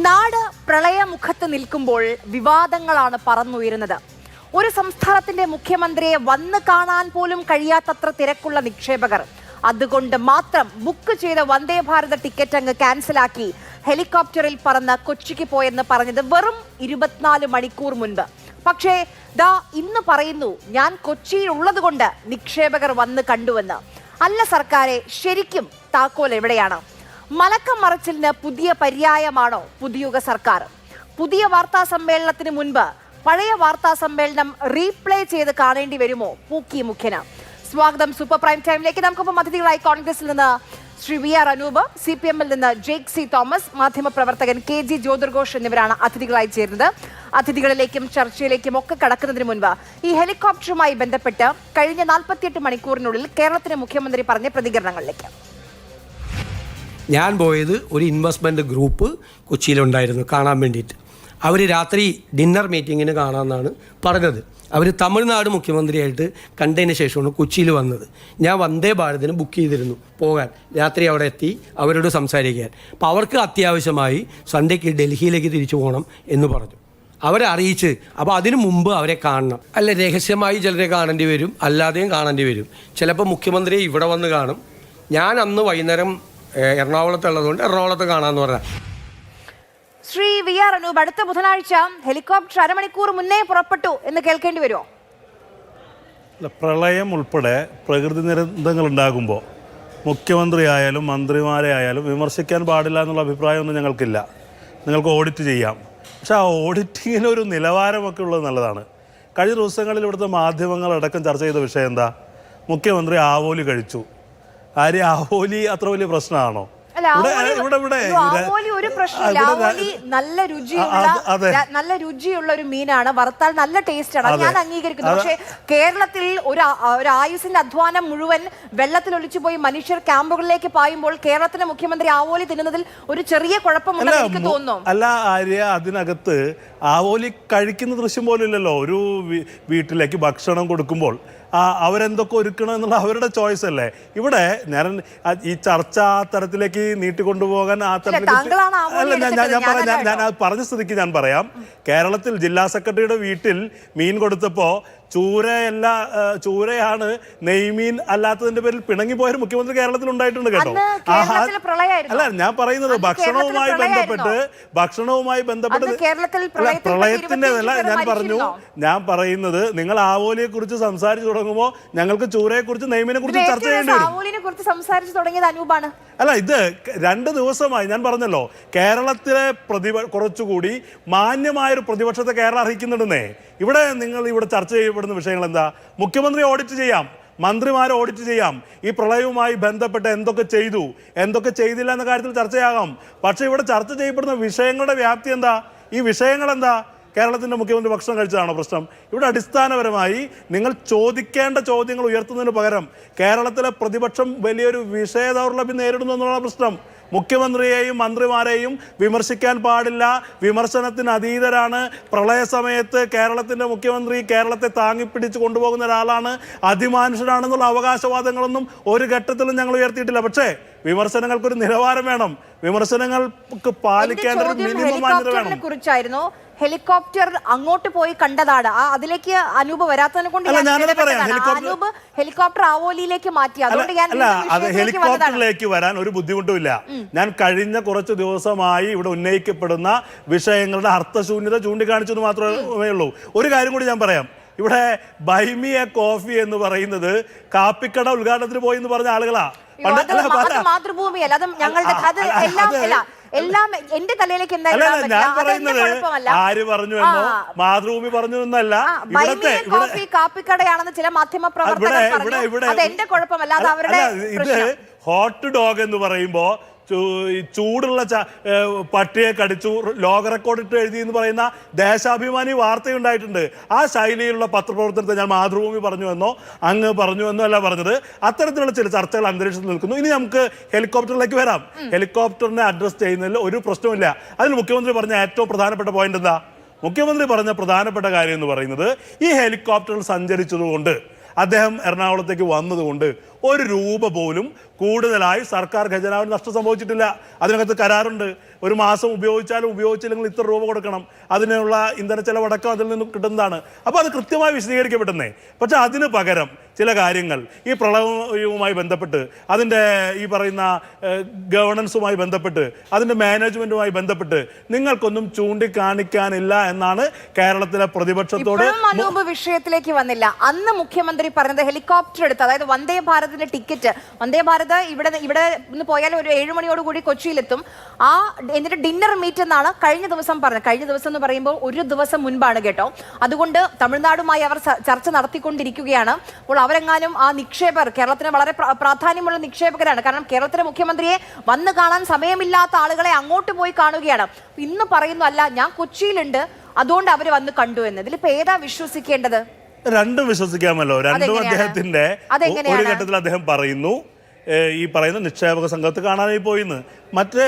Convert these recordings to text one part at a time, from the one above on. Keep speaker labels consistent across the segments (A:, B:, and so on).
A: നാട് പ്രളയമുഖത്ത് നിൽക്കുമ്പോൾ വിവാദങ്ങളാണ് പറന്നുയരുന്നത്. ഒരു സംസ്ഥാനത്തിന്റെ മുഖ്യമന്ത്രിയെ വന്ന് കാണാൻ പോലും കഴിയാത്തത്ര തിരക്കുള്ള നിക്ഷേപകർ അതുകൊണ്ട് മാത്രം ബുക്ക് ചെയ്ത വന്ദേ ഭാരത ടിക്കറ്റ് അങ്ങ് ക്യാൻസലാക്കി ഹെലികോപ്റ്ററിൽ പറന്ന് കൊച്ചിക്ക് പോയെന്ന് പറഞ്ഞത് വെറും 24 മണിക്കൂർ മുൻപ്. പക്ഷേ ദാ ഇന്ന് പറയുന്നു, ഞാൻ കൊച്ചിയിൽ ഉള്ളത് കൊണ്ട് നിക്ഷേപകർ വന്ന് കണ്ടുവെന്ന്. അല്ല സർക്കാരെ, ശരിക്കും താക്കോൽ എവിടെയാണ്? മലക്കം മറിച്ചിലിന് പുതിയ പര്യായമാണോ പുതുയുഗ സർക്കാർ? പുതിയ വാർത്താ സമ്മേളനത്തിന് മുൻപ് പഴയ വാർത്താ സമ്മേളനം റീപ്ലേ ചെയ്ത് കാണേണ്ടി വരുമോ പൂക്കി മുഖ്യന്? സ്വാഗതം സൂപ്പർ പ്രൈം ടൈമിലേക്ക്. നമുക്കൊപ്പം അതിഥികളായി കോൺഗ്രസിൽ നിന്ന് ശ്രീ വി.ആർ. അനൂപ്, CPM-ൽ നിന്ന് ജേക്ക് സി തോമസ്, മാധ്യമപ്രവർത്തകൻ KG ജ്യോതിർഘോഷ് എന്നിവരാണ് അതിഥികളായി ചേരുന്നത്. അതിഥികളിലേക്കും ചർച്ചയിലേക്കും ഒക്കെ കടക്കുന്നതിന് മുൻപ് ഈ ഹെലികോപ്റ്ററുമായി ബന്ധപ്പെട്ട് കഴിഞ്ഞ 48 മണിക്കൂറിനുള്ളിൽ കേരളത്തിലെ മുഖ്യമന്ത്രി പറഞ്ഞ പ്രതികരണങ്ങളിലേക്ക്.
B: ഞാൻ പോയത് ഒരു ഇൻവെസ്റ്റ്മെൻറ്റ് ഗ്രൂപ്പ് കൊച്ചിയിലുണ്ടായിരുന്നു കാണാൻ വേണ്ടിയിട്ട്. അവർ രാത്രി ഡിന്നർ മീറ്റിങ്ങിന് കാണാമെന്നാണ് പറഞ്ഞത്. അവർ തമിഴ്നാട് മുഖ്യമന്ത്രിയായിട്ട് കണ്ടതിന് ശേഷമാണ് കൊച്ചിയിൽ വന്നത്. ഞാൻ വന്ദേ ഭാരതിന് ബുക്ക് ചെയ്തിരുന്നു പോകാൻ. രാത്രി അവിടെ എത്തി അവരോട് സംസാരിക്കാൻ. അപ്പോൾ അവർക്ക് അത്യാവശ്യമായി സൺഡേക്ക് ഡൽഹിയിലേക്ക് തിരിച്ചു പോകണം എന്ന് പറഞ്ഞു. അവരെ അറിയിച്ച്, അപ്പോൾ അതിനു മുമ്പ് അവരെ കാണണം. അല്ല, രഹസ്യമായി ചിലരെ കാണേണ്ടി വരും, അല്ലാതെയും കാണേണ്ടി വരും. ചിലപ്പോൾ മുഖ്യമന്ത്രിയെ ഇവിടെ വന്ന് കാണും. ഞാൻ അന്ന് വൈകുന്നേരം എറണാകുളത്തുള്ളതുകൊണ്ട് എറണാകുളത്ത് കാണാമെന്ന് പറഞ്ഞാൽ.
A: ശ്രീ വി.ആർ. അനൂപ്, അടുത്ത ബുധനാഴ്ച ഹെലികോപ്റ്റർ അരമണിക്കൂർ മുന്നേ പുറപ്പെട്ടു എന്ന് കേൾക്കേണ്ടി വരുമോ?
C: പ്രളയം ഉൾപ്പെടെ പ്രകൃതി ദുരന്തങ്ങൾ ഉണ്ടാകുമ്പോൾ മുഖ്യമന്ത്രി ആയാലും മന്ത്രിമാരെ ആയാലും വിമർശിക്കാൻ പാടില്ല എന്നുള്ള അഭിപ്രായമൊന്നും ഞങ്ങൾക്കില്ല. നിങ്ങൾക്ക് ഓഡിറ്റ് ചെയ്യാം, പക്ഷേ ആ ഓഡിറ്റിങ്ങിന് ഒരു നിലവാരമൊക്കെ ഉള്ളത് നല്ലതാണ്. കഴിഞ്ഞ ദിവസങ്ങളിൽ ഇവിടുത്തെ മാധ്യമങ്ങളടക്കം ചർച്ച ചെയ്ത വിഷയം എന്താ? മുഖ്യമന്ത്രി ആവോലി കഴിച്ചു. ആവോലി അത്ര വലിയ പ്രശ്നമാണോ?
A: നല്ല രുചിയുള്ള ഒരു മീനാണ്, വറുത്താൽ നല്ല ടേസ്റ്റ് ആണ്, ഞാൻ അംഗീകരിക്കുന്നു. പക്ഷേ കേരളത്തിൽ ഒരു ആയുസിന്റെ അധ്വാനം മുഴുവൻ വെള്ളത്തിൽ പോയി മനുഷ്യർ ക്യാമ്പുകളിലേക്ക് പായുമ്പോൾ കേരളത്തിലെ മുഖ്യമന്ത്രി ആവോലി തിന്നുന്നതിൽ ഒരു ചെറിയ കുഴപ്പമുണ്ടെന്ന് എനിക്ക് തോന്നുന്നു.
C: അല്ല ആര്യ, അതിനകത്ത് ആവോലി കഴിക്കുന്ന ദൃശ്യം പോലും ഇല്ലല്ലോ. ഒരു വീട്ടിലേക്ക് ഭക്ഷണം കൊടുക്കുമ്പോൾ അവരെന്തൊക്കെ ഒരുക്കണം എന്നുള്ള അവരുടെ ചോയ്സ് അല്ലേ. ഇവിടെ ഞാൻ ഈ ചർച്ച ആ തരത്തിലേക്ക് നീട്ടിക്കൊണ്ടുപോകാൻ ഞാൻ പറഞ്ഞ സ്ഥിതിക്ക് ഞാൻ പറയാം. കേരളത്തിൽ ജില്ലാ സെക്രട്ടറിയുടെ വീട്ടിൽ മീൻ കൊടുത്തപ്പോൾ ചൂരയാണ് നെയ്മീൻ അല്ലാത്തതിന്റെ പേരിൽ പിണങ്ങി പോയൊരു മുഖ്യമന്ത്രി കേരളത്തിൽ ഉണ്ടായിട്ടുണ്ട് കേട്ടോ. അല്ല, ഞാൻ പറയുന്നത് ഭക്ഷണവുമായി ബന്ധപ്പെട്ട് പ്രളയത്തിൻ്റെതല്ല ഞാൻ പറയുന്നത്. നിങ്ങൾ ആവോലിയെ കുറിച്ച് സംസാരിച്ചു തുടങ്ങുമ്പോൾ ഞങ്ങൾക്ക് ചൂരയെ കുറിച്ച് നെയ്മീനെ കുറിച്ച് ചർച്ച ചെയ്യേണ്ടി വരും. അല്ല, ഇത് 2 ദിവസമായി ഞാൻ പറഞ്ഞല്ലോ, കേരളത്തിലെ കുറച്ചുകൂടി മാന്യമായൊരു പ്രതിപക്ഷത്തെ കേരളം അർഹിക്കുന്നുണ്ടെന്നേ. ഇവിടെ ചർച്ച ചെയ്യപ്പെടുന്ന വിഷയങ്ങൾ എന്താ? മുഖ്യമന്ത്രി ഓഡിറ്റ് ചെയ്യാം, മന്ത്രിമാരെ ഓഡിറ്റ് ചെയ്യാം, ഈ പ്രളയവുമായി ബന്ധപ്പെട്ട് എന്തൊക്കെ ചെയ്തു എന്തൊക്കെ ചെയ്തില്ല എന്ന കാര്യത്തിൽ ചർച്ചയാകാം. പക്ഷേ ഇവിടെ ചർച്ച ചെയ്യപ്പെടുന്ന വിഷയങ്ങളുടെ വ്യാപ്തി എന്താ? ഈ വിഷയങ്ങൾ എന്താ? കേരളത്തിൻ്റെ മുഖ്യമന്ത്രി ഭക്ഷണം കഴിച്ചതാണോ പ്രശ്നം? ഇവിടെ അടിസ്ഥാനപരമായി നിങ്ങൾ ചോദിക്കേണ്ട ചോദ്യങ്ങൾ ഉയർത്തുന്നതിന് പകരം കേരളത്തിലെ പ്രതിപക്ഷം വലിയൊരു വിഷയദൗർലഭ്യം നേരിടുന്നു എന്നുള്ള പ്രശ്നം. മുഖ്യമന്ത്രിയെയും മന്ത്രിമാരെയും വിമർശിക്കാൻ പാടില്ല, വിമർശനത്തിന് അതീതരാണ്. പ്രളയ സമയത്ത് കേരളത്തിൻ്റെ മുഖ്യമന്ത്രി കേരളത്തെ താങ്ങിപ്പിടിച്ച് കൊണ്ടുപോകുന്ന ഒരാളാണ്, അതിമാനുഷനാണെന്നുള്ള അവകാശവാദങ്ങളൊന്നും ഒരു ഘട്ടത്തിലും ഞങ്ങൾ ഉയർത്തിയിട്ടില്ല. പക്ഷേ വിമർശനങ്ങൾക്കൊരു നിലവാരം വേണം, വിമർശനങ്ങൾക്ക് പാലിക്കേണ്ട ഒരു മിനിമം മാന്യത വേണം.
A: ഹെലികോപ്റ്റർ അങ്ങോട്ട് പോയി കണ്ടതാണ്, അതിലേക്ക് അനൂപ് വരാത്തതിനെ കൊണ്ട് അനൂപ് ഹെലികോപ്റ്റർ ആവോലിയിലേക്ക് മാറ്റി. അതുകൊണ്ട്
C: ഹെലികോപ്റ്ററിലേക്ക് വരാൻ ഒരു ബുദ്ധിമുട്ടുമില്ല. ഞാൻ കഴിഞ്ഞ കുറച്ച് ദിവസമായി ഇവിടെ ഉന്നയിക്കപ്പെടുന്ന വിഷയങ്ങളുടെ അർത്ഥശൂന്യത ചൂണ്ടിക്കാണിച്ചെന്ന് മാത്രമേ ഉള്ളൂ. ഒരു കാര്യം കൂടി ഞാൻ പറയാം. ഇവിടെ ബൈമി എ കോഫി എന്ന് പറയുന്നത് കാപ്പിക്കട ഉദ്ഘാടനത്തിന് പോയി എന്ന് പറഞ്ഞ ആളുകളാ.
A: മാതൃഭൂമിയല്ല, അത് ഞങ്ങളുടെ എല്ലാം എന്റെ തലയിലേക്ക്
C: ഞാൻ പറയുന്നത് ആര് പറഞ്ഞു എന്നോ മാതൃഭൂമി പറഞ്ഞു എന്നല്ല.
A: കാപ്പിക്കടയാണെന്ന് ചില മാധ്യമ പ്രവർത്തകർ പറഞ്ഞു. അത് എന്റെ കുഴപ്പമല്ല, അത് അവരുടെ.
C: ഇത് ഹോട്ട് ഡോഗ് എന്ന് പറയുമ്പോ ചൂടുള്ള പട്ടിയെ കടിച്ചു ലോക റെക്കോർഡ് ഇട്ട് എഴുതി എന്ന് പറയുന്ന ദേശാഭിമാനി വാർത്തയുണ്ടായിട്ടുണ്ട്. ആ ശൈലിയിലുള്ള പത്രപ്രവർത്തനത്തെ ഞാൻ മാതൃഭൂമി പറഞ്ഞു എന്നോ അങ്ങ് പറഞ്ഞു എന്നോ അല്ല പറഞ്ഞത്. അത്തരത്തിലുള്ള ചില ചർച്ചകൾ അന്തരീക്ഷത്തിൽ നിൽക്കുന്നു. ഇനി നമുക്ക് ഹെലികോപ്റ്ററിലേക്ക് വരാം. ഹെലികോപ്റ്ററിനെ അഡ്രസ് ചെയ്യുന്നതിൽ ഒരു പ്രശ്നമില്ല. അതിന് മുഖ്യമന്ത്രി പറഞ്ഞ ഏറ്റവും പ്രധാനപ്പെട്ട പോയിന്റ് എന്താ? മുഖ്യമന്ത്രി പറഞ്ഞ പ്രധാനപ്പെട്ട കാര്യം എന്ന് പറയുന്നത്, ഈ ഹെലികോപ്റ്ററിൽ സഞ്ചരിച്ചതുകൊണ്ട്, അദ്ദേഹം എറണാകുളത്തേക്ക് വന്നതുകൊണ്ട് ഒരു രൂപ പോലും കൂടുതലായി സർക്കാർ ഖജനാവിന് നഷ്ടം സംഭവിച്ചിട്ടില്ല. അതിനകത്ത് കരാറുണ്ട്. ഒരു മാസം ഉപയോഗിച്ചില്ലെങ്കിൽ ഇത്ര രൂപ കൊടുക്കണം, അതിനുള്ള ഇന്ധന ചെലവടക്കം അതിൽ നിന്ന് കിട്ടുന്നതാണ്. അപ്പോൾ അത് കൃത്യമായി വിശദീകരിക്കപ്പെടുന്നേ. പക്ഷെ അതിന് പകരം ചില കാര്യങ്ങൾ ഈ പ്രളയവുമായി ബന്ധപ്പെട്ട്, അതിൻ്റെ ഈ പറയുന്ന ഗവർണൻസുമായി ബന്ധപ്പെട്ട്, അതിൻ്റെ മാനേജ്മെൻറ്റുമായി ബന്ധപ്പെട്ട് നിങ്ങൾക്കൊന്നും ചൂണ്ടിക്കാണിക്കാനില്ല എന്നാണ് കേരളത്തിലെ പ്രതിപക്ഷത്തോട്.
A: അനൂപ് വിഷയത്തിലേക്ക് വന്നില്ല. അന്ന് മുഖ്യമന്ത്രി പറഞ്ഞത് ഹെലികോപ്റ്റർ എടുത്ത്, അതായത് വന്ദേ ഭാരതിന്റെ ടിക്കറ്റ്, വന്ദേ ഭാരത് ഇവിടെ നിന്ന് പോയാൽ ഒരു 7 മണിയോടുകൂടി കൊച്ചിയിലെത്തും, എന്നിട്ട് ഡിന്നർ മീറ്റ് എന്നാണ് കഴിഞ്ഞ ദിവസം പറഞ്ഞത്. കഴിഞ്ഞ ദിവസം എന്ന് പറയുമ്പോൾ ഒരു ദിവസം മുൻപാണ് കേട്ടോ. അതുകൊണ്ട് തമിഴ്നാടുമായി അവർ ചർച്ച നടത്തിക്കൊണ്ടിരിക്കുകയാണ്. അപ്പോൾ അവരെങ്ങാനും ആ നിക്ഷേപകർ, കേരളത്തിന് വളരെ പ്രാധാന്യമുള്ള നിക്ഷേപകരാണ്, കാരണം കേരളത്തിലെ മുഖ്യമന്ത്രിയെ വന്ന് കാണാൻ സമയമില്ലാത്ത ആളുകളെ അങ്ങോട്ട് പോയി കാണുകയാണ്. ഇന്ന് പറയുന്നു അല്ല ഞാൻ കൊച്ചിയിലുണ്ട് അതുകൊണ്ട് അവർ വന്ന് കണ്ടു എന്ന്. ഇതിലിപ്പോ ഏതാ വിശ്വസിക്കേണ്ടത്?
C: രണ്ടും വിശ്വസിക്കാമല്ലോ. രണ്ടും അദ്ദേഹത്തിന്റെ ഒരു ഘട്ടത്തിൽ അദ്ദേഹം പറയുന്നു ഈ പറയുന്ന നിക്ഷേപക സംഘത്തെ കാണാനായി പോയിന്ന്. മറ്റേ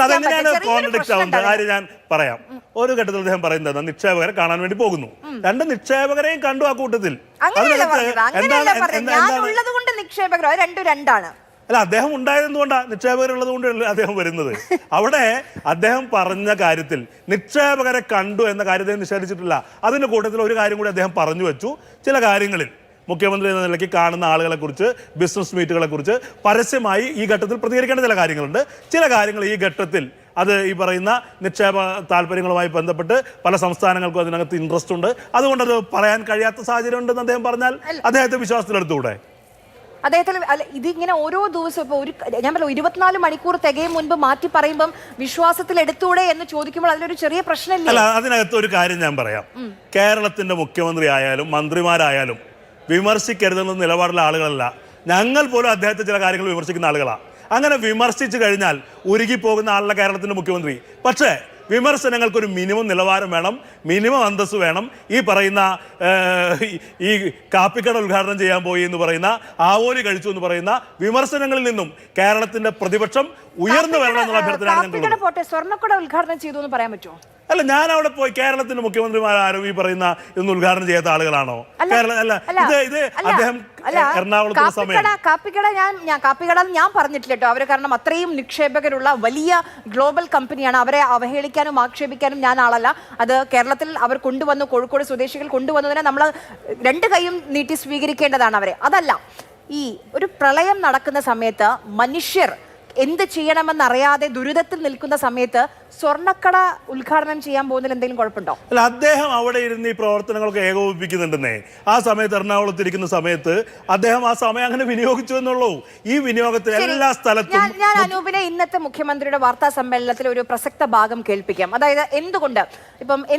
C: അതെങ്ങനെയാണ് കോൺട്രഡിക്റ്റ് ആവുന്നത്? കാര്യം ഞാൻ പറയാം. ഒരു ഘട്ടത്തിൽ അദ്ദേഹം പറയുന്നത് നിക്ഷേപകരെ കാണാൻ വേണ്ടി പോകുന്നു, രണ്ട് നിക്ഷേപകരെയും കണ്ടു ആ കൂട്ടത്തിൽ. അല്ല, അദ്ദേഹം ഉണ്ടായതുകൊണ്ടാണ്, നിക്ഷേപകരുള്ളത് കൊണ്ട് അദ്ദേഹം വരുന്നത്. അവിടെ അദ്ദേഹം പറഞ്ഞ കാര്യത്തിൽ നിക്ഷേപകരെ കണ്ടു എന്ന കാര്യത്തെ നിഷേധിച്ചിട്ടില്ല. അതിന്റെ കൂട്ടത്തിൽ ഒരു കാര്യം കൂടി അദ്ദേഹം പറഞ്ഞു വെച്ചു. ചില കാര്യങ്ങളിൽ മുഖ്യമന്ത്രി എന്ന നിലയ്ക്ക് കാണുന്ന ആളുകളെ കുറിച്ച്, ബിസിനസ് മീറ്റുകളെ കുറിച്ച് പരസ്യമായി ഈ ഘട്ടത്തിൽ പ്രതികരിക്കേണ്ട ചില കാര്യങ്ങളുണ്ട്. ചില കാര്യങ്ങൾ ഈ ഘട്ടത്തിൽ അത് ഈ പറയുന്ന നിക്ഷേപ താല്പര്യങ്ങളുമായി ബന്ധപ്പെട്ട് പല സംസ്ഥാനങ്ങൾക്കും അതിനകത്ത് ഇൻട്രസ്റ്റ് ഉണ്ട്, അതുകൊണ്ടത് പറയാൻ കഴിയാത്ത സാഹചര്യം ഉണ്ടെന്ന് അദ്ദേഹം പറഞ്ഞാൽ അദ്ദേഹത്തെ വിശ്വാസത്തിലെടുത്തുകൂടെ?
A: അദ്ദേഹത്തിന് ഇതിങ്ങനെ ഓരോ ദിവസവും ഇപ്പോൾ ഞാൻ പറഞ്ഞു 24 മണിക്കൂർ തികയും മുൻപ് മാറ്റി പറയുമ്പം വിശ്വാസത്തിൽ എടുത്തൂടെ എന്ന് ചോദിക്കുമ്പോൾ അതിലൊരു ചെറിയ പ്രശ്നമില്ല.
C: അല്ല, അതിനകത്ത് ഒരു കാര്യം ഞാൻ പറയാം. കേരളത്തിന്റെ മുഖ്യമന്ത്രി ആയാലും മന്ത്രിമാരായാലും വിമർശിക്കരുതെന്ന നിലപാടുള്ള ആളുകളല്ല. ഞങ്ങൾ പോലും അദ്ദേഹത്തെ ചില കാര്യങ്ങൾ വിമർശിക്കുന്ന ആളുകളാണ്. അങ്ങനെ വിമർശിച്ചു കഴിഞ്ഞാൽ ഉരുകിപ്പോകുന്ന ആളുടെ കേരളത്തിന്റെ മുഖ്യമന്ത്രി. പക്ഷേ വിമർശനങ്ങൾക്കൊരു മിനിമം നിലവാരം വേണം, മിനിമം അന്തസ്സ് വേണം. ഈ പറയുന്ന ഈ കാപ്പിക്കട ഉദ്ഘാടനം ചെയ്യാൻ പോയി എന്ന് പറയുന്ന, ആവോലി കഴിച്ചു എന്ന് പറയുന്ന വിമർശനങ്ങളിൽ നിന്നും കേരളത്തിന്റെ പ്രതിപക്ഷം ഉയർന്നു വരണം എന്നുള്ള അഭ്യർത്ഥനയാണ്.
A: സ്വർണ്ണക്കുട ഉദ്ഘാടനം ചെയ്തു എന്ന് പറയാൻ പറ്റുമോ?
C: അല്ല, ഞാൻ അവിടെ പോയി കേരളത്തിന്റെ മുഖ്യമന്ത്രിമാരും ഈ പറയുന്ന ഇതൊന്നും ഉദ്ഘാടനം ചെയ്യാത്ത ആളുകളാണോ? അദ്ദേഹം എറണാകുളത്തുള്ള സമയം
A: കാപ്പിക്കട ഞാൻ പറഞ്ഞിട്ടില്ല കേട്ടോ. അവര് കാരണം അത്രയും നിക്ഷേപകരുള്ള വലിയ ഗ്ലോബൽ കമ്പനിയാണ്. അവരെ അവഹേളിക്കാനും ആക്ഷേപിക്കാനും ഞാൻ ആളല്ല. അത് കേരളത്തിൽ അവർ കൊണ്ടുവന്നു, കോഴിക്കോട് സ്വദേശികൾ കൊണ്ടുവന്നതിനെ നമ്മൾ 2 കൈയും നീട്ടി സ്വീകരിക്കേണ്ടതാണ് അവരെ. അതല്ല, ഈ ഒരു പ്രളയം നടക്കുന്ന സമയത്ത് മനുഷ്യർ എന്ത് ചെയ്യണമെന്നറിയാതെ ദുരിതത്തിൽ നിൽക്കുന്ന സമയത്ത് സ്വർണ്ണക്കട ഉദ്ഘാടനം ചെയ്യാൻ പോകുന്നതിൽ എന്തെങ്കിലും കുഴപ്പമുണ്ടോ?
C: അല്ല, അദ്ദേഹം അവിടെ ഇരുന്ന് ഈ പ്രവർത്തനങ്ങളൊക്കെ ഏകോപിപ്പിക്കുന്നുണ്ടെന്നേ. ആ സമയത്ത് എറണാകുളത്തിരിക്കുന്ന സമയത്ത് അദ്ദേഹം ആ സമയം അങ്ങനെ വിനിയോഗിച്ചു എന്നുള്ളൂ. ഈ വിനിയോഗത്തിൽ എല്ലാ സ്ഥലത്തും
A: ഞാൻ അനൂപിനെ ഇന്നത്തെ മുഖ്യമന്ത്രിയുടെ വാർത്താ സമ്മേളനത്തിൽ ഒരു പ്രസക്ത ഭാഗം കേൾപ്പിക്കാം. അതായത്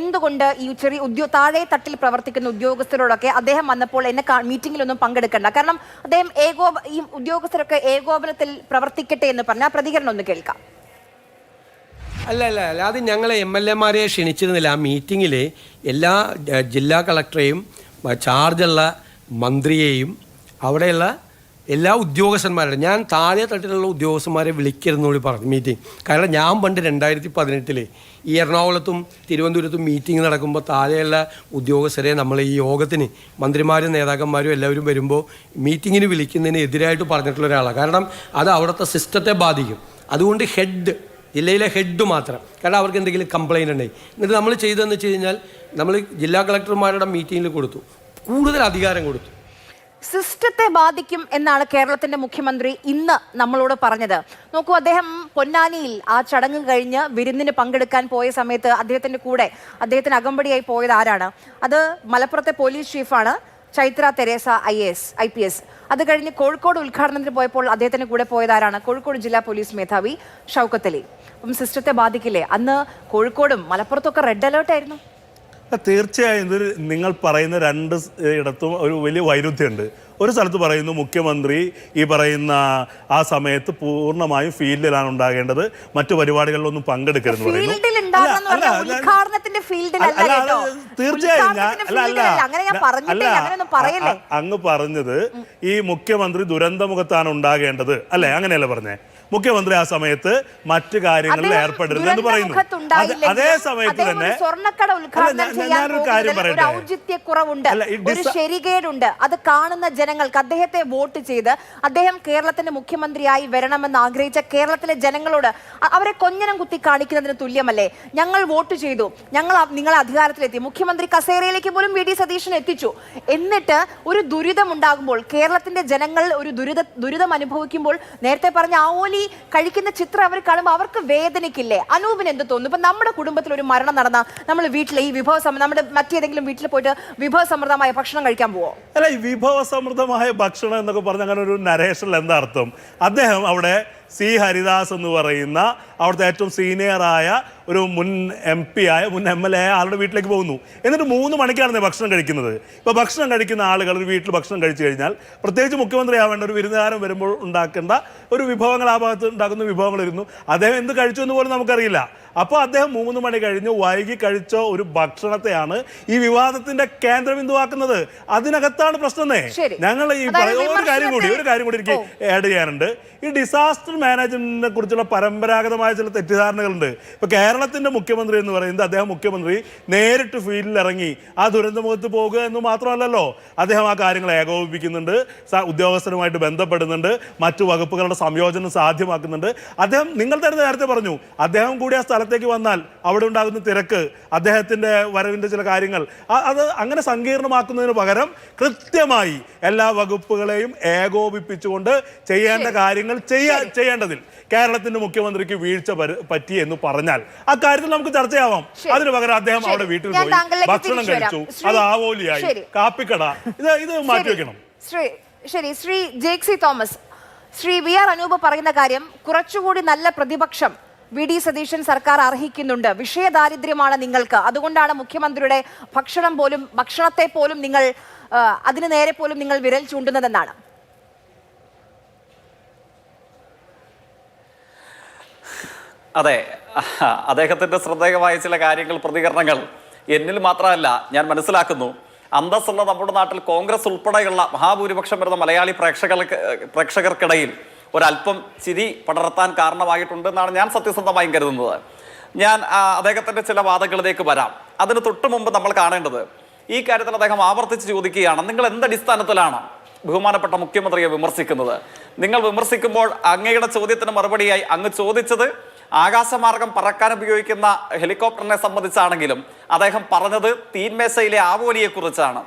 A: എന്തുകൊണ്ട് ഈ ചെറിയ താഴെ തട്ടിൽ പ്രവർത്തിക്കുന്ന ഉദ്യോഗസ്ഥരോടൊക്കെ അദ്ദേഹം വന്നപ്പോൾ എന്നെ മീറ്റിംഗിലൊന്നും പങ്കെടുക്കണ്ട, കാരണം അദ്ദേഹം ഈ ഉദ്യോഗസ്ഥരൊക്കെ ഏകോപനത്തിൽ പ്രവർത്തിക്കട്ടെ എന്ന് പറഞ്ഞ പ്രതികരണം ഒന്ന് കേൾക്കാം.
B: അല്ല, അത് ഞങ്ങളെ MLA-മാരെ ക്ഷണിച്ചിരുന്നില്ല. ആ മീറ്റിങ്ങിൽ എല്ലാ ജില്ലാ കളക്ടറെയും ചാർജുള്ള മന്ത്രിയെയും അവിടെയുള്ള എല്ലാ ഉദ്യോഗസ്ഥന്മാരുടെ, ഞാൻ താഴെ തട്ടിലുള്ള ഉദ്യോഗസ്ഥന്മാരെ വിളിക്കരുതെന്നോട് പറഞ്ഞു മീറ്റിംഗ്. കാരണം ഞാൻ പണ്ട് 2018 ഈ എറണാകുളത്തും തിരുവനന്തപുരത്തും മീറ്റിംഗ് നടക്കുമ്പോൾ താഴെയുള്ള ഉദ്യോഗസ്ഥരെ നമ്മൾ ഈ യോഗത്തിന് മന്ത്രിമാരും നേതാക്കന്മാരും എല്ലാവരും വരുമ്പോൾ മീറ്റിങ്ങിന് വിളിക്കുന്നതിന് എതിരായിട്ട് പറഞ്ഞിട്ടുള്ള ഒരാളാണ്. കാരണം അത് അവിടുത്തെ സിസ്റ്റത്തെ ബാധിക്കും. അതുകൊണ്ട് ജില്ലയിലെ ഹെഡ് മാത്രം, കാരണം അവർക്ക് എന്തെങ്കിലും കംപ്ലയിൻ്റ് ഉണ്ടെങ്കിൽ. എന്നിട്ട് നമ്മൾ ചെയ്തതെന്ന് വെച്ച് കഴിഞ്ഞാൽ നമ്മൾ ജില്ലാ കളക്ടർമാരുടെ മീറ്റിങ്ങിൽ കൊടുത്തു, കൂടുതൽ അധികാരം കൊടുത്തു.
A: സിസ്റ്റത്തെ ബാധിക്കും എന്നാണ് കേരളത്തിന്റെ മുഖ്യമന്ത്രി ഇന്ന് നമ്മളോട് പറഞ്ഞത്. നോക്കൂ, അദ്ദേഹം പൊന്നാനിയിൽ ആ ചടങ്ങ് കഴിഞ്ഞ് വിരുന്നിന് പങ്കെടുക്കാൻ പോയ സമയത്ത് അദ്ദേഹത്തിന് അകമ്പടിയായി പോയത് ആരാണ്? അത് മലപ്പുറത്തെ പോലീസ് ചീഫാണ്, ചൈത്ര തെരേസ IPS. അത് കഴിഞ്ഞ് കോഴിക്കോട് ഉദ്ഘാടനത്തിന് പോയപ്പോൾ അദ്ദേഹത്തിന് കൂടെ പോയതാരാണ്? കോഴിക്കോട് ജില്ലാ പോലീസ് മേധാവി ഷൗക്കത്ത് അലി. അപ്പം സിസ്റ്റത്തെ ബാധിക്കില്ലേ? അന്ന് കോഴിക്കോടും മലപ്പുറത്തൊക്കെ റെഡ് അലേർട്ട് ആയിരുന്നു.
C: തീർച്ചയായും നിങ്ങൾ പറയുന്ന രണ്ട് ഇടത്തും ഒരു വലിയ വൈരുദ്ധ്യമുണ്ട്. ഒരു സ്ഥലത്ത് പറയുന്നു മുഖ്യമന്ത്രി ഈ പറയുന്ന ആ സമയത്ത് പൂർണ്ണമായും ഫീൽഡിലാണ് ഉണ്ടാകേണ്ടത്, മറ്റു പരിപാടികളിലൊന്നും പങ്കെടുക്കരുതെന്ന് പറയുന്നു. തീർച്ചയായും അങ്ങ് പറഞ്ഞത് ഈ മുഖ്യമന്ത്രി ദുരന്തമുഖത്താണ് ഉണ്ടാകേണ്ടത് അല്ലേ? അങ്ങനെയല്ലേ പറഞ്ഞേ? മുഖ്യമന്ത്രി ആ സമയത്ത് മറ്റു കാര്യങ്ങളിൽ ഏർപ്പെടരുത് എന്ന് പറയുന്നു. അതേ സമയത്ത് തന്നെ ഞാനൊരു കാര്യം പറയട്ടെ,
A: ഒരു ശരികേടുണ്ട്. അത് കാണുന്ന ജനങ്ങൾക്ക് അദ്ദേഹത്തെ വോട്ട് ചെയ്ത് അദ്ദേഹം കേരളത്തിന്റെ മുഖ്യമന്ത്രിയായി വരണമെന്ന് ആഗ്രഹിച്ച കേരളത്തിലെ ജനങ്ങളോട് അവരെ കൊഞ്ഞനം കുത്തി കാണിക്കുന്നതിന് തുല്യമല്ലേ? ഞങ്ങൾ വോട്ട് ചെയ്തു, നിങ്ങളെ അധികാരത്തിലെത്തി, മുഖ്യമന്ത്രി കസേരയിലേക്ക് പോലും വി ഡി സതീശൻ എത്തിച്ചു. എന്നിട്ട് ഒരു ദുരിതം ഉണ്ടാകുമ്പോൾ, കേരളത്തിന്റെ ജനങ്ങൾ ഒരു ദുരിതം അനുഭവിക്കുമ്പോൾ, നേരത്തെ പറഞ്ഞ ആവോലി കഴിക്കുന്ന ചിത്രം അവർ കാണുമ്പോൾ അവർക്ക് വേദനിക്കില്ലേ? അനൂപിന് എന്ത് തോന്നുന്നു? ഇപ്പൊ നമ്മുടെ കുടുംബത്തിൽ ഒരു മരണം നടന്ന നമ്മൾ വീട്ടിലെ ഈ നമ്മുടെ മറ്റേതെങ്കിലും വീട്ടിൽ പോയിട്ട് വിഭവസമൃദ്ധമായ ഭക്ഷണം കഴിക്കാൻ പോവോ?
C: അല്ല, ഈ വിഭവസമൃദ്ധമായ ഭക്ഷണം എന്നൊക്കെ പറഞ്ഞ അങ്ങനെ ഒരു നരേഷനിൽ എന്താ അർത്ഥം? അദ്ദേഹം അവിടെ സി ഹരിദാസ് എന്ന് പറയുന്ന അവിടുത്തെ ഏറ്റവും സീനിയറായ ഒരു മുൻ MP ആയ മുൻ MLA ആയ ആളുടെ വീട്ടിലേക്ക് പോകുന്നു. എന്നിട്ട് 3 മണിക്കാണ് ഭക്ഷണം കഴിക്കുന്നത്. ഇപ്പോൾ ഭക്ഷണം കഴിക്കുന്ന ആളുകൾ ഒരു വീട്ടിൽ ഭക്ഷണം കഴിച്ചു കഴിഞ്ഞാൽ, പ്രത്യേകിച്ച് മുഖ്യമന്ത്രി ആവേണ്ട ഒരു വിരുന്നുകാരൻ വരുമ്പോൾ ഉണ്ടാക്കേണ്ട ഒരു വിഭവങ്ങൾ, ആ ഭാഗത്ത് ഉണ്ടാക്കുന്ന വിഭവങ്ങളിരുന്നു. അദ്ദേഹം എന്ത് കഴിച്ചു എന്ന് പോലും നമുക്കറിയില്ല. അപ്പോൾ അദ്ദേഹം 3 മണി കഴിഞ്ഞ് വൈകി കഴിച്ച ഒരു ഭക്ഷണത്തെയാണ് ഈ വിവാദത്തിന്റെ കേന്ദ്രബിന്ദുവാക്കുന്നത്. അതിനകത്താണ് പ്രശ്നമേ. ഞങ്ങൾ ഈ ഒരു കാര്യം കൂടി എനിക്ക് ആഡ് ചെയ്യാനുണ്ട്. ഈ ഡിസാസ്റ്റർ മാനേജ്മെന്റിനെ കുറിച്ചുള്ള പരമ്പരാഗതമായ ചില തെറ്റിദ്ധാരണകളുണ്ട്. ഇപ്പൊ കേരളത്തിന്റെ മുഖ്യമന്ത്രി എന്ന് പറയുന്നത്, അദ്ദേഹം മുഖ്യമന്ത്രി നേരിട്ട് ഫീൽഡിൽ ഇറങ്ങി ആ ദുരന്തമുഖത്ത് പോകുക എന്ന് മാത്രമല്ലല്ലോ, അദ്ദേഹം ആ കാര്യങ്ങൾ ഏകോപിപ്പിക്കുന്നുണ്ട്, ഉദ്യോഗസ്ഥരുമായിട്ട് ബന്ധപ്പെടുന്നുണ്ട്, മറ്റു വകുപ്പുകളുടെ സംയോജനം സാധ്യമാക്കുന്നുണ്ട്. അദ്ദേഹം, നിങ്ങൾ തന്നെ നേരത്തെ പറഞ്ഞു, അദ്ദേഹം കൂടി ആ സ്ഥലത്തേക്ക് വന്നാൽ അവിടെ ഉണ്ടാകുന്ന തിരക്ക്, അദ്ദേഹത്തിന്റെ വരവിന്റെ ചില കാര്യങ്ങൾ, അത് അങ്ങനെ സങ്കീർണമാക്കുന്നതിന് പകരം കൃത്യമായി എല്ലാ വകുപ്പുകളെയും ഏകോപിപ്പിച്ചുകൊണ്ട് ചെയ്യേണ്ട കാര്യങ്ങൾ ചെയ്യേണ്ടതിൽ കേരളത്തിന്റെ മുഖ്യമന്ത്രിക്ക് വീഴ്ച പറ്റി എന്ന് പറഞ്ഞാൽ ആ കാര്യത്തിൽ നമുക്ക് ചർച്ചയാവാം. അതിന് പകരം അദ്ദേഹം അവിടെ വീട്ടിൽ പോയി ഭക്ഷണം കഴിച്ചു, അത് ആവോലിയായി, കാപ്പിക്കട, ഇത് മാറ്റിവെക്കണം.
A: ശരി, ശ്രീ ജേക്സി തോമസ്, ശ്രീ വി.ആർ. അനൂപ് പറയുന്ന കാര്യം, കുറച്ചുകൂടി നല്ല പ്രതിപക്ഷം വി ഡി സതീശൻ സർക്കാർ അർഹിക്കുന്നുണ്ട്. വിഷയദാരിദ്ര്യമാണ് നിങ്ങൾക്ക്, അതുകൊണ്ടാണ് മുഖ്യമന്ത്രിയുടെ ഭക്ഷണത്തെ പോലും നിങ്ങൾ അതിന് നേരെ പോലും നിങ്ങൾ വിരൽ ചൂണ്ടുന്നതെന്നാണ്.
D: അതെ, അദ്ദേഹത്തിന്റെ ശ്രദ്ധേയമായ ചില കാര്യങ്ങൾ, പ്രതികരണങ്ങൾ എന്നിൽ മാത്രമല്ല ഞാൻ മനസ്സിലാക്കുന്നു, അന്തസ്സുള്ള നമ്മുടെ നാട്ടിൽ കോൺഗ്രസ് ഉൾപ്പെടെയുള്ള മഹാഭൂരിപക്ഷം വരുന്ന മലയാളി പ്രേക്ഷകർക്കിടയിൽ ഒരല്പം ചിരി പടർത്താൻ കാരണമായിട്ടുണ്ട് എന്നാണ് ഞാൻ സത്യസന്ധമായും കരുതുന്നത്. ഞാൻ അദ്ദേഹത്തിന്റെ ചില വാദങ്ങളിലേക്ക് വരാം. അതിന് തൊട്ടു മുമ്പ് നമ്മൾ കാണേണ്ടത്, ഈ കാര്യത്തിൽ അദ്ദേഹം ആവർത്തിച്ച് ചോദിക്കുകയാണ്, നിങ്ങൾ എന്തടിസ്ഥാനത്തിലാണ് ബഹുമാനപ്പെട്ട മുഖ്യമന്ത്രിയെ വിമർശിക്കുന്നത്? നിങ്ങൾ വിമർശിക്കുമ്പോൾ അങ്ങയുടെ ചോദ്യത്തിന് മറുപടിയായി അങ്ങ് ചോദിച്ചത് ആകാശമാർഗം പറക്കാൻ ഉപയോഗിക്കുന്ന ഹെലികോപ്റ്ററിനെ സംബന്ധിച്ചാണെങ്കിലും അദ്ദേഹം പറഞ്ഞത് തീൻമേശയിലെ ആവോലിയെക്കുറിച്ചാണ്.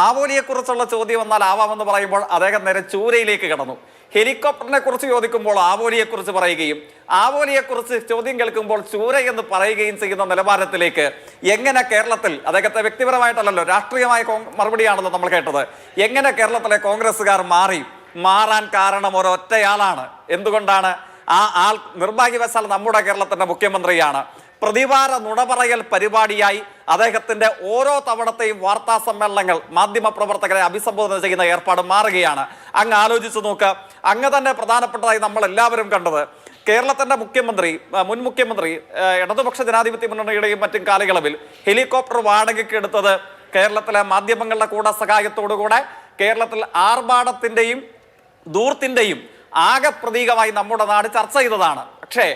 D: ആവോലിയെക്കുറിച്ചുള്ള ചോദ്യം എന്നാൽ ആവാമെന്ന് പറയുമ്പോൾ അദ്ദേഹം നേരെ ചൂരയിലേക്ക് കടന്നു. ഹെലികോപ്റ്ററിനെ കുറിച്ച് ചോദിക്കുമ്പോൾ ആവോലിയെക്കുറിച്ച് പറയുകയും ആവോലിയെക്കുറിച്ച് ചോദ്യം കേൾക്കുമ്പോൾ ചൂര എന്ന് പറയുകയും ചെയ്യുന്ന നിലവാരത്തിലേക്ക് എങ്ങനെ കേരളത്തിൽ, അദ്ദേഹത്തെ വ്യക്തിപരമായിട്ടല്ലല്ലോ രാഷ്ട്രീയമായ മറുപടിയാണല്ലോ നമ്മൾ കേട്ടത്, എങ്ങനെ കേരളത്തിലെ കോൺഗ്രസ്സുകാർ മാറാൻ കാരണം ഒരൊറ്റയാളാണ്. എന്തുകൊണ്ടാണ്? ആ ആൾ നിർഭാഗ്യവശാൽ നമ്മുടെ കേരളത്തിന്റെ മുഖ്യമന്ത്രിയാണ്. പ്രതിവാര നുണപറയൽ പരിപാടിയായി അദ്ദേഹത്തിന്റെ ഓരോ തവണത്തെയും വാർത്താ സമ്മേളനങ്ങൾ മാധ്യമപ്രവർത്തകരെ അഭിസംബോധന ചെയ്യുന്ന ഏർപ്പാട് മാറുകയാണ്. അങ്ങ് ആലോചിച്ചു നോക്ക്. അങ്ങ് തന്നെ പ്രധാനപ്പെട്ടതായി നമ്മൾ എല്ലാവരും കണ്ടത്, കേരളത്തിന്റെ മുൻ മുഖ്യമന്ത്രി ഇടതുപക്ഷ ജനാധിപത്യ മുന്നണിയുടെയും മറ്റും കാലയളവിൽ ഹെലികോപ്റ്റർ വാടകയ്ക്ക് എടുത്തത് കേരളത്തിലെ മാധ്യമങ്ങളുടെ കൂടെ സഹായത്തോടുകൂടെ കേരളത്തിൽ ആർഭാടത്തിന്റെയും ധൂർത്തിന്റെയും ആകെ പ്രതീകമായി നമ്മുടെ നാട് ചർച്ച ചെയ്തതാണ്. പക്ഷേ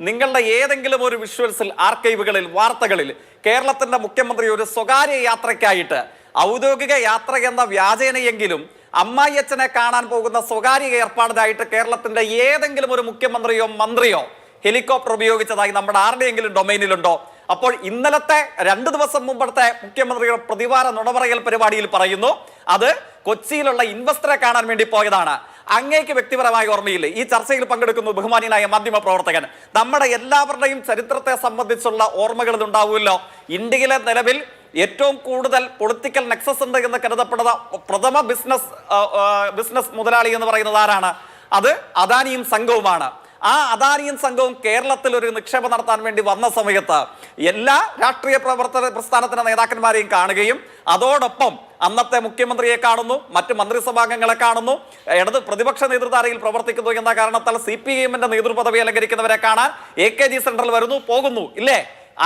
D: നിങ്ങളുടെ ഏതെങ്കിലും ഒരു വിഷ്വൽസിൽ, ആർക്കൈവുകളിൽ, വാർത്തകളിൽ കേരളത്തിന്റെ മുഖ്യമന്ത്രി ഒരു സ്വകാര്യ യാത്രയ്ക്കായിട്ട്, ഔദ്യോഗിക യാത്ര എന്ന വ്യാജേനയെങ്കിലും അമ്മായിയച്ഛനെ കാണാൻ പോകുന്ന സ്വകാര്യ ഏർപ്പാടിനായിട്ട് കേരളത്തിന്റെ ഏതെങ്കിലും ഒരു മുഖ്യമന്ത്രിയോ മന്ത്രിയോ ഹെലികോപ്റ്റർ ഉപയോഗിച്ചതായി നമ്മുടെ ആരുടെയെങ്കിലും ഡൊമൈനിലുണ്ടോ? അപ്പോൾ ഇന്നലത്തെ 2 ദിവസം മുമ്പത്തെ മുഖ്യമന്ത്രിയുടെ പ്രതിവാര നുണപറയൽ പരിപാടിയിൽ പറയുന്നു അത് കൊച്ചിയിലുള്ള ഇൻവെസ്റ്ററെ കാണാൻ വേണ്ടി പോയതാണ്. അങ്ങേക്ക് വ്യക്തിപരമായി ഓർമ്മയില്ലേ? ഈ ചർച്ചയിൽ പങ്കെടുക്കുന്ന ബഹുമാനിയായ മാധ്യമ പ്രവർത്തകൻ, നമ്മുടെ എല്ലാവരുടെയും ചരിത്രത്തെ സംബന്ധിച്ചുള്ള ഓർമ്മകൾ ഉണ്ടാവുമല്ലോ. ഇന്ത്യയിലെ നിലവിൽ ഏറ്റവും കൂടുതൽ പൊളിറ്റിക്കൽ നെക്സസ് ഉണ്ട് എന്ന് കരുതപ്പെടുന്ന പ്രഥമ ബിസിനസ് മുതലാളി എന്ന് പറയുന്നത് ആരാണ്? അത് അദാനിയും സംഘവുമാണ്. ആ അദാനിയും സംഘവും കേരളത്തിൽ ഒരു നിക്ഷേപം നടത്താൻ വേണ്ടി വന്ന സമയത്ത് എല്ലാ രാഷ്ട്രീയ പ്രസ്ഥാനത്തിന്റെ നേതാക്കന്മാരെയും കാണുകയും അതോടൊപ്പം അന്നത്തെ മുഖ്യമന്ത്രിയെ കാണുന്നു, മറ്റ് മന്ത്രിസഭാംഗങ്ങളെ കാണുന്നു, പ്രതിപക്ഷ നേതൃത്വത്തിൽ പ്രവർത്തിക്കുന്നു എന്ന കാരണത്താൽ CPIMന്റെ നേതൃപദവി അലങ്കരിക്കുന്നവരെ കാണാൻ AKG സെന്ററിൽ വരുന്നു, പോകുന്നു. ഇല്ലേ?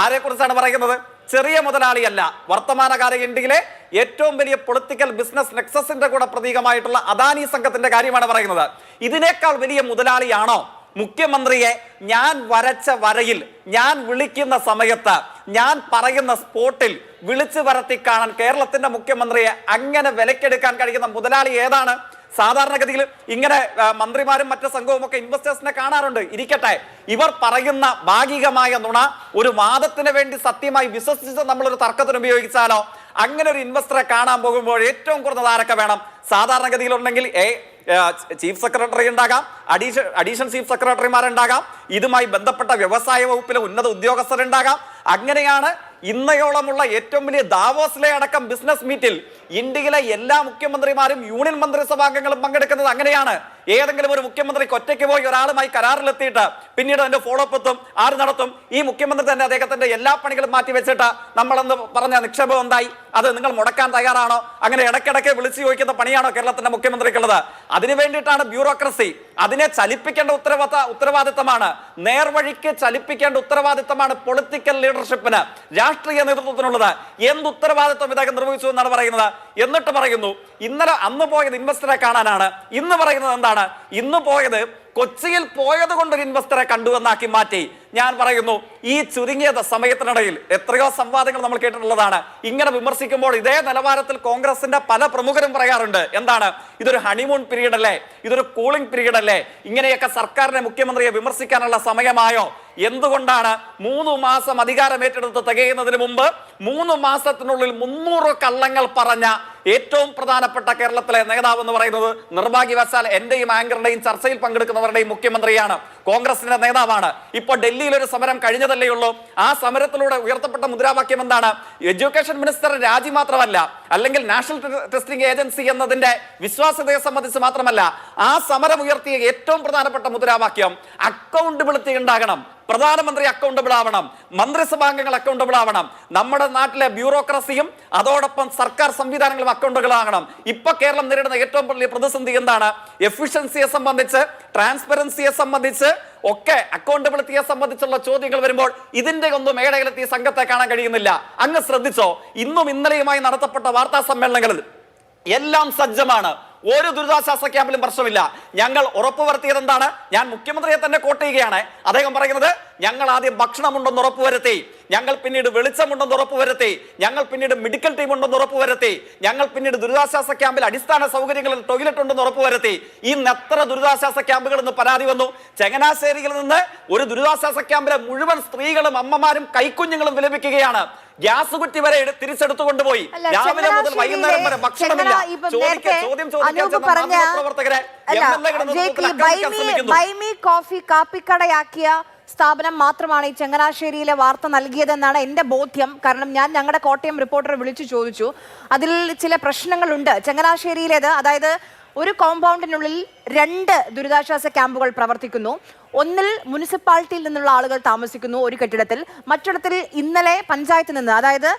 D: ആരെക്കുറിച്ചാണ് പറയുന്നത്? ചെറിയ മുതലാളിയല്ല, വർത്തമാനകാല ഇന്ത്യയിലെ ഏറ്റവും വലിയ പൊളിറ്റിക്കൽ ബിസിനസ് നെക്സസിന്റെ കൂടെ പ്രതീകമായിട്ടുള്ള അദാനി സംഘത്തിന്റെ കാര്യമാണ് പറയുന്നത്. ഇതിനേക്കാൾ വലിയ മുതലാളിയാണോ മുഖ്യമന്ത്രിയെ ഞാൻ വരച്ച വരയിൽ, ഞാൻ വിളിക്കുന്ന സമയത്ത്, ഞാൻ പറയുന്ന സ്പോട്ടിൽ വിളിച്ചു വരത്തി കാണാൻ കേരളത്തിന്റെ മുഖ്യമന്ത്രിയെ അങ്ങനെ വിലക്കെടുക്കാൻ കഴിയുന്ന മുതലാളി ഏതാണ്? സാധാരണഗതിയിൽ ഇങ്ങനെ മന്ത്രിമാരും മറ്റു സംഘവും ഒക്കെ ഇൻവെസ്റ്റേഴ്സിനെ കാണാറുണ്ട്. ഇരിക്കട്ടെ, ഇവർ പറയുന്ന ഭാഗികമായ നുണ ഒരു വാദത്തിന് വേണ്ടി സത്യമായി വിശ്വസിച്ച് നമ്മളൊരു തർക്കത്തിന് ഉപയോഗിച്ചാലോ? അങ്ങനെ ഒരു ഇൻവെസ്റ്ററെ കാണാൻ പോകുമ്പോൾ ഏറ്റവും കുറഞ്ഞത് ആരൊക്കെ വേണം? സാധാരണഗതിയിലുണ്ടെങ്കിൽ ചീഫ് സെക്രട്ടറി ഉണ്ടാകാം, അഡീഷണൽ ചീഫ് സെക്രട്ടറിമാരുണ്ടാകാം, ഇതുമായി ബന്ധപ്പെട്ട വ്യവസായ വകുപ്പിലെ ഉന്നത ഉദ്യോഗസ്ഥരുണ്ടാകാം. അങ്ങനെയാണ് ഇന്നയോളമുള്ള ഏറ്റവും വലിയ ദാവോസിലെ അടക്കം ബിസിനസ് മീറ്റിൽ ഇന്ത്യയിലെ എല്ലാ മുഖ്യമന്ത്രിമാരും യൂണിയൻ മന്ത്രിസഭാംഗങ്ങളും പങ്കെടുക്കുന്നത്. അങ്ങനെയാണ്. ഏതെങ്കിലും ഒരു മുഖ്യമന്ത്രിക്ക് ഒറ്റയ്ക്ക് പോയി ഒരാളുമായി കരാറിലെത്തിയിട്ട് പിന്നീട് അതിന്റെ ഫോളോ അപ്പ് എത്തും, ആര് നടത്തും? ഈ മുഖ്യമന്ത്രി തന്നെ അദ്ദേഹത്തിന്റെ എല്ലാ പണികളും മാറ്റി വെച്ചിട്ട് നമ്മളെന്ന് പറഞ്ഞ നിക്ഷേപം എന്തായി, അത് നിങ്ങൾ മുടക്കാൻ തയ്യാറാണോ? അങ്ങനെ ഇടയ്ക്കിടയ്ക്ക് വിളിച്ചു ചോദിക്കുന്ന പണിയാണോ കേരളത്തിന്റെ മുഖ്യമന്ത്രിക്കുള്ളത്? അതിനു വേണ്ടിയിട്ടാണ് ബ്യൂറോക്രസി. അതിനെ ചലിപ്പിക്കേണ്ട ഉത്തരവാദിത്തമാണ്, നേർവഴിക്ക് ചലിപ്പിക്കേണ്ട ഉത്തരവാദിത്തമാണ് പൊളിറ്റിക്കൽ ലീഡർഷിപ്പിന്, രാഷ്ട്രീയ നേതൃത്വത്തിനുള്ളത്. എന്ത് ഉത്തരവാദിത്വം ഇദ്ദേഹം നിർവഹിച്ചു എന്നാണ് പറയുന്നത്. എന്നിട്ട് പറയുന്നു അന്ന് പോയത് ഇൻവെസ്റ്ററെ കാണാനാണ്. ഇന്ന് പറയുന്നത് എന്താണ്? ഇന്ന് പോയത് കൊച്ചിയിൽ പോയത് കൊണ്ടൊരു ഇൻവെസ്റ്ററെ കണ്ടുവെന്നാക്കി മാറ്റി. ഞാൻ പറയുന്നു, ഈ ചുരുങ്ങിയ സമയത്തിനിടയിൽ എത്രയോ സംവാദങ്ങൾ നമ്മൾ കേട്ടിട്ടുള്ളതാണ്. ഇങ്ങനെ വിമർശിക്കുമ്പോൾ ഇതേ നിലവാരത്തിൽ കോൺഗ്രസിന്റെ പല പ്രമുഖരും പറയാറുണ്ട്, എന്താണ് ഇതൊരു ഹണിമൂൺ പീരീഡ് അല്ലേ, ഇതൊരു കൂളിംഗ് പീരീഡ് അല്ലേ, ഇങ്ങനെയൊക്കെ സർക്കാരിനെ മുഖ്യമന്ത്രിയെ വിമർശിക്കാനുള്ള സമയമായോ? എന്തുകൊണ്ടാണ് 3 മാസം അധികാരം ഏറ്റെടുത്ത് തികയുന്നതിന് മുമ്പ് 3 മാസത്തിനുള്ളിൽ 300 കള്ളങ്ങൾ പറഞ്ഞ ഏറ്റവും പ്രധാനപ്പെട്ട കേരളത്തിലെ നേതാവ് എന്ന് പറയുന്നത് നിർഭാഗ്യവശാൽ എന്റെയും ആങ്കറുടെയും ചർച്ചയിൽ പങ്കെടുക്കുന്നവരുടെയും മുഖ്യമന്ത്രിയാണ്, കോൺഗ്രസിന്റെ നേതാവാണ്. ഇപ്പോൾ ഡൽഹിയിൽ ഒരു സമരം കഴിഞ്ഞതല്ലേ ഉള്ളൂ. ആ സമരത്തിലൂടെ ഉയർത്തപ്പെട്ട മുദ്രാവാക്യം എന്താണ്? എഡ്യൂക്കേഷൻ മിനിസ്റ്റർ രാജി മാത്രമല്ല, അല്ലെങ്കിൽ നാഷണൽ ടെസ്റ്റിംഗ് ഏജൻസി എന്നതിന്റെ വിശ്വാസ്യതയെ സംബന്ധിച്ച് മാത്രമല്ല, ആ സമരം ഉയർത്തിയ ഏറ്റവും പ്രധാനപ്പെട്ട മുദ്രാവാക്യം അക്കൗണ്ടബിലിറ്റി ഉണ്ടാകണം. പ്രധാനമന്ത്രി അക്കൗണ്ടബിൾ ആവണം, മന്ത്രിസഭാംഗങ്ങൾ അക്കൗണ്ടബിൾ ആവണം, നമ്മുടെ നാട്ടിലെ ബ്യൂറോക്രസിയും അതോടൊപ്പം സർക്കാർ സംവിധാനങ്ങളും അക്കൗണ്ടബിൾ ആകണം. ഇപ്പൊ കേരളം നേരിടുന്ന ഏറ്റവും വലിയ പ്രതിസന്ധി എന്താണ്? എഫിഷ്യൻസിയെ സംബന്ധിച്ച്, ട്രാൻസ്പെറൻസിയെ സംബന്ധിച്ച് ഒക്കെ, അക്കൗണ്ടബിലിറ്റിയെ സംബന്ധിച്ചുള്ള ചോദ്യങ്ങൾ വരുമ്പോൾ ഇതിന്റെ ഒന്നും മേടയിലെത്തിയ സംഘത്തെ കാണാൻ കഴിയുന്നില്ല. അങ്ങ് ശ്രദ്ധിച്ചോ, ഇന്നും ഇന്നലെയുമായി നടത്തപ്പെട്ട വാർത്താ സമ്മേളനങ്ങളിൽ എല്ലാം സജ്ജമാണ്. ഒരു ദുരിതാശ്വാസ ക്യാമ്പിലും പ്രശ്നമില്ല. ഞങ്ങൾ ഉറപ്പുവരുത്തിയത് എന്താണ്? ഞാൻ മുഖ്യമന്ത്രിയെ തന്നെ കോട്ട് ചെയ്യുകയാണ്. അദ്ദേഹം പറയുന്നത്, ഞങ്ങൾ ആദ്യം ഭക്ഷണമുണ്ടെന്ന് ഉറപ്പുവരുത്തി, ഞങ്ങൾ പിന്നീട് വെളിച്ചമുണ്ടെന്ന് ഉറപ്പുവരുത്തി, ഞങ്ങൾ പിന്നീട് മെഡിക്കൽ ടീം ഉണ്ടെന്ന് ഉറപ്പുവരുത്തി, ഞങ്ങൾ പിന്നീട് ദുരിതാശ്വാസ ക്യാമ്പിൽ അടിസ്ഥാന സൗകര്യങ്ങളിൽ ടോയ്ലറ്റ് ഉണ്ടെന്ന് ഉറപ്പുവരുത്തി. ഇന്ന് എത്ര ദുരിതാശ്വാസ ക്യാമ്പുകൾ എന്ന് പരാതി വന്നു? ചങ്ങനാശ്ശേരിയിൽ നിന്ന് ഒരു ദുരിതാശ്വാസ ക്യാമ്പിലെ മുഴുവൻ സ്ത്രീകളും അമ്മമാരും കൈക്കുഞ്ഞുങ്ങളും വിലപിക്കുകയാണ്. ഗ്യാസ് കുറ്റി വരെ തിരിച്ചെടുത്തു കൊണ്ടുപോയി. രാവിലെ മുതൽ വൈകുന്നേരം വരെ ഭക്ഷണമില്ല. ചോദ്യം പ്രവർത്തകരെ
A: കാപ്പിക്കടയാക്കിയ സ്ഥാപനം മാത്രമാണ് ഈ ചങ്ങനാശ്ശേരിയിലെ വാർത്ത നൽകിയതെന്നാണ് എൻ്റെ ബോധ്യം. കാരണം ഞാൻ ഞങ്ങളുടെ കോട്ടയം റിപ്പോർട്ടറെ വിളിച്ചു ചോദിച്ചു. അതിൽ ചില പ്രശ്നങ്ങളുണ്ട് ചങ്ങനാശ്ശേരിയിലേത്. അതായത് ഒരു കോമ്പൗണ്ടിനുള്ളിൽ 2 ദുരിതാശ്വാസ ക്യാമ്പുകൾ പ്രവർത്തിക്കുന്നു. ഒന്നിൽ മുനിസിപ്പാലിറ്റിയിൽ നിന്നുള്ള ആളുകൾ താമസിക്കുന്നു ഒരു കെട്ടിടത്തിൽ, മറ്റിടത്തിൽ ഇന്നലെ പഞ്ചായത്തിൽ നിന്ന്, അതായത്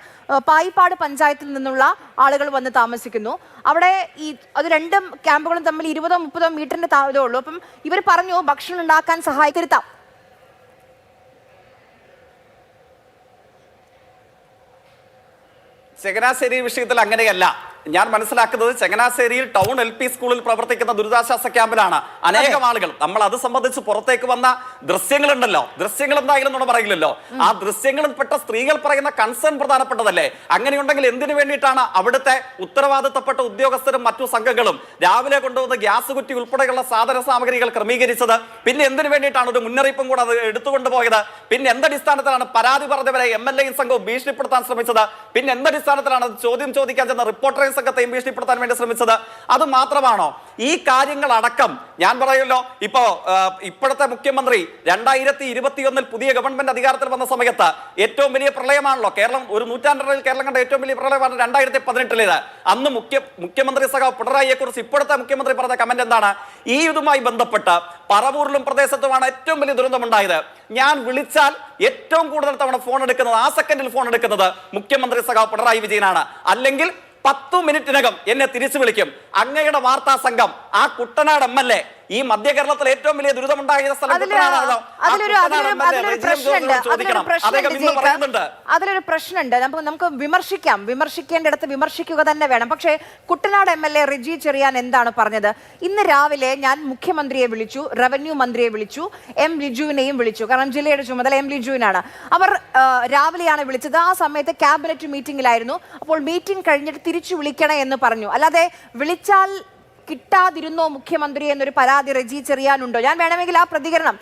A: പായിപ്പാട് പഞ്ചായത്തിൽ നിന്നുള്ള ആളുകൾ വന്ന് താമസിക്കുന്നു. അവിടെ അത് 2 ക്യാമ്പുകളും തമ്മിൽ 20-30 മീറ്ററിന്റെ ഇതേ ഉള്ളൂ. അപ്പം ഇവർ പറഞ്ഞു ഭക്ഷണം ഉണ്ടാക്കാൻ സഹായിക്കരുത്താം.
D: ചങ്ങനാശ്ശേരി വിഷയത്തിൽ അങ്ങനെയല്ല. ഞാൻ മനസ്സിലാക്കുന്നത് ചങ്ങനാശ്ശേരിയിൽ ടൗൺ LP സ്കൂളിൽ പ്രവർത്തിക്കുന്ന ദുരിതാശ്വാസ ക്യാമ്പിലാണ് അനേകം ആളുകൾ. നമ്മൾ അത് സംബന്ധിച്ച് പുറത്തേക്ക് വന്ന ദൃശ്യങ്ങളുണ്ടല്ലോ, ദൃശ്യങ്ങൾ എന്തായാലും നമ്മൾ പറയില്ലല്ലോ. ആ ദൃശ്യങ്ങളിൽ പെട്ട സ്ത്രീകൾ പറയുന്ന കൺസേൺ പ്രധാനപ്പെട്ടതല്ലേ? അങ്ങനെയുണ്ടെങ്കിൽ എന്തിനു വേണ്ടിയിട്ടാണ് അവിടുത്തെ ഉത്തരവാദിത്തപ്പെട്ട ഉദ്യോഗസ്ഥരും മറ്റു സംഘങ്ങളും രാവിലെ കൊണ്ടുവന്ന് ഗ്യാസ് കുറ്റി ഉൾപ്പെടെയുള്ള സാധന സാമഗ്രികൾ ക്രമീകരിച്ചത്? പിന്നെ എന്തിനു വേണ്ടിയിട്ടാണ് ഒരു മുന്നറിയിപ്പും കൂടെ അത് എടുത്തുകൊണ്ടുപോയത്? പിന്നെ എന്തടിസ്ഥാനത്തിലാണ് പരാതി പറഞ്ഞവരെ MLA സംഘവും ഭീഷണിപ്പെടുത്താൻ ശ്രമിച്ചത്? പിന്നെ എന്തടിസ്ഥാനത്തിലാണ് ചോദ്യം ചോദിക്കാൻ ചെന്ന റിപ്പോർട്ടറെ സംഘത്തെയും ഭീഷണിപ്പെടുത്താൻ വേണ്ടി ശ്രമിച്ചത്? അത് മാത്രമാണോ? ഈ കാര്യങ്ങൾ അടക്കം ഞാൻ പറയുമല്ലോ. ഇപ്പോഴത്തെ മുഖ്യമന്ത്രി 2021 പുതിയ ഗവൺമെന്റ് അധികാരത്തിൽ വന്ന സമയത്ത് ഏറ്റവും വലിയ പ്രളയമാണല്ലോ കേരളം. ഒരു നൂറ്റാണ്ടിൽ കേരളം കണ്ട ഏറ്റവും വലിയ പ്രളയമാണ് 2018 അന്ന് മുഖ്യമന്ത്രി സഖാവ് പിണറായിയെ കുറിച്ച് ഇപ്പോഴത്തെ മുഖ്യമന്ത്രി പറഞ്ഞ കമന്റ് എന്താണ്? ഈ ഇതുമായി ബന്ധപ്പെട്ട് പറവൂരിലും പ്രദേശത്തുമാണ് ഏറ്റവും വലിയ ദുരന്തമുണ്ടായത്. ഞാൻ വിളിച്ചാൽ ഏറ്റവും കൂടുതൽ തവണ ഫോൺ എടുക്കുന്നത്, ആ സെക്കൻഡിൽ ഫോൺ എടുക്കുന്നത് മുഖ്യമന്ത്രി സഖാവ് പിണറായി വിജയനാണ്. അല്ലെങ്കിൽ 10 മിനിറ്റിനകം എന്നെ തിരിച്ചു വിളിക്കും. അങ്ങയുടെ വാർത്താ സംഘം, ആ കുട്ടനാട് MLA ഈ മധ്യ കേരളത്തിൽ ഏറ്റവും വലിയ ദുരിതമുണ്ടായ സ്ഥലം കുട്ടനാടാണോ?
A: അതിലൊരു പ്രശ്നമുണ്ട്. നമുക്ക് വിമർശിക്കേണ്ടിടത്ത് വിമർശിക്കുക തന്നെ വേണം. പക്ഷേ കുട്ടനാട് MLA റെജി ചെറിയാൻ എന്താണ് പറഞ്ഞത്? ഇന്ന് രാവിലെ ഞാൻ മുഖ്യമന്ത്രിയെ വിളിച്ചു, റവന്യൂ മന്ത്രിയെ വിളിച്ചു, M. ലിജുവിനെയും വിളിച്ചു. കാരണം ജില്ലയുടെ ചുമതല M. ലിജുവിനാണ്. അവർ രാവിലെയാണ് വിളിച്ചത്. ആ സമയത്ത് ക്യാബിനറ്റ് മീറ്റിംഗിലായിരുന്നു. അപ്പോൾ മീറ്റിംഗ് കഴിഞ്ഞിട്ട് തിരിച്ചു വിളിക്കണേ എന്ന് പറഞ്ഞു. അല്ലാതെ വിളിച്ചാൽ കിട്ടാതിരുന്നോ മുഖ്യമന്ത്രി എന്നൊരു പരാതി റെജി ചെറിയാനുണ്ടോ? ഞാൻ വേണമെങ്കിൽ ആ പ്രതികരണം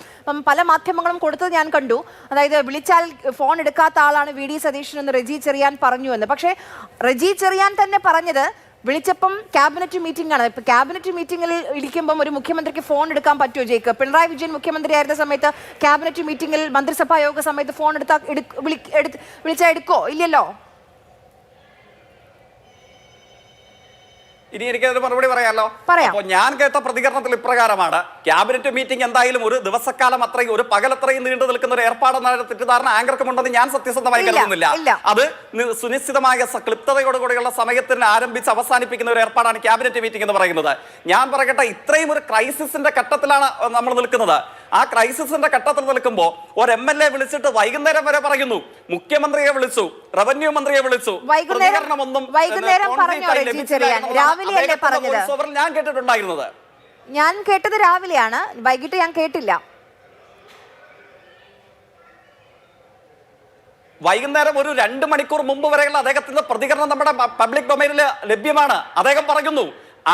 A: പല മാധ്യമങ്ങളും കൊടുത്തത് ഞാൻ കണ്ടു. അതായത് വിളിച്ചാൽ ഫോൺ എടുക്കാത്ത ആളാണ് VD സതീശൻ എന്ന് റെജി ചെറിയാൻ പറഞ്ഞു എന്ന്. പക്ഷേ റെജി ചെറിയാൻ തന്നെ പറഞ്ഞത് വിളിച്ചപ്പം ക്യാബിനറ്റ് മീറ്റിംഗ് ആണ്. ഇപ്പൊ ക്യാബിനറ്റ് മീറ്റിംഗിൽ ഇരിക്കുമ്പം ഒരു മുഖ്യമന്ത്രിക്ക് ഫോൺ എടുക്കാൻ പറ്റുമോ ജയിക്ക്? പിണറായി വിജയൻ മുഖ്യമന്ത്രി ആയിരുന്ന സമയത്ത് ക്യാബിനറ്റ് മീറ്റിംഗിൽ മന്ത്രിസഭാ യോഗ സമയത്ത് ഫോൺ വിളിച്ചാൽ എടുക്കോ? ഇല്ലല്ലോ.
D: ഇനി എനിക്കതിന് മറുപടി പറയാമല്ലോ. അപ്പോൾ ഞാൻ കേട്ട പ്രതികരണത്തിൽ ഇപ്രകാരമാണ്: ക്യാബിനറ്റ് മീറ്റിംഗ് എന്തായാലും ഒരു ദിവസക്കാലം അത്രയും ഒരു പകലത്രയും നീണ്ടു നിൽക്കുന്ന ഒരു ഏർപ്പാടെന്ന തെറ്റിദ്ധാരണ ആങ്കർക്കുമുണ്ടെന്ന് ഞാൻ സത്യസന്ധമായി കരുതുന്നില്ല. അത് സുനിശ്ചിതമായ ക്ലിപ്തതയോടുകൂടിയുള്ള സമയത്തിന് ആരംഭിച്ച് അവസാനിപ്പിക്കുന്ന ഒരു ഏർപ്പാടാണ് ക്യാബിനറ്റ് മീറ്റിംഗ് എന്ന് പറയുന്നത്. ഞാൻ പറയട്ടെ, ഇത്രയും ഒരു ക്രൈസിസിന്റെ ഘട്ടത്തിലാണ് നമ്മൾ നിൽക്കുന്നത്. ആ ക്രൈസിസിന്റെ ഘട്ടത്തിൽ നിൽക്കുമ്പോൾ ഒരു MLA വിളിച്ചിട്ട് വൈകുന്നേരം വരെ പറയുന്നു മുഖ്യമന്ത്രിയെ വിളിച്ചു, റവന്യൂ മന്ത്രിയെ വിളിച്ചു, പ്രതികരണമൊന്നും ഞാൻ കേട്ടിട്ടുണ്ടായിരുന്നത്.
A: ഞാൻ കേട്ടത് രാവിലെയാണ്, വൈകിട്ട് ഞാൻ കേട്ടില്ല.
D: വൈകുന്നേരം ഒരു 2 മണിക്കൂർ മുമ്പ് വരെയുള്ള അദ്ദേഹത്തിന്റെ പ്രതികരണം നമ്മുടെ പബ്ലിക് ഡൊമൈനിൽ ലഭ്യമാണ്. അദ്ദേഹം പറയുന്നു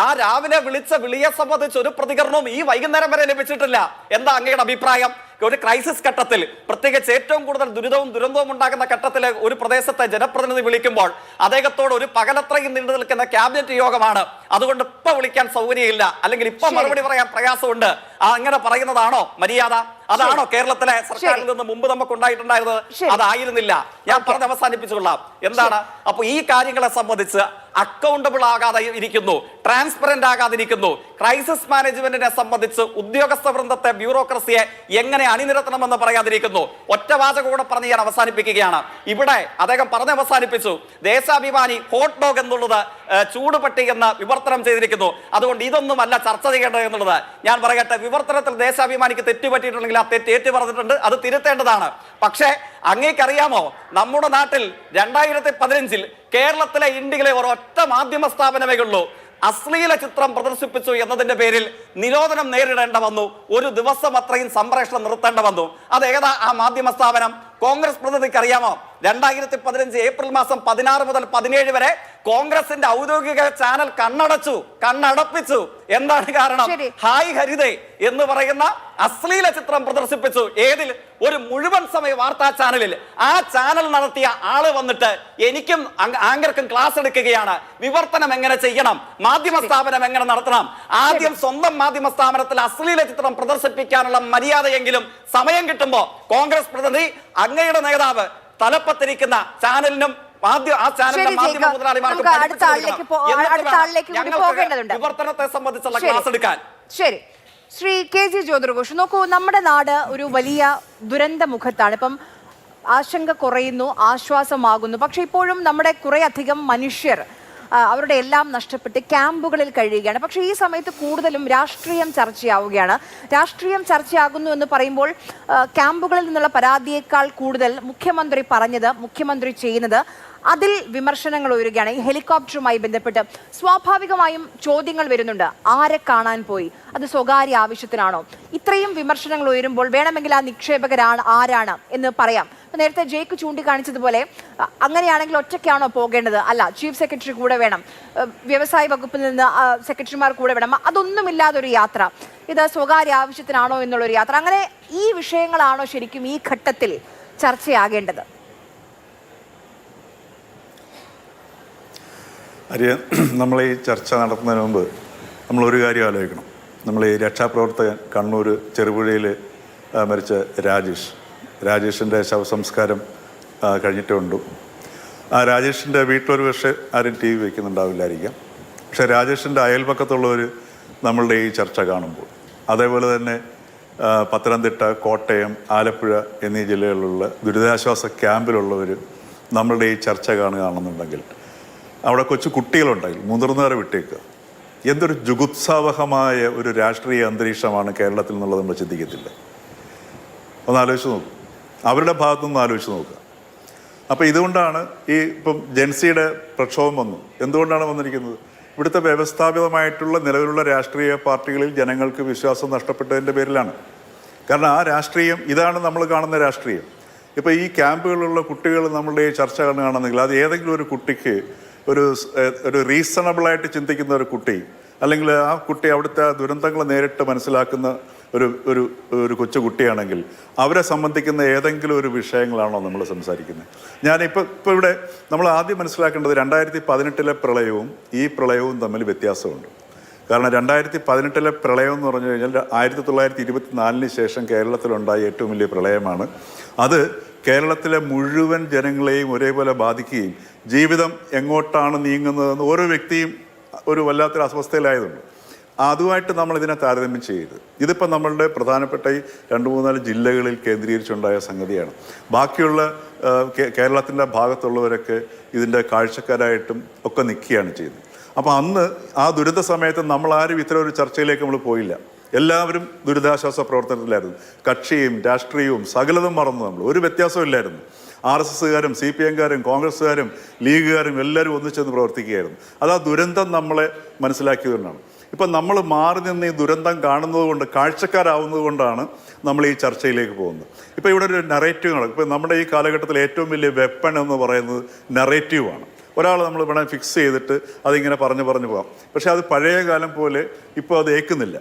D: ആ രാവിലെ വിളിച്ച വിളിയെ സംബന്ധിച്ച് ഒരു പ്രതികരണവും ഈ വൈകുന്നേരം വരെ ലഭിച്ചിട്ടില്ല. എന്താ അങ്ങയുടെ അഭിപ്രായം? ഒരു ക്രൈസിസ് ഘട്ടത്തിൽ, പ്രത്യേകിച്ച് ഏറ്റവും കൂടുതൽ ദുരന്തവും ഉണ്ടാകുന്ന ഘട്ടത്തിൽ ഒരു പ്രദേശത്തെ ജനപ്രതിനിധി വിളിക്കുമ്പോൾ അദ്ദേഹത്തോട് ഒരു പകലത്രയും നീണ്ടു നിൽക്കുന്ന ക്യാബിനറ്റ് യോഗമാണ്, അതുകൊണ്ട് ഇപ്പൊ വിളിക്കാൻ സൗകര്യമില്ല, അല്ലെങ്കിൽ ഇപ്പൊ മറുപടി പറയാൻ പ്രയാസമുണ്ട്, അങ്ങനെ പറയുന്നതാണോ മര്യാദ? അതാണോ കേരളത്തിലെ സർക്കാരിൽ നിന്ന് മുമ്പ് നമുക്ക് ഉണ്ടായിട്ടുണ്ടായിരുന്നത്? അതായിരുന്നില്ല. ഞാൻ പറഞ്ഞ് അവസാനിപ്പിച്ചുകൊള്ളാം. എന്താണ് അപ്പൊ ഈ കാര്യങ്ങളെ സംബന്ധിച്ച് അക്കൗണ്ടബിൾ ആകാതെ ഇരിക്കുന്നു, ട്രാൻസ്പെറന്റ് ആകാതിരിക്കുന്നു. ക്രൈസിസ് മാനേജ്മെന്റിനെ സംബന്ധിച്ച് ഉദ്യോഗസ്ഥ വൃന്ദത്തെ, ബ്യൂറോക്രസിയെ എങ്ങനെ അണിനിരത്തണമെന്ന് പറയാതിരിക്കുന്നു. ഒറ്റവാചകം കൂടെ പറഞ്ഞ് ഞാൻ അവസാനിപ്പിക്കുകയാണ്. ഇവിടെ അദ്ദേഹം പറഞ്ഞ് അവസാനിപ്പിച്ചു, ദേശാഭിമാനി ഹോട്ട് ഡോഗ് എന്നുള്ളത് ചൂടുപട്ടി എന്ന് വിവർത്തനം ചെയ്തിരിക്കുന്നു, അതുകൊണ്ട് ഇതൊന്നുമല്ല ചർച്ച ചെയ്യേണ്ടത് എന്നുള്ളത്. ഞാൻ പറയട്ടെ, വിവർത്തനത്തിൽ ദേശാഭിമാനിക്ക് തെറ്റുപറ്റിയിട്ടുണ്ടെങ്കിൽ ആ തെറ്റ് ഏറ്റു പറഞ്ഞിട്ടുണ്ട്, അത് തിരുത്തേണ്ടതാണ്. പക്ഷേ അങ്ങേക്കറിയാമോ, നമ്മുടെ നാട്ടിൽ 2015 കേരളത്തിലെ ഇന്ത്യയിലെ ഒരൊറ്റ മാധ്യമ സ്ഥാപനമേ ഉള്ളൂ അശ്ലീല ചിത്രം പ്രദർശിപ്പിച്ചു എന്നതിന്റെ പേരിൽ നിരോധനം നേരിടേണ്ട വന്നു. ഒരു ദിവസം അത്രയും സംപ്രേഷണം നിർത്തേണ്ട വന്നു. അതേതാ ആ മാധ്യമ സ്ഥാപനം? കോൺഗ്രസ് പ്രതിനിധിക്ക് അറിയാമോ? 2015 ഏപ്രിൽ മാസം 16 മുതൽ 17 വരെ കോൺഗ്രസിന്റെ ഔദ്യോഗിക ചാനൽ കണ്ണടപ്പിച്ചു. എന്താണ് കാരണം? ഹായ് ഹരിതേ എന്ന് പറയുന്ന അശ്ലീല ചിത്രം പ്രദർശിപ്പിച്ചു. ഏതിൽ? ഒരു മുഴുവൻ സമയ വാർത്താ ചാനലിൽ. ആ ചാനൽ നടത്തിയ ആള് വന്നിട്ട് എനിക്കും ആങ്കർക്കും ക്ലാസ് എടുക്കുകയാണ്. വിവർത്തനം എങ്ങനെ ചെയ്യണം, മാധ്യമ സ്ഥാപനം എങ്ങനെ നടത്തണം. ആദ്യം സ്വന്തം മാധ്യമ സ്ഥാപനത്തിൽ അശ്ലീല ചിത്രം പ്രദർശിപ്പിക്കാനുള്ള മര്യാദയെങ്കിലും സമയം കിട്ടുമ്പോ കോൺഗ്രസ് പ്രതിനിധി, അങ്ങയുടെ നേതാവ് തലപ്പത്തിരിക്കുന്ന ചാനലിനും വിവർത്തനത്തെ സംബന്ധിച്ചുള്ള ക്ലാസ് എടുക്കാൻ.
A: ശരി, ശ്രീ KG ജ്യോതിർഘോഷ്, നോക്കൂ, നമ്മുടെ നാട് ഒരു വലിയ ദുരന്ത മുഖത്താണ്. ഇപ്പം ആശങ്ക കുറയുന്നു, ആശ്വാസമാകുന്നു. പക്ഷെ ഇപ്പോഴും നമ്മുടെ കുറെ അധികം മനുഷ്യർ അവരുടെ എല്ലാം നഷ്ടപ്പെട്ട് ക്യാമ്പുകളിൽ കഴിയുകയാണ്. പക്ഷേ ഈ സമയത്ത് കൂടുതലും രാഷ്ട്രീയം ചർച്ചയാവുകയാണ്. രാഷ്ട്രീയം ചർച്ചയാകുന്നു എന്ന് പറയുമ്പോൾ ക്യാമ്പുകളിൽ നിന്നുള്ള പരാതിയേക്കാൾ കൂടുതൽ മുഖ്യമന്ത്രി പറഞ്ഞത്, മുഖ്യമന്ത്രി ചെയ്യുന്നത്, അതിൽ വിമർശനങ്ങൾ ഉയരുകയാണ്. ഈ ഹെലികോപ്റ്ററുമായി ബന്ധപ്പെട്ട് സ്വാഭാവികമായും ചോദ്യങ്ങൾ വരുന്നുണ്ട്. ആരെ കാണാൻ പോയി? അത് സ്വകാര്യ ആവശ്യത്തിനാണോ? ഇത്രയും വിമർശനങ്ങൾ ഉയരുമ്പോൾ വേണമെങ്കിൽ ആ നിക്ഷേപകരാണ് ആരാണ് എന്ന് പറയാം. നേരത്തെ ജയ്ക്ക് ചൂണ്ടിക്കാണിച്ചതുപോലെ അങ്ങനെയാണെങ്കിൽ ഒറ്റയ്ക്കാണോ പോകേണ്ടത്? അല്ല, ചീഫ് സെക്രട്ടറി കൂടെ വേണം, വ്യവസായ വകുപ്പിൽ നിന്ന് സെക്രട്ടറിമാർ കൂടെ വേണം. അതൊന്നുമില്ലാതൊരു യാത്ര, ഇത് സ്വകാര്യ ആവശ്യത്തിനാണോ എന്നുള്ളൊരു യാത്ര. അങ്ങനെ ഈ വിഷയങ്ങളാണോ ശരിക്കും ഈ ഘട്ടത്തിൽ ചർച്ചയാകേണ്ടത്?
E: നമ്മൾ ഈ ചർച്ച നടത്തുന്നതിന് മുമ്പ് നമ്മളൊരു കാര്യം ആലോചിക്കണം. നമ്മൾ ഈ രക്ഷാപ്രവർത്തകൻ കണ്ണൂർ ചെറുപുഴയിൽ മരിച്ച രാജേഷിൻ്റെ ശവസംസ്കാരം കഴിഞ്ഞിട്ടേ ഉള്ളൂ. ആ രാജേഷിൻ്റെ വീട്ടിലൊരു പക്ഷേ ആരും TV വയ്ക്കുന്നുണ്ടാവില്ലായിരിക്കാം. പക്ഷേ രാജേഷിൻ്റെ അയൽപക്കത്തുള്ളവർ നമ്മളുടെ ഈ ചർച്ച കാണുമ്പോൾ, അതേപോലെ തന്നെ പത്തനംതിട്ട, കോട്ടയം, ആലപ്പുഴ എന്നീ ജില്ലകളിലുള്ള ദുരിതാശ്വാസ ക്യാമ്പിലുള്ളവർ നമ്മളുടെ ഈ ചർച്ച കാണുകയാണെന്നുണ്ടെങ്കിൽ അവിടെ കൊച്ചു കുട്ടികളുണ്ടെങ്കിൽ മുതിർന്നവരെ വിട്ടേക്കുക. എന്തൊരു ജുഗുപ്സാവഹമായ ഒരു രാഷ്ട്രീയ അന്തരീക്ഷമാണ് കേരളത്തിൽ എന്നുള്ളത് നമ്മൾ ചിന്തിക്കത്തില്ല. ഒന്ന് ആലോചിച്ച് നോക്കും, അവരുടെ ഭാഗത്തുനിന്ന് ആലോചിച്ച് നോക്കുക. അപ്പോൾ ഇതുകൊണ്ടാണ് ഇപ്പം ജെൻസിയുടെ പ്രക്ഷോഭം വന്നു. എന്തുകൊണ്ടാണ് വന്നിരിക്കുന്നത്? ഇവിടുത്തെ വ്യവസ്ഥാപിതമായിട്ടുള്ള നിലവിലുള്ള രാഷ്ട്രീയ പാർട്ടികളിൽ ജനങ്ങൾക്ക് വിശ്വാസം നഷ്ടപ്പെട്ടതിൻ്റെ പേരിലാണ്. കാരണം ആ രാഷ്ട്രീയം ഇതാണ് നമ്മൾ കാണുന്ന രാഷ്ട്രീയം. ഇപ്പോൾ ഈ ക്യാമ്പുകളിലുള്ള കുട്ടികൾ നമ്മളുടെ ഈ ചർച്ച കാണുകയാണെന്നെങ്കിൽ അത് ഏതെങ്കിലും ഒരു കുട്ടിക്ക് ഒരു റീസണബിളായിട്ട് ചിന്തിക്കുന്ന ഒരു കുട്ടി, അല്ലെങ്കിൽ ആ കുട്ടി അവിടുത്തെ ദുരന്തങ്ങൾ നേരിട്ട് മനസ്സിലാക്കുന്ന ഒരു കൊച്ചു കുട്ടിയാണെങ്കിൽ അവരെ സംബന്ധിക്കുന്ന ഏതെങ്കിലും ഒരു വിഷയങ്ങളാണോ നമ്മൾ സംസാരിക്കുന്നത്? ഞാനിപ്പോൾ ഇവിടെ നമ്മൾ ആദ്യം മനസ്സിലാക്കേണ്ടത് 2018 പ്രളയവും ഈ പ്രളയവും തമ്മിൽ വ്യത്യാസമുണ്ട്. കാരണം 2018 പ്രളയം എന്ന് പറഞ്ഞു കഴിഞ്ഞാൽ 1924 ശേഷം കേരളത്തിലുണ്ടായ ഏറ്റവും വലിയ പ്രളയമാണ്. അത് കേരളത്തിലെ മുഴുവൻ ജനങ്ങളെയും ഒരേപോലെ ബാധിക്കുകയും ജീവിതം എങ്ങോട്ടാണ് നീങ്ങുന്നതെന്ന് ഓരോ വ്യക്തിയും ഒരു വല്ലാത്തൊരു അസ്വസ്ഥയിലായതുണ്ട്. അതുമായിട്ട് നമ്മൾ ഇതിനെ താരതമ്യം ചെയ്യരുത്. ഇതിപ്പോൾ നമ്മളുടെ പ്രധാനപ്പെട്ട ഈ 2-3-4 ജില്ലകളിൽ കേന്ദ്രീകരിച്ചുണ്ടായ സംഗതിയാണ്. ബാക്കിയുള്ള കേരളത്തിൻ്റെ ഭാഗത്തുള്ളവരൊക്കെ ഇതിൻ്റെ കാഴ്ചക്കാരായിട്ടും ഒക്കെ നിൽക്കുകയാണ് ചെയ്യുന്നത്. അപ്പോൾ അന്ന് ആ ദുരിത സമയത്ത് നമ്മളാരും ഇത്തരം ഒരു ചർച്ചയിലേക്ക് നമ്മൾ പോയില്ല. എല്ലാവരും ദുരിതാശ്വാസ പ്രവർത്തനത്തിലായിരുന്നു. കക്ഷിയും രാഷ്ട്രീയവും സകലതും മറന്നു. നമ്മൾ ഒരു വ്യത്യാസവും ഇല്ലായിരുന്നു. RSSകാരും CPM-കാരും കോൺഗ്രസ്സുകാരും ലീഗുകാരും എല്ലാവരും ഒന്നിച്ചെന്ന് പ്രവർത്തിക്കുകയായിരുന്നു. അത് ആ ദുരന്തം നമ്മളെ മനസ്സിലാക്കിയതുകൊണ്ടാണ്. ഇപ്പം നമ്മൾ മാറി നിന്ന് ഈ ദുരന്തം കാണുന്നത് കൊണ്ട്, കാഴ്ചക്കാരാവുന്നത് കൊണ്ടാണ് നമ്മൾ ഈ ചർച്ചയിലേക്ക് പോകുന്നത്. ഇപ്പോൾ ഇവിടെ ഒരു നറേറ്റീവാണ്. ഇപ്പം നമ്മുടെ ഈ കാലഘട്ടത്തിൽ ഏറ്റവും വലിയ വെപ്പൺ എന്ന് പറയുന്നത് നറേറ്റീവാണ്. ഒരാൾ നമ്മൾ വേണമെങ്കിൽ ഫിക്സ് ചെയ്തിട്ട് അതിങ്ങനെ പറഞ്ഞു പോകാം. പക്ഷേ അത് പഴയ കാലം പോലെ ഇപ്പോൾ അത് ഏൽക്കുന്നില്ല.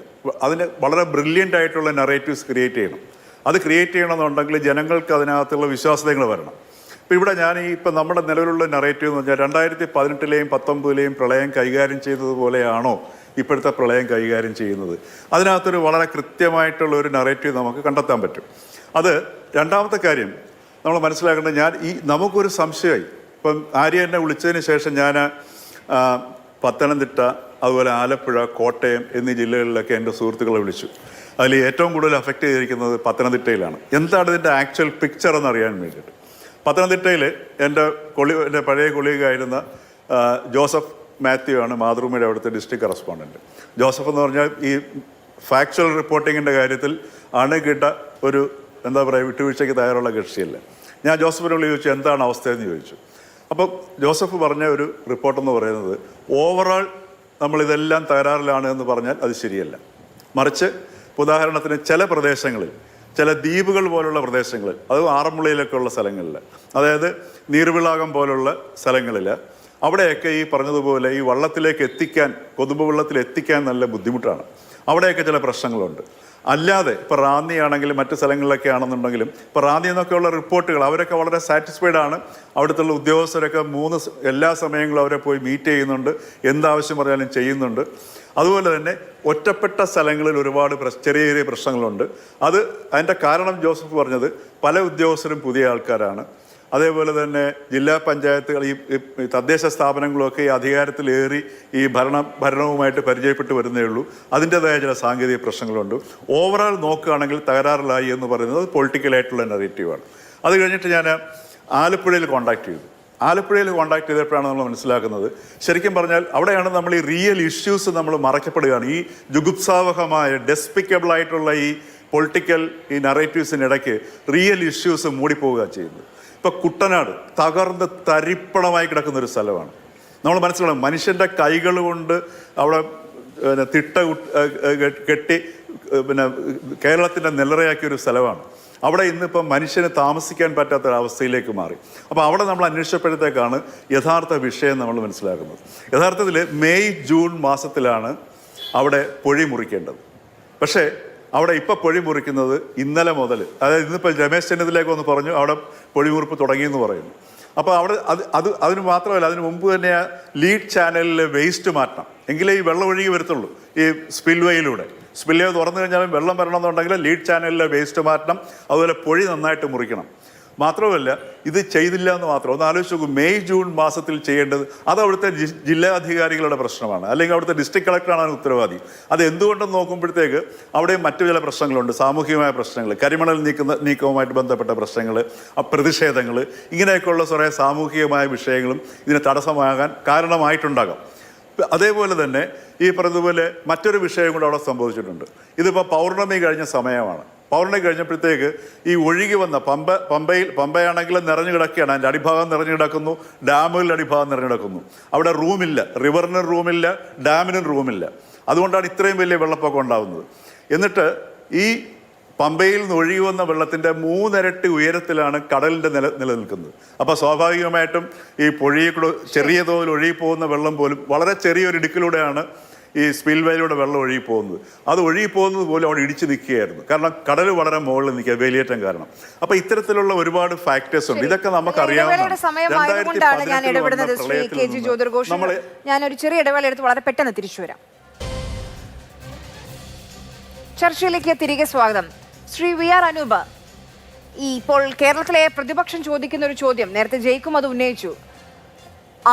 E: അതിന് വളരെ ബ്രില്യൻ്റ് ആയിട്ടുള്ള നറേറ്റീവ്സ് ക്രിയേറ്റ് ചെയ്യണം. അത് ക്രിയേറ്റ് ചെയ്യണമെന്നുണ്ടെങ്കിൽ ജനങ്ങൾക്ക് അതിനകത്തുള്ള വിശ്വാസ്യതകൾ വരണം. ഇപ്പോൾ ഇവിടെ ഇപ്പം നമ്മുടെ നിലവിലുള്ള നറേറ്റീവ് എന്ന് പറഞ്ഞാൽ 2018-ലെയും 2019-ലെയും പ്രളയം കൈകാര്യം ചെയ്തതുപോലെയാണോ ഇപ്പോഴത്തെ പ്രളയം കൈകാര്യം ചെയ്യുന്നത്? അതിനകത്തൊരു വളരെ കൃത്യമായിട്ടുള്ള ഒരു നറേറ്റീവ് നമുക്ക് കണ്ടെത്താൻ പറ്റും. അത് രണ്ടാമത്തെ കാര്യം നമ്മൾ മനസ്സിലാക്കേണ്ടത്, നമുക്കൊരു സംശയമായി. ഇപ്പം ആര്യ എന്നെ വിളിച്ചതിന് ശേഷം ഞാൻ പത്തനംതിട്ട, അതുപോലെ ആലപ്പുഴ, കോട്ടയം എന്നീ ജില്ലകളിലൊക്കെ എൻ്റെ സുഹൃത്തുക്കളെ വിളിച്ചു. അതിൽ ഏറ്റവും കൂടുതൽ അഫക്റ്റ് ചെയ്തിരിക്കുന്നത് പത്തനംതിട്ടയിലാണ്. എന്താണ് ഇതിൻ്റെ ആക്ച്വൽ പിക്ചർ എന്നറിയാൻ വേണ്ടിയിട്ട്. പത്തനംതിട്ടയിൽ എൻ്റെ പഴയ കൊളീഗായിരുന്ന ജോസഫ് മാത്യു ആണ് മാതൃഭൂമിയുടെ അവിടുത്തെ ഡിസ്ട്രിക്ട് കറസ്പോണ്ടൻറ്റ്. ജോസഫ് എന്ന് പറഞ്ഞാൽ ഈ ഫാക്ച്വൽ റിപ്പോർട്ടിങ്ങിൻ്റെ കാര്യത്തിൽ അണുകിട ഒരു വിട്ടുവീഴ്ചയ്ക്ക് തയ്യാറുള്ള കക്ഷിയല്ല. ഞാൻ ജോസഫിനോട് ചോദിച്ചു എന്താണ് അവസ്ഥയെന്ന് ചോദിച്ചു. അപ്പോൾ ജോസഫ് പറഞ്ഞ ഒരു റിപ്പോർട്ടെന്ന് പറയുന്നത്, ഓവറോൾ നമ്മളിതെല്ലാം തകരാറിലാണ് എന്ന് പറഞ്ഞാൽ അത് ശരിയല്ല. മറിച്ച് ഉദാഹരണത്തിന് ചില പ്രദേശങ്ങളിൽ, ചില ദ്വീപുകൾ പോലുള്ള പ്രദേശങ്ങളിൽ, അത് ആറന്മുളയിലൊക്കെ ഉള്ള സ്ഥലങ്ങളിൽ, അതായത് നീർവിളാകം പോലുള്ള സ്ഥലങ്ങളിൽ, അവിടെയൊക്കെ ഈ പറഞ്ഞതുപോലെ ഈ വള്ളത്തിലേക്ക് എത്തിക്കാൻ, കൊതുമ്പ് വെള്ളത്തിൽ എത്തിക്കാൻ നല്ല ബുദ്ധിമുട്ടാണ്. അവിടെയൊക്കെ ചില പ്രശ്നങ്ങളുണ്ട്. അല്ലാതെ ഇപ്പോൾ റാന്നി ആണെങ്കിലും മറ്റ് സ്ഥലങ്ങളിലൊക്കെ ആണെന്നുണ്ടെങ്കിലും, ഇപ്പോൾ റാന്നി എന്നൊക്കെയുള്ള റിപ്പോർട്ടുകൾ അവരൊക്കെ വളരെ സാറ്റിസ്ഫൈഡ് ആണ്. അവിടുത്തെ ഉദ്യോഗസ്ഥരൊക്കെ എല്ലാ സമയങ്ങളും അവരെ പോയി മീറ്റ് ചെയ്യുന്നുണ്ട്, എന്താവശ്യം പറഞ്ഞാലും ചെയ്യുന്നുണ്ട്. അതുപോലെ തന്നെ ഒറ്റപ്പെട്ട സ്ഥലങ്ങളിൽ ഒരുപാട് ചെറിയ ചെറിയ പ്രശ്നങ്ങളുണ്ട്. അതിൻ്റെ കാരണം ജോസഫ് പറഞ്ഞത്, പല ഉദ്യോഗസ്ഥരും പുതിയ ആൾക്കാരാണ്. അതേപോലെ തന്നെ ജില്ലാ പഞ്ചായത്തുകൾ, ഈ തദ്ദേശ സ്ഥാപനങ്ങളൊക്കെ ഈ അധികാരത്തിലേറി ഈ ഭരണവുമായിട്ട് പരിചയപ്പെട്ട് വരുന്നേ ഉള്ളൂ. അതിൻ്റെതായ ചില സാങ്കേതിക പ്രശ്നങ്ങളുണ്ട്. ഓവറോൾ നോക്കുകയാണെങ്കിൽ തകരാറിലായി എന്ന് പറയുന്നത് പൊളിറ്റിക്കലായിട്ടുള്ള നെഗറ്റീവാണ്. അത് കഴിഞ്ഞിട്ട് ഞാൻ ആലപ്പുഴയിൽ കോൺടാക്ട് ചെയ്തു. ആലപ്പുഴയിൽ കോൺടാക്ട് ചെയ്തപ്പോഴാണ് നമ്മൾ മനസ്സിലാക്കുന്നത്, ശരിക്കും പറഞ്ഞാൽ അവിടെയാണ് നമ്മൾ ഈ റിയൽ ഇഷ്യൂസ് നമ്മൾ മറക്കപ്പെടുകയാണ്. ഈ ജുഗുപ്സാവഹമായ ഡെസ്പിക്കബിളായിട്ടുള്ള ഈ പൊളിറ്റിക്കൽ ഈ നറേറ്റീവ്സിനിടയ്ക്ക് റിയൽ ഇഷ്യൂസ് മൂടിപ്പോവുക ചെയ്യുന്നത്. ഇപ്പോൾ കുട്ടനാട് തകർന്ന് തരിപ്പണമായി കിടക്കുന്നൊരു സ്ഥലമാണ്. നമ്മൾ മനസ്സിലാക്കണം, മനുഷ്യൻ്റെ കൈകൾ കൊണ്ട് അവിടെ തിട്ട കെട്ടി കേരളത്തിൻ്റെ നെല്ലറയാക്കിയൊരു സ്ഥലമാണ്. അവിടെ ഇന്നിപ്പം മനുഷ്യന് താമസിക്കാൻ പറ്റാത്തൊരവസ്ഥയിലേക്ക് മാറി. അപ്പോൾ അവിടെ നമ്മൾ അന്വേഷിച്ചപ്പോഴത്തേക്കാണ് യഥാർത്ഥ വിഷയം നമ്മൾ മനസ്സിലാക്കുന്നത്. യഥാർത്ഥത്തിൽ മെയ് ജൂൺ മാസത്തിലാണ് അവിടെ പൊഴി മുറിക്കേണ്ടത്. പക്ഷേ അവിടെ ഇപ്പോൾ പൊഴി മുറിക്കുന്നത് ഇന്നലെ മുതൽ, അതായത് ഇന്നിപ്പോൾ രമേശ് ചെന്നിത്തലയിലേക്ക് ഒന്ന് പറഞ്ഞു അവിടെ പൊഴിമുറിപ്പ് തുടങ്ങിയെന്ന് പറയുന്നു. അപ്പോൾ അവിടെ അതിന് മാത്രമല്ല, അതിന് മുമ്പ് തന്നെ ലീഡ് ചാനലിലെ വേസ്റ്റ് മാറ്റണം, എങ്കിലേ ഈ വെള്ളം ഒഴുകി വരത്തുള്ളൂ. ഈ സ്പിൽവേയിലൂടെ തുറന്നു കഴിഞ്ഞാലും വെള്ളം വരണമെന്നുണ്ടെങ്കിൽ ലീഡ് ചാനലിലെ വേസ്റ്റ് മാറ്റണം. അതുപോലെ പൊഴി നന്നായിട്ട് മുറിക്കണം. മാത്രമല്ല ഇത് ചെയ്തില്ല എന്ന് മാത്രം. ഒന്ന് ആലോചിച്ച് നോക്കൂ, മെയ് ജൂൺ മാസത്തിൽ ചെയ്യേണ്ടത് അത് അവിടുത്തെ ജില്ലാധികാരികളുടെ പ്രശ്നമാണ്, അല്ലെങ്കിൽ അവിടുത്തെ ഡിസ്ട്രിക്ട് കളക്ടറാണ് അതിന് ഉത്തരവാദി. അത് എന്തുകൊണ്ടെന്ന് നോക്കുമ്പോഴത്തേക്ക് അവിടെ മറ്റു ചില പ്രശ്നങ്ങളുണ്ട്, സാമൂഹികമായ പ്രശ്നങ്ങൾ, കരിമണൽ നീക്കവുമായിട്ട് ബന്ധപ്പെട്ട പ്രശ്നങ്ങൾ, പ്രതിഷേധങ്ങൾ, ഇങ്ങനെയൊക്കെയുള്ള കുറേ സാമൂഹികമായ വിഷയങ്ങളും ഇതിന് തടസ്സമാകാൻ കാരണമായിട്ടുണ്ടാകാം. അതേപോലെ തന്നെ ഈ പറഞ്ഞതുപോലെ മറ്റൊരു വിഷയം കൂടെ അവിടെ സംഭവിച്ചിട്ടുണ്ട്. ഇതിപ്പോൾ പൗർണമി കഴിഞ്ഞ സമയമാണ്. പൗർണമി കഴിഞ്ഞപ്പോഴത്തേക്ക് ഈ ഒഴുകി വന്ന പമ്പയാണെങ്കിൽ നിറഞ്ഞു കിടക്കുകയാണ്. അതിൻ്റെ അടിഭാഗം നിറഞ്ഞു കിടക്കുന്നു, ഡാമുകളുടെ അടിഭാഗം നിറഞ്ഞു കിടക്കുന്നു. അവിടെ റൂമില്ല, റിവറിനും റൂമില്ല, ഡാമിനും റൂമില്ല. അതുകൊണ്ടാണ് ഇത്രയും വലിയ വെള്ളപ്പൊക്കം ഉണ്ടാകുന്നത്. എന്നിട്ട് ഈ പമ്പയിൽ നിന്ന് ഒഴുകി വന്ന വെള്ളത്തിൻ്റെ 3 ഇരട്ടി ഉയരത്തിലാണ് കടലിൻ്റെ നിലനിൽക്കുന്നത്. അപ്പോൾ സ്വാഭാവികമായിട്ടും ഈ പൊഴിയെ ചെറിയ തോതിൽ ഒഴുകി പോകുന്ന വെള്ളം പോലും വളരെ ചെറിയൊരു ഇടുക്കിലൂടെയാണ് ഈ സ്പിൽവേയിലൂടെ വെള്ളം ഒഴുകി പോകുന്നത്. അത് ഒഴുകി പോകുന്നത് പോലും അവിടെ ഇടിച്ചു നിൽക്കുകയായിരുന്നു. കാരണം കടൽ വളരെ മുകളിൽ നിൽക്കുക, വേലിയേറ്റം കാരണം. അപ്പോൾ ഇത്തരത്തിലുള്ള ഒരുപാട് ഫാക്ടേഴ്സ് ഉണ്ട്. ഇതൊക്കെ നമുക്കറിയാവുന്നതാണ്.
A: ഞാനൊരു ചെറിയ ഇടവേള എടുത്ത് വളരെ പെട്ടെന്ന് തിരിച്ചു വരാം. ചർച്ചയിലേക്ക് തിരികെ സ്വാഗതം. ശ്രീ വി ആർ അനൂപ്, ഇപ്പോൾ കേരളത്തിലെ പ്രതിപക്ഷം ചോദിക്കുന്ന ഒരു ചോദ്യം, നേരത്തെ ജയിക്കും അത് ഉന്നയിച്ചു.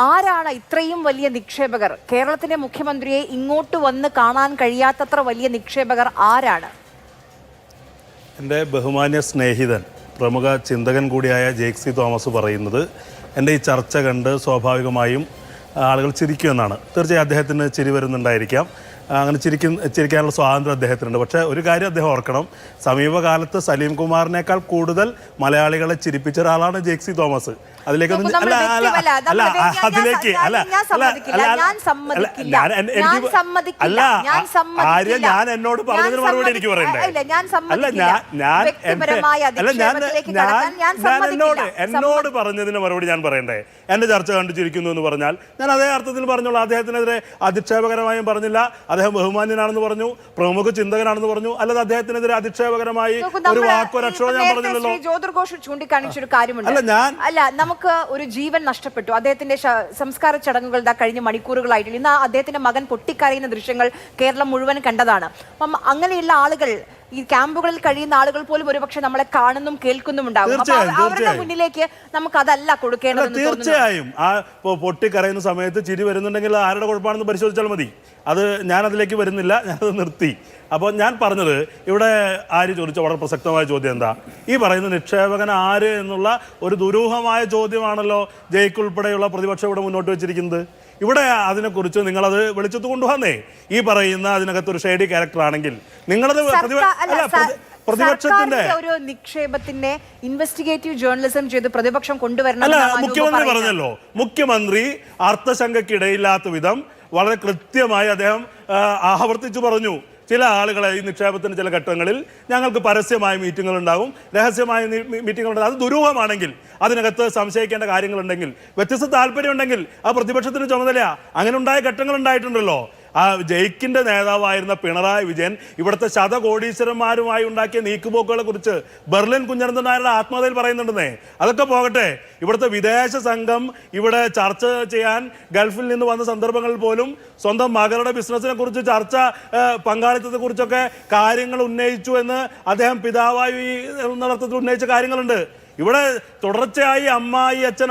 A: ആരാണ് ഇത്രയും വലിയ നിക്ഷേപകർ? കേരളത്തിന്റെ മുഖ്യമന്ത്രിയെ ഇങ്ങോട്ട് വന്ന് കാണാൻ കഴിയാത്തത്ര വലിയ നിക്ഷേപകർ ആരാണ്?
C: എൻ്റെ ബഹുമാന്യ സ്നേഹിതൻ, പ്രമുഖ ചിന്തകൻ കൂടിയായ ജേക്സി തോമസ് പറയുന്നത് എൻ്റെ ഈ ചർച്ച കണ്ട് സ്വാഭാവികമായും ആളുകൾ ചിരിക്കുമെന്നാണ്. തീർച്ചയായും അദ്ദേഹത്തിന് ചിരി വരുന്നുണ്ടായിരിക്കാം. അങ്ങനെ ചിരിക്കാനുള്ള സ്വാതന്ത്ര്യം അദ്ദേഹത്തിനുണ്ട്. പക്ഷേ ഒരു കാര്യം അദ്ദേഹം ഓർക്കണം, സമീപകാലത്ത് സലീം കുമാറിനേക്കാൾ കൂടുതൽ മലയാളികളെ ചിരിപ്പിച്ച ഒരാളാണ് ജേക്സി തോമസ്. അതിലേക്കൊന്നും ഞാൻ എന്നോട് പറഞ്ഞതിന് മറുപടി എനിക്ക് പറയണ്ടേ? എന്നോട് പറഞ്ഞതിന് മറുപടി ഞാൻ പറയണ്ടേ? എന്റെ ചർച്ച കണ്ടു ചിരിക്കുന്നു എന്ന് പറഞ്ഞാൽ ഞാൻ അതേ അർത്ഥത്തിൽ പറഞ്ഞോളൂ. അദ്ദേഹത്തിനെതിരെ അധിക്ഷേപകരമായും പറഞ്ഞില്ല. അദ്ദേഹം ബഹുമാന്യനാണെന്ന് പറഞ്ഞു, പ്രമുഖ ചിന്തകനാണെന്ന് പറഞ്ഞു. അല്ലാതെ അദ്ദേഹത്തിനെതിരെ അധിക്ഷേപകരമായി ഒരു വാക്കോ അക്ഷരമോ ഞാൻ പറഞ്ഞില്ലല്ലോ.
A: ജ്യോതിർഘോഷ് ചൂണ്ടിക്കാണിച്ചൊരു കാര്യമുണ്ട്. നമുക്ക് ഒരു ജീവൻ നഷ്ടപ്പെട്ടു. അദ്ദേഹത്തിന്റെ സംസ്കാര ചടങ്ങുകൾ കഴിഞ്ഞ മണിക്കൂറുകളായിട്ടില്ല. ഇന്ന് അദ്ദേഹത്തിന്റെ മകൻ പൊട്ടിക്കരയുന്ന ദൃശ്യങ്ങൾ കേരളം മുഴുവൻ കണ്ടതാണ്. അപ്പം അങ്ങനെയുള്ള ആളുകൾ, ഈ ക്യാമ്പുകളിൽ കഴിയുന്ന ആളുകൾ പോലും ഒരുപക്ഷെ നമ്മളെ കാണുന്നും കേൾക്കുന്നും ഉണ്ടാകും. അവരുടെ മുന്നിലേക്ക് നമുക്ക് അതല്ല കൊടുക്കേണ്ടത്.
C: തീർച്ചയായും ആ പൊട്ടിക്കരയുന്ന സമയത്ത് ചിരി വരുന്നുണ്ടെങ്കിൽ ആരുടെ കുഴപ്പമാണെന്ന് പരിശോധിച്ചാൽ മതി. അത് ഞാൻ അതിലേക്ക് വരുന്നില്ല, ഞാനത് നിർത്തി. അപ്പോൾ ഞാൻ പറഞ്ഞത്, ഇവിടെ ആര് ചോദിച്ച വളരെ പ്രസക്തമായ ചോദ്യം എന്താ? ഈ പറയുന്ന നിക്ഷേപകൻ ആര് എന്നുള്ള ഒരു ദുരൂഹമായ ചോദ്യമാണല്ലോ ജയ്ക്ക് ഉൾപ്പെടെയുള്ള പ്രതിപക്ഷം ഇവിടെ മുന്നോട്ട് വെച്ചിരിക്കുന്നത്. ഇവിടെ അതിനെക്കുറിച്ച് നിങ്ങളത് വെളിച്ചത്ത് കൊണ്ടുവന്നേ. ഈ പറയുന്ന അതിനകത്തൊരു ഷെയ്ഡി ക്യാരക്ടർ ആണെങ്കിൽ നിങ്ങളത് പ്രതിപക്ഷത്തിന്റെ
A: ഒരു നിക്ഷേപത്തിന്റെ ഇൻവെസ്റ്റിഗേറ്റീവ് ജേർണലിസം ചെയ്ത് പ്രതിപക്ഷം കൊണ്ടുവരണം.
C: അല്ല, മുഖ്യമന്ത്രി പറഞ്ഞല്ലോ, മുഖ്യമന്ത്രി അർത്ഥശങ്കയ്ക്കിടയില്ലാത്ത വിധം വളരെ കൃത്യമായി അദ്ദേഹം ആവർത്തിച്ചു പറഞ്ഞു. ചില ആളുകളെ ഈ നിക്ഷേപത്തിന് ചില ഘട്ടങ്ങളിൽ ഞങ്ങൾക്ക് പരസ്യമായ മീറ്റിങ്ങുകൾ ഉണ്ടാകും, രഹസ്യമായ മീറ്റിങ്ങുകൾ ഉണ്ടാകും. അത് ദുരൂഹമാണെങ്കിൽ, അതിനകത്ത് സംശയിക്കേണ്ട കാര്യങ്ങളുണ്ടെങ്കിൽ, വ്യത്യസ്ത താല്പര്യമുണ്ടെങ്കിൽ ആ പ്രതിപക്ഷത്തിന് ചുമതല. അങ്ങനെ ഉണ്ടായ ഘട്ടങ്ങൾ ഉണ്ടായിട്ടുണ്ടല്ലോ. ആ ജയിക്കിന്റെ നേതാവായിരുന്ന പിണറായി വിജയൻ ഇവിടുത്തെ ശതകോടീശ്വരന്മാരുമായി ഉണ്ടാക്കിയ നീക്കുപോക്കുകളെ കുറിച്ച് ബെർലിൻ കുഞ്ഞനന്ദൻ നായരുടെ ആത്മകഥയിൽ പറയുന്നുണ്ടെന്നേ. അതൊക്കെ പോകട്ടെ, ഇവിടുത്തെ വിദേശ സംഘം ഇവിടെ ചർച്ച ചെയ്യാൻ ഗൾഫിൽ നിന്ന് വന്ന സന്ദർഭങ്ങളിൽ പോലും സ്വന്തം മകളുടെ ബിസിനസിനെ കുറിച്ച് പങ്കാളിത്തത്തെ കുറിച്ചൊക്കെ കാര്യങ്ങൾ ഉന്നയിച്ചു എന്ന് അദ്ദേഹം പിതാവായി നടത്തത്തിൽ ഉന്നയിച്ച കാര്യങ്ങളുണ്ട്. ഇവിടെ തുടർച്ചയായി അമ്മായി അച്ഛൻ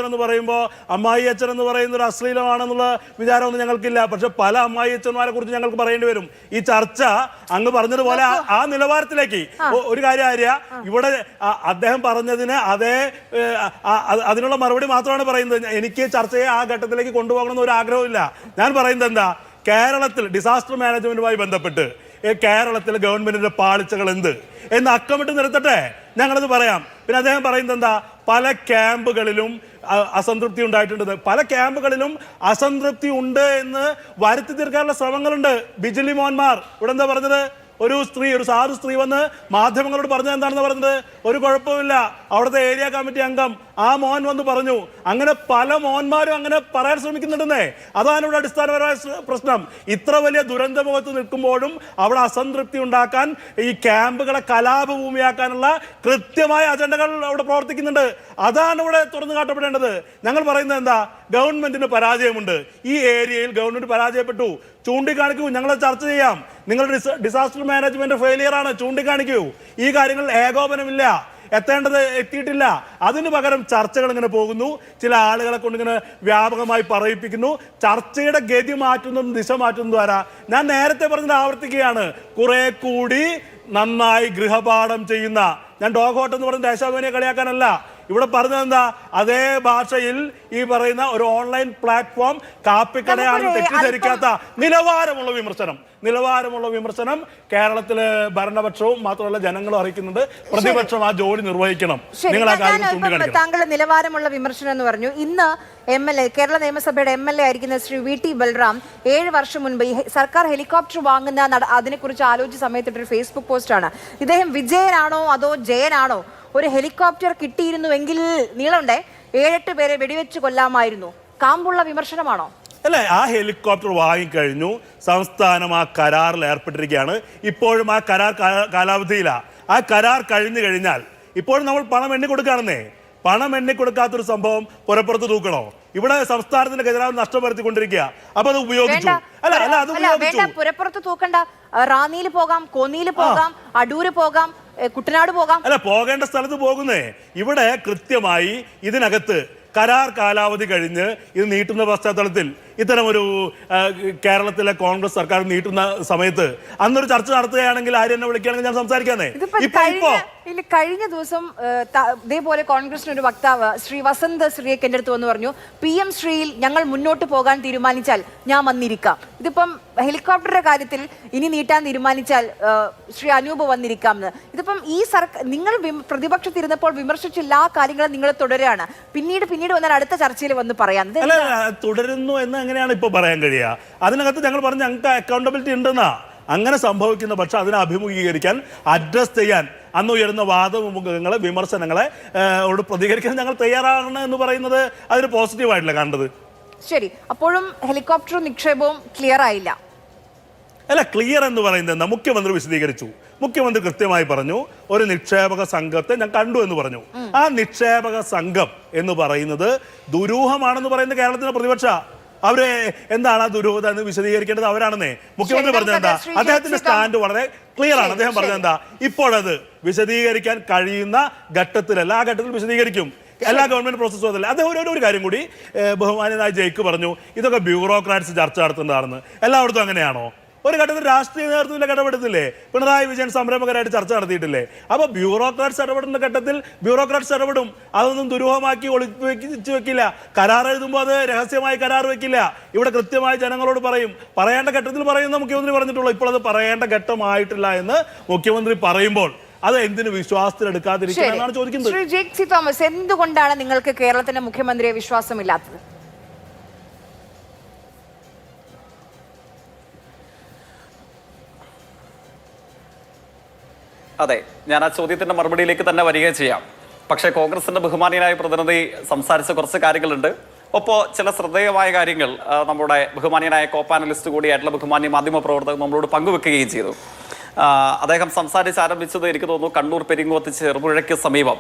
C: എന്ന് പറയുമ്പോൾ അമ്മായി അച്ഛൻ എന്ന് പറയുന്ന ഒരു അശ്ലീലമാണെന്നുള്ള വിചാരമൊന്നും ഞങ്ങൾക്കില്ല. പക്ഷെ പല അമ്മായി അച്ഛന്മാരെ കുറിച്ച് ഞങ്ങൾക്ക് പറയേണ്ടി വരും. ഈ ചർച്ച അങ്ങ് പറഞ്ഞതുപോലെ ആ നിലവാരത്തിലേക്ക് ഒരു കാര്യം ഇവിടെ അദ്ദേഹം പറഞ്ഞതിന് അതിനുള്ള മറുപടി മാത്രമാണ് പറയുന്നത്. എനിക്ക് ചർച്ചയെ ആ ഘട്ടത്തിലേക്ക് കൊണ്ടുപോകണമെന്ന് ഒരു ആഗ്രഹമില്ല. ഞാൻ പറയുന്നത് എന്താ, കേരളത്തിൽ ഡിസാസ്റ്റർ മാനേജ്മെന്റുമായി ബന്ധപ്പെട്ട് കേരളത്തിലെ ഗവൺമെന്റിന്റെ പാളിച്ചകൾ എന്ന് അക്കമിട്ട് നിർത്തട്ടെ, ഞങ്ങളത് പറയാം. പിന്നെ അദ്ദേഹം പറയുന്നത് എന്താ, പല ക്യാമ്പുകളിലും അസംതൃപ്തി ഉണ്ടായിട്ടുണ്ട്. പല ക്യാമ്പുകളിലും അസംതൃപ്തി ഉണ്ട് എന്ന് വരുത്തി തീർക്കാനുള്ള ശ്രമങ്ങളുണ്ട്. ബിജിലി മോഹൻമാർ ഇവിടെ എന്താ പറഞ്ഞത്? ഒരു സാധു സ്ത്രീ വന്ന് മാധ്യമങ്ങളോട് പറഞ്ഞത് എന്താണെന്ന് പറഞ്ഞത്, ഒരു കുഴപ്പമില്ല, അവിടുത്തെ ഏരിയ കമ്മിറ്റി അംഗം ആ മോൻ വന്ന് പറഞ്ഞു. അങ്ങനെ പല മോന്മാരും അങ്ങനെ പറയാൻ ശ്രമിക്കുന്നുണ്ടെന്നേ. അതാണ് ഇവിടെ അടിസ്ഥാനപരമായ പ്രശ്നം. ഇത്ര വലിയ ദുരന്തമുഖത്ത് നിൽക്കുമ്പോഴും അവിടെ അസംതൃപ്തി ഉണ്ടാക്കാൻ, ഈ ക്യാമ്പുകളെ കലാപഭൂമിയാക്കാനുള്ള കൃത്യമായ അജണ്ടകൾ അവിടെ പ്രവർത്തിക്കുന്നുണ്ട്. അതാണ് ഇവിടെ തുറന്നു കാട്ടപ്പെടേണ്ടത്. ഞങ്ങൾ പറയുന്നത് എന്താ, ഗവൺമെന്റിന് പരാജയമുണ്ട്. ഈ ഏരിയയിൽ ഗവൺമെന്റ് പരാജയപ്പെട്ടു, ചൂണ്ടിക്കാണിക്കൂ, ഞങ്ങൾ ചർച്ച ചെയ്യാം. നിങ്ങളുടെ ഡിസാസ്റ്റർ മാനേജ്മെന്റ് ഫെയിലിയർ ആണ്, ചൂണ്ടിക്കാണിക്കൂ. ഈ കാര്യങ്ങളിൽ ഏകോപനമില്ല, എത്തിയിട്ടില്ല. അതിനു പകരം ചർച്ചകൾ ഇങ്ങനെ പോകുന്നു, ചില ആളുകളെ കൊണ്ട് ഇങ്ങനെ വ്യാപകമായി പറയിപ്പിക്കുന്നു. ചർച്ചയുടെ ഗതി മാറ്റുന്നതും ദിശ മാറ്റുന്നതും ആരാ? ഞാൻ നേരത്തെ പറഞ്ഞത് ആവർത്തിക്കുകയാണ്, കുറെ കൂടി നന്നായി ഗൃഹപാഠം ചെയ്യുന്ന, ഞാൻ ഡോഗ് ഹോട്ട് എന്ന് പറഞ്ഞ ദേശാഭിമാനിയെ കളിയാക്കാനല്ല, ഇവിടെ പറഞ്ഞത് എന്താ? അതേ ഭാഷയിൽ ഈ പറയുന്ന ഒരു ഓൺലൈൻ പ്ലാറ്റ്ഫോം കാപ്പിക്കടയാണെന്ന് തെറ്റിദ്ധരിക്കാത്ത നിലവാരമുള്ള വിമർശനം കേരളത്തിലെ ഭരണപക്ഷവും മാത്രമല്ല ജനങ്ങളും അറിയിക്കുന്നുണ്ട്. പ്രതിപക്ഷം ആ ജോലി നിർവഹിക്കണം. നിങ്ങൾ ആ കാര്യം ചൂണ്ടിക്കാണിക്കണം.
A: താങ്കൾ നിലവാരമുള്ള വിമർശനം എന്ന് പറഞ്ഞു. ഇന്ന് MLA, കേരള നിയമസഭയുടെ MLA ആയിരിക്കുന്ന ശ്രീ VT ബൽറാം 7 വർഷം മുൻപ് ഈ സർക്കാർ ഹെലികോപ്റ്റർ വാങ്ങുന്ന അതിനെക്കുറിച്ച് ആലോചിച്ച സമയത്തിട്ടൊരു ഫേസ്ബുക്ക് പോസ്റ്റാണ്. ഇദ്ദേഹം വിജയനാണോ അതോ ജയനാണോ? ഒരു ഹെലികോപ്റ്റർ കിട്ടിയിരുന്നുവെങ്കിൽ നീളണ്ടേ 7-8 പേരെ വെടിവെച്ച് കൊല്ലാമായിരുന്നു. കാമ്പുള്ള വിമർശനമാണോ?
C: അല്ലെ, ആ ഹെലികോപ്റ്റർ വാങ്ങിക്കഴിഞ്ഞു. സംസ്ഥാനം ആ കരാറിൽ ഏർപ്പെട്ടിരിക്കുകയാണ്. ഇപ്പോഴും ആ കരാർ കാലാവധിയിലാണ്. ആ കരാർ കഴിഞ്ഞു കഴിഞ്ഞാൽ ഇപ്പോഴും നമ്മൾ പണം എണ്ണി കൊടുക്കുകയാണെന്നേ. പണം എണ്ണി കൊടുക്കാത്തൊരു സംഭവം പുറപ്പുറത്ത് തൂക്കണോ? ഇവിടെ സംസ്ഥാനത്തിന്റെ ഖജനാവ് നഷ്ടം വരുത്തിക്കൊണ്ടിരിക്കുക. അപ്പൊ അത് ഉപയോഗിച്ചു.
A: പുറപ്പുറത്ത് തൂക്കണ്ട. റാന്നിയിൽ പോകാം, കോന്നിയിൽ പോകാം, അടൂര് പോകാം, കുട്ടനാട് പോകാം.
C: അല്ല, പോകേണ്ട സ്ഥലത്ത് പോകുന്നേ. ഇവിടെ കൃത്യമായി ഇതിനകത്ത് കരാർ കാലാവധി കഴിഞ്ഞ് ഇത് നീട്ടുന്ന പശ്ചാത്തലത്തിൽ ഇത്തരമൊരു കേരളത്തിലെ കോൺഗ്രസ് സർക്കാർ നീട്ടുന്ന സമയത്ത് അന്നൊരു ചർച്ച നടത്തുകയാണെങ്കിൽ ആരും എന്നെ വിളിക്കുകയാണെങ്കിൽ ഞാൻ സംസാരിക്കാന്നേ.
A: കഴിഞ്ഞ ദിവസം ഇതേപോലെ കോൺഗ്രസിന് ഒരു വക്താവ് ശ്രീ വസന്ത് ശ്രീയൊക്കെ എൻ്റെ അടുത്ത് വന്ന് പറഞ്ഞു, PM ശ്രീയിൽ ഞങ്ങൾ മുന്നോട്ട് പോകാൻ തീരുമാനിച്ചാൽ ഞാൻ വന്നിരിക്കാം. ഇതിപ്പം ഹെലികോപ്റ്ററുടെ കാര്യത്തിൽ ഇനി നീട്ടാൻ തീരുമാനിച്ചാൽ ശ്രീ അനൂപ് വന്നിരിക്കാം എന്ന്. ഇതിപ്പം ഈ നിങ്ങൾ പ്രതിപക്ഷത്തിരുന്നപ്പോൾ വിമർശിച്ച എല്ലാ കാര്യങ്ങളും നിങ്ങൾ തുടരുകയാണ്. പിന്നീട് വന്നാൽ അടുത്ത ചർച്ചയിൽ വന്ന് പറയാം.
C: തുടരുന്നു എന്ന് എങ്ങനെയാണ് ഇപ്പൊ പറയാൻ കഴിയുക? അതിനകത്ത് ഞങ്ങൾ പറഞ്ഞ ഞങ്ങൾക്ക് അക്കൗണ്ടബിലിറ്റി ഉണ്ടെന്നാ. അങ്ങനെ സംഭവിക്കുന്ന പക്ഷെ അതിനെ അഭിമുഖീകരിക്കാൻ, അഡ്രസ് ചെയ്യാൻ, അന്ന് ഉയർന്ന വാദമുഖങ്ങളെ, വിമർശനങ്ങളെ പ്രതികരിക്കാൻ ഞങ്ങൾ തയ്യാറാണ് എന്ന് പറയുന്നത് അതിന് പോസിറ്റീവായിട്ടില്ല കാണേണ്ടത്.
A: ശരി, അപ്പോഴും ഹെലികോപ്റ്റർ നിക്ഷേപവും ക്ലിയർ ആയില്ല.
C: അല്ല, ക്ലിയർ എന്ന് പറയുന്നത് മുഖ്യമന്ത്രി വിശദീകരിച്ചു. മുഖ്യമന്ത്രി കൃത്യമായി പറഞ്ഞു, ഒരു നിക്ഷേപക സംഘത്തെ ഞാൻ കണ്ടു എന്ന് പറഞ്ഞു. ആ നിക്ഷേപക സംഘം എന്ന് പറയുന്നത് ദുരൂഹമാണെന്ന് പറയുന്നത് കേരളത്തിലെ പ്രതിപക്ഷ. അവര് എന്താണ് ആ ദുരൂഹത എന്ന് വിശദീകരിക്കേണ്ടത് അവരാണെന്നേ. മുഖ്യമന്ത്രി പറഞ്ഞത് എന്താ? അദ്ദേഹത്തിന്റെ സ്റ്റാൻഡ് വളരെ ക്ലിയർ ആണ്. അദ്ദേഹം പറഞ്ഞത് എന്താ? ഇപ്പോഴത് വിശദീകരിക്കാൻ കഴിയുന്ന ഘട്ടത്തിലല്ല, ആ ഘട്ടത്തിൽ വിശദീകരിക്കും. എല്ലാ ഗവൺമെന്റ് പ്രോസസ്സും അതല്ല. അത് ഒരു കാര്യം കൂടി ബഹുമാന്യനായ ജയ്ക്ക് പറഞ്ഞു, ഇതൊക്കെ ബ്യൂറോക്രാറ്റ്സ് ചർച്ച നടത്തുന്നതാണെന്ന്. എല്ലായിടത്തും അങ്ങനെയാണോ? ഒരു ഘട്ടത്തിൽ രാഷ്ട്രീയ നേതൃത്വത്തിലേക്ക് ഇടപെടുന്നില്ലേ? പിണറായി വിജയൻ സംരംഭകരായിട്ട് ചർച്ച നടത്തിയിട്ടില്ലേ? അപ്പോൾ ബ്യൂറോക്രാറ്റ്സ് ഇടപെടുന്ന ഘട്ടത്തിൽ ബ്യൂറോക്രാറ്റ്സ് ഇടപെടും. അതൊന്നും ദുരൂഹമാക്കി ഒളിപ്പിച്ച് വെക്കില്ല. കരാർ എഴുതുമ്പോൾ അത് രഹസ്യമായി കരാർ വെക്കില്ല. ഇവിടെ കൃത്യമായി ജനങ്ങളോട് പറയും. പറയേണ്ട ഘട്ടത്തിൽ പറയുന്ന മുഖ്യമന്ത്രി പറഞ്ഞിട്ടുള്ളൂ. ഇപ്പോൾ അത് പറയേണ്ട ഘട്ടമായിട്ടില്ല എന്ന് മുഖ്യമന്ത്രി പറയുമ്പോൾ അത് എന്തിനു വിശ്വാസത്തിലെടുക്കാതിരിക്കുകയാണ് ചോദിക്കുന്നത്.
A: ശ്രീ ജെ.സി. തോമസ്, എന്തുകൊണ്ടാണ് നിങ്ങൾക്ക് കേരളത്തിന്റെ മുഖ്യമന്ത്രിയെ വിശ്വാസമില്ലാത്തത്?
D: അതെ, ഞാൻ ആ ചോദ്യത്തിന്റെ മറുപടിയിലേക്ക് തന്നെ വരികയും ചെയ്യാം. പക്ഷേ കോൺഗ്രസിന്റെ ബഹുമാനീയനായ പ്രതിനിധി സംസാരിച്ച കുറച്ച് കാര്യങ്ങളുണ്ട്. ഒപ്പോൾ ചില ശ്രദ്ധേയമായ കാര്യങ്ങൾ നമ്മുടെ ബഹുമാനീയനായ കോപ്പാനലിസ്റ്റ് കൂടിയായിട്ടുള്ള ബഹുമാന്യ മാധ്യമ പ്രവർത്തകർ നമ്മളോട് പങ്കുവെക്കുകയും ചെയ്തു. അദ്ദേഹം സംസാരിച്ചാരംഭിച്ചത് എനിക്ക് തോന്നുന്നു കണ്ണൂർ പെരിങ്ങോത്ത് ചെറുപുഴയ്ക്ക് സമീപം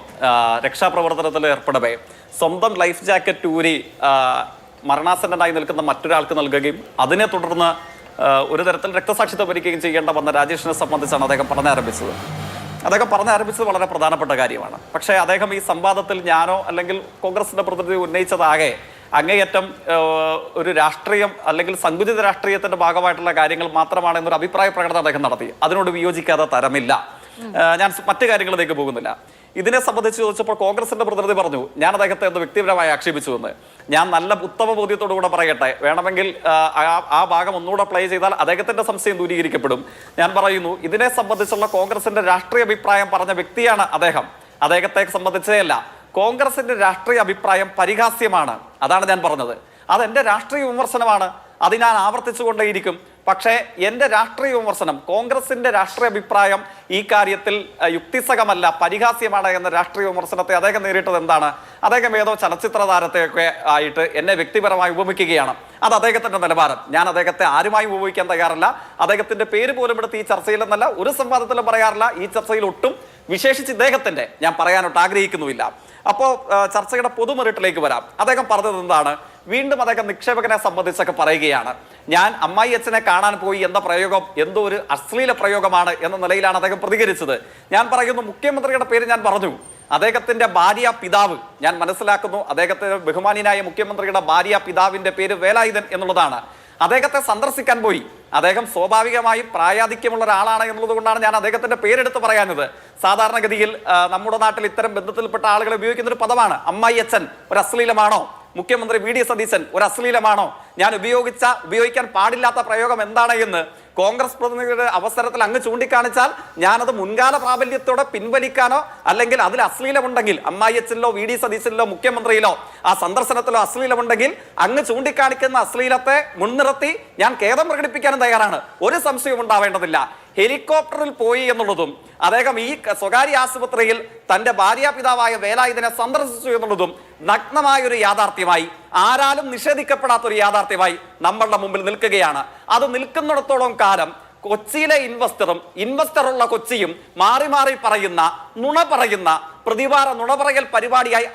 D: രക്ഷാപ്രവർത്തനത്തിൽ ഏർപ്പെടവേ സ്വന്തം ലൈഫ് ജാക്കറ്റ് ഊരി മരണാസന്നനായി നിൽക്കുന്ന മറ്റൊരാൾക്ക് നൽകുകയും അതിനെ തുടർന്ന് ഒരു തരത്തിൽ രക്തസാക്ഷിത്വം വരികയും ചെയ്യേണ്ട വന്ന രാജേഷിനെ സംബന്ധിച്ചാണ് അദ്ദേഹം പറഞ്ഞാരംഭിച്ചത്. അദ്ദേഹം പറഞ്ഞാരംഭിച്ചത് വളരെ പ്രധാനപ്പെട്ട കാര്യമാണ്. പക്ഷേ അദ്ദേഹം ഈ സംവാദത്തിൽ ഞാനോ അല്ലെങ്കിൽ കോൺഗ്രസിന്റെ പ്രതിനിധി ഉന്നയിച്ചതാകെ അങ്ങേയറ്റം ഒരു രാഷ്ട്രീയം അല്ലെങ്കിൽ സങ്കുചിത രാഷ്ട്രീയത്തിന്റെ ഭാഗമായിട്ടുള്ള കാര്യങ്ങൾ മാത്രമാണ് എന്നൊരു അഭിപ്രായ പ്രകടനം അദ്ദേഹം നടത്തി. അതിനോട് വിയോജിക്കാതെ തരമില്ല. ഞാൻ മറ്റു കാര്യങ്ങളിലേക്ക് പോകുന്നില്ല. ഇതിനെ സംബന്ധിച്ച് ചോദിച്ചപ്പോൾ കോൺഗ്രസിന്റെ പ്രതിനിധി പറഞ്ഞു, ഞാൻ അദ്ദേഹത്തെ ഒന്ന് വ്യക്തിപരമായി ആക്ഷേപിച്ചു എന്ന്. ഞാൻ നല്ല ഉത്തമ ബോധ്യത്തോടുകൂടെ പറയട്ടെ, വേണമെങ്കിൽ ആ ഭാഗം ഒന്നുകൂടെ പ്ലേ ചെയ്താൽ അദ്ദേഹത്തിന്റെ സംശയം ദൂരീകരിക്കപ്പെടും. ഞാൻ പറയുന്നു, ഇതിനെ സംബന്ധിച്ചുള്ള കോൺഗ്രസിന്റെ രാഷ്ട്രീയ അഭിപ്രായം പറഞ്ഞ വ്യക്തിയാണ് അദ്ദേഹം. അദ്ദേഹത്തെ സംബന്ധിച്ചേ അല്ല, കോൺഗ്രസിന്റെ രാഷ്ട്രീയ അഭിപ്രായം പരിഹാസ്യമാണ്. അതാണ് ഞാൻ പറഞ്ഞത്. അതെന്റെ രാഷ്ട്രീയ വിമർശനമാണ്. അത് ഞാൻ ആവർത്തിച്ചുകൊണ്ടേയിരിക്കും. പക്ഷേ എൻ്റെ രാഷ്ട്രീയ വിമർശനം, കോൺഗ്രസിന്റെ രാഷ്ട്രീയ അഭിപ്രായം ഈ കാര്യത്തിൽ യുക്തിസഹമല്ല, പരിഹാസ്യമാണ് എന്ന രാഷ്ട്രീയ വിമർശനത്തെ അദ്ദേഹം നേരിട്ടത് എന്താണ്? അദ്ദേഹം ഏതോ ചലച്ചിത്ര താരത്തെയൊക്കെ ആയിട്ട് എന്നെ വ്യക്തിപരമായി ഉപമിക്കുകയാണ്. അത് അദ്ദേഹത്തിന്റെ നിലവാരം. ഞാൻ അദ്ദേഹത്തെ ആരുമായും ഉപയോഗിക്കാൻ തയ്യാറല്ല. അദ്ദേഹത്തിന്റെ പേര് പോലും എടുത്ത് ഈ ചർച്ചയിലെന്നല്ല ഒരു സംവാദത്തിലും പറയാറില്ല. ഈ ചർച്ചയിൽ ഒട്ടും, വിശേഷിച്ച് ഇദ്ദേഹത്തിന്റെ ഞാൻ പറയാനൊട്ട് ആഗ്രഹിക്കുന്നുമില്ല. അപ്പോൾ ചർച്ചയുടെ പൊതുമെറിട്ടിലേക്ക് വരാം. അദ്ദേഹം പറഞ്ഞത് എന്താണ്? വീണ്ടും അദ്ദേഹം നിക്ഷേപകനെ സംബന്ധിച്ചൊക്കെ പറയുകയാണ്. ഞാൻ അമ്മായി അച്ഛനെ കാണാൻ പോയി എന്ന പ്രയോഗം എന്തോ ഒരു അശ്ലീല പ്രയോഗമാണ് എന്ന നിലയിലാണ് അദ്ദേഹം പ്രതികരിച്ചത്. ഞാൻ പറയുന്നു, മുഖ്യമന്ത്രിയുടെ പേര് ഞാൻ പറഞ്ഞു. അദ്ദേഹത്തിന്റെ ഭാര്യ പിതാവ്, ഞാൻ മനസ്സിലാക്കുന്നു അദ്ദേഹത്തിന്റെ ബഹുമാനീയനായ മുഖ്യമന്ത്രിയുടെ ഭാര്യ പിതാവിന്റെ പേര് വേലായുധൻ എന്നുള്ളതാണ്. അദ്ദേഹത്തെ സന്ദർശിക്കാൻ പോയി. അദ്ദേഹം സ്വാഭാവികമായും പ്രായാധിക്യമുള്ള ഒരാളാണ് എന്നുള്ളത് കൊണ്ടാണ് ഞാൻ അദ്ദേഹത്തിന്റെ പേരെടുത്ത് പറയാഞ്ഞത്. സാധാരണഗതിയിൽ നമ്മുടെ നാട്ടിൽ ഇത്തരം ബന്ധത്തിൽപ്പെട്ട ആളുകൾ ഉപയോഗിക്കുന്ന ഒരു പദമാണ് അമ്മായി അച്ഛൻ. ഒരു അശ്ലീലമാണോ? മുഖ്യമന്ത്രി വി ഡി സതീശൻ ഒരു അശ്ലീലമാണോ? ഞാൻ ഉപയോഗിക്കാൻ പാടില്ലാത്ത പ്രയോഗം എന്താണ് എന്ന് കോൺഗ്രസ് പ്രതിനിധിയുടെ അവസരത്തിൽ അങ്ങ് ചൂണ്ടിക്കാണിച്ചാൽ ഞാനത് മുൻകാല പ്രാബല്യത്തോടെ പിൻവലിക്കാനോ അല്ലെങ്കിൽ അതിൽ അശ്ലീലമുണ്ടെങ്കിൽ അമ്മായി അച്ഛനിലോ വി ഡി സതീശനിലോ മുഖ്യമന്ത്രിയിലോ ആ സന്ദർശനത്തിലോ അശ്ലീലമുണ്ടെങ്കിൽ അങ്ങ് ചൂണ്ടിക്കാണിക്കുന്ന അശ്ലീലത്തെ മുൻനിർത്തി ഞാൻ ഖേദം പ്രകടിപ്പിക്കാനും തയ്യാറാണ്. ഒരു സംശയവും ഉണ്ടാവേണ്ടതില്ല. ഹെലികോപ്റ്ററിൽ പോയി എന്നുള്ളതും അദ്ദേഹം ഈ സ്വകാര്യ ആശുപത്രിയിൽ തന്റെ ഭാര്യാപിതാവായ വേലായുധനെ സന്ദർശിച്ചു എന്നുള്ളതും നഗ്നമായൊരു യാഥാർത്ഥ്യമായി, ആരാലും നിഷേധിക്കപ്പെടാത്തൊരു യാഥാർത്ഥ്യമായി നമ്മളുടെ മുമ്പിൽ നിൽക്കുകയാണ്. അത് നിൽക്കുന്നിടത്തോളം കാലം കൊച്ചിയിലെ ഇൻവെസ്റ്ററുള്ള കൊച്ചിയും മാറി മാറി പറയുന്ന നുണ പറയുന്ന പ്രതിവാര നുണപറയൽ പരിപാടിയായി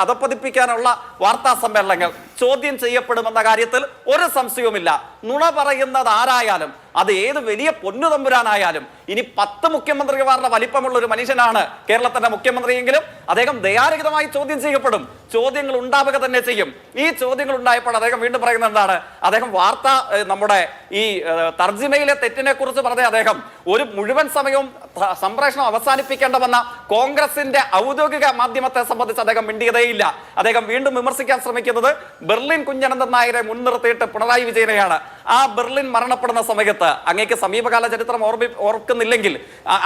D: അധപ്പതിപ്പിക്കാനുള്ള വാർത്താ സമ്മേളനങ്ങൾ ചോദ്യം ചെയ്യപ്പെടുമെന്ന കാര്യത്തിൽ ഒരു സംശയവുമില്ല. നുണ പറയുന്നത് ആരായാലും, അത് ഏത് വലിയ പൊന്നുതമ്പുരാനായാലും, ഇനി 10 മുഖ്യമന്ത്രിമാരുടെ വലിപ്പമുള്ള ഒരു മനുഷ്യനാണ് കേരളത്തിന്റെ മുഖ്യമന്ത്രിയെങ്കിലും അദ്ദേഹം ദയാരഹിതമായി ചോദ്യം ചെയ്യപ്പെടും. ചോദ്യങ്ങൾ ഉണ്ടാവുക തന്നെ ചെയ്യും. ഈ ചോദ്യങ്ങൾ ഉണ്ടായപ്പോൾ അദ്ദേഹം വീണ്ടും പറയുന്നത് എന്താണ്? അദ്ദേഹം വാർത്ത നമ്മുടെ ഈ തർജിമയിലെ തെറ്റിനെ കുറിച്ച് പറഞ്ഞ അദ്ദേഹം ഒരു മുഴുവൻ സമയവും സംപ്രേഷണം അവസാനിപ്പിക്കേണ്ട വന്ന കോൺഗ്രസിന്റെ ഔദ്യോഗിക മാധ്യമത്തെ സംബന്ധിച്ച് അദ്ദേഹം മിണ്ടിയതേയില്ല. അദ്ദേഹം വീണ്ടും വിമർശിക്കാൻ ശ്രമിക്കുന്നത് ബെർലിൻ കുഞ്ഞനന്ദൻ നായരെ മുൻനിർത്തിയിട്ട് പിണറായി വിജയനെയാണ്. ആ ബെർലിൻ മരണപ്പെടുന്ന സമയത്ത് അങ്ങേക്ക് സമീപകാല ചരിത്രം ഓർക്കുന്നില്ലെങ്കിൽ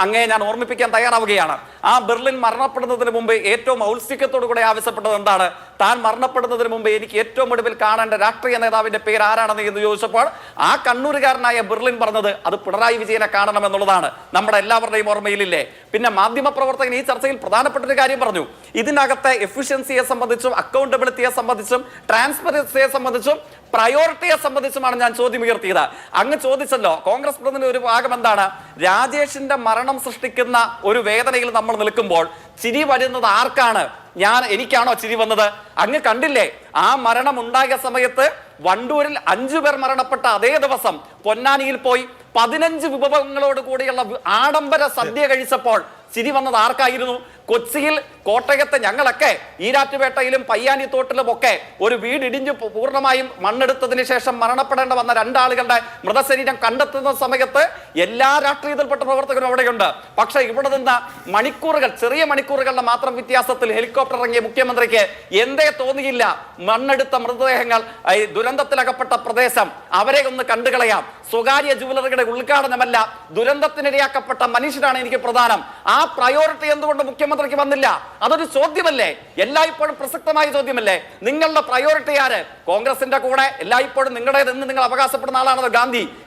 D: അങ്ങേ ഞാൻ ഓർമ്മിപ്പിക്കാൻ തയ്യാറാവുകയാണ്. ആ ബെർലിൻ മരണപ്പെടുന്നതിന് മുമ്പ് ഏറ്റവും ഔത്സുക്യത്തോടു കൂടെ ആവശ്യപ്പെട്ടത് എന്താണ്? താൻ മരണപ്പെടുന്നതിന് മുമ്പ് എനിക്ക് ഏറ്റവും ഒടുവിൽ കാണേണ്ട രാഷ്ട്രീയ നേതാവിന്റെ പേര് ആരാണെന്ന് എന്ന് ചോദിച്ചപ്പോൾ ആ കണ്ണൂരുകാരനായ ബെർലിൻ പറഞ്ഞത് അത് പിണറായി വിജയനെ കാണണം എന്നുള്ളതാണ്. നമ്മുടെ എല്ലാവരുടെയും ഓർമ്മയിലില്ലേ? പിന്നെ മാധ്യമപ്രവർത്തകൻ ഈ ചർച്ചയിൽ പ്രധാനപ്പെട്ട ഒരു കാര്യം പറഞ്ഞു. ഇതിനകത്തെ എഫിഷ്യൻസിയെ സംബന്ധിച്ചും അക്കൗണ്ടബിലിറ്റിയെ സംബന്ധിച്ചും ട്രാൻസ്പെറൻസിയെ സംബന്ധിച്ചും പ്രയോറിറ്റിയെ സംബന്ധിച്ചുമാണ് ഞാൻ ചോദ്യം ഉയർത്തിയത്. അങ്ങ് ചോദിച്ചല്ലോ കോൺഗ്രസ് പ്രതിനിധി ഒരു ഭാഗം എന്താണ്? രാജേഷിന്റെ മരണം സൃഷ്ടിക്കുന്ന ഒരു വേദനയിൽ നമ്മൾ നിൽക്കുമ്പോൾ ചിരി വരുന്നത് ആർക്കാണ്? എനിക്കാണോ ചിരി വന്നത്? അങ്ങ് കണ്ടില്ലേ ആ മരണം ഉണ്ടായ സമയത്ത് വണ്ടൂരിൽ 5 പേർ മരണപ്പെട്ട അതേ ദിവസം പൊന്നാനിയിൽ പോയി 15 വിഭവങ്ങളോട് കൂടിയുള്ള ആഡംബര സദ്യ കഴിച്ചപ്പോൾ ചിരി വന്നത് ആർക്കായിരുന്നു? കൊച്ചിയിൽ, കോട്ടയത്ത് ഞങ്ങളൊക്കെ ഈരാറ്റുപേട്ടയിലും പയ്യാനിത്തോട്ടിലും ഒക്കെ ഒരു വീട് ഇടിഞ്ഞു പൂർണ്ണമായും മണ്ണെടുത്തതിന് ശേഷം മരണപ്പെടേണ്ട വന്ന 2 ആളുകളുടെ മൃതശരീരം കണ്ടെത്തുന്ന സമയത്ത് എല്ലാ രാഷ്ട്രീയത്തിൽപ്പെട്ട പ്രവർത്തകരും അവിടെയുണ്ട്. പക്ഷെ ഇവിടെ നിന്ന് മണിക്കൂറുകൾ, ചെറിയ മണിക്കൂറുകളുടെ മാത്രം വ്യത്യാസത്തിൽ ഹെലികോപ്റ്റർ ഇറങ്ങിയ മുഖ്യമന്ത്രിക്ക് എന്തേ തോന്നിയില്ല മണ്ണെടുത്ത മൃതദേഹങ്ങൾ ദുരന്തത്തിലകപ്പെട്ട പ്രദേശം അവരെ ഒന്ന് കണ്ടുകളയാം? സ്വകാര്യ ജുവലറിയുടെ ഉദ്ഘാടനമല്ല, ദുരന്തത്തിനിരയാക്കപ്പെട്ട മനുഷ്യരാണ് എനിക്ക് പ്രധാനം. ആ പ്രയോറിറ്റി എന്തുകൊണ്ട് മുഖ്യമന്ത്രിക്ക് വന്നില്ല? അതൊരു ചോദ്യമല്ലേ? എല്ലായ്പ്പോഴും പ്രസക്തമായ ചോദ്യമല്ലേ? നിങ്ങളുടെ പ്രയോറിറ്റി ആര്? കോൺഗ്രസിന്റെ കൂടെ എല്ലായ്പ്പോഴും നിങ്ങളുടേതെന്ന് നിങ്ങൾ അവകാശപ്പെടുന്ന ആളാണത്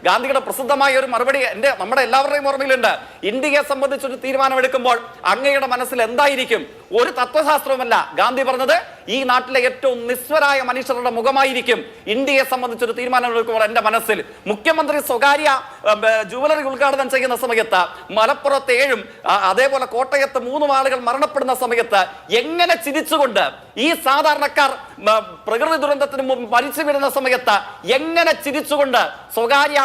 D: ഗാന്ധിയുടെ പ്രസിദ്ധമായ ഒരു മറുപടി നമ്മുടെ എല്ലാവരുടെയും ഓർമ്മയിലുണ്ട്. ഇന്ത്യയെ സംബന്ധിച്ചൊരു തീരുമാനമെടുക്കുമ്പോൾ അങ്ങയുടെ മനസ്സിൽ എന്തായിരിക്കും? ഒരു തത്വശാസ്ത്രവുമല്ല. ഗാന്ധി പറഞ്ഞത് ഈ നാട്ടിലെ ഏറ്റവും നിസ്വരായ മനുഷ്യരുടെ മുഖമായിരിക്കും ഇന്ത്യയെ സംബന്ധിച്ചൊരു തീരുമാനമെടുക്കുമ്പോൾ എന്റെ മനസ്സിൽ. മുഖ്യമന്ത്രി സ്വകാര്യ ജുവലറി ഉദ്ഘാടനം ചെയ്യുന്ന സമയത്ത് മലപ്പുറത്ത് 7 അതേപോലെ കോട്ടയത്ത് 3 ആളുകൾ മരണപ്പെടുന്ന സമയത്ത് എങ്ങനെ ചിരിച്ചുകൊണ്ട് ഈ സാധാരണക്കാർ പ്രകൃതി ദുരന്തത്തിന് മുമ്പ് മരിച്ചു വീഴുന്ന സമയത്ത് എങ്ങനെ ചിരിച്ചുകൊണ്ട് സ്വകാര്യ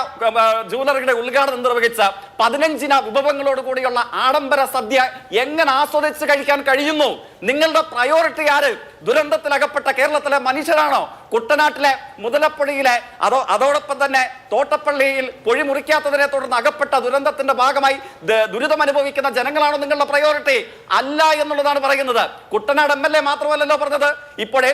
D: ജുവലറിയുടെ ഉദ്ഘാടനം നിർവഹിച്ച 15 വിഭവങ്ങളോട് കൂടിയുള്ള ആഡംബര സദ്യ എങ്ങനെ ആസ്വദിച്ച് കഴിക്കാൻ കഴിയുന്നു? നിങ്ങളുടെ പ്രയോറിറ്റി ആര്? ദുരന്തത്തിലകപ്പെട്ട കേരളത്തിലെ മനുഷ്യരാണോ? കുട്ടനാട്ടിലെ മുതലപ്പുഴയിലെ അതോടൊപ്പം തന്നെ തോട്ടപ്പള്ളിയിൽ പൊഴി മുറിക്കാത്തതിനെ തുടർന്ന് അകപ്പെട്ട ദുരന്തത്തിന്റെ ഭാഗമായി ദുരിതം അനുഭവിക്കുന്ന ജനങ്ങളാണോ നിങ്ങളുടെ പ്രയോറിറ്റി? അല്ല എന്നുള്ളതാണ് പറയുന്നത്. കുട്ടനാട് MLA മാത്രമല്ലല്ലോ പറഞ്ഞത്. ഇപ്പോൾ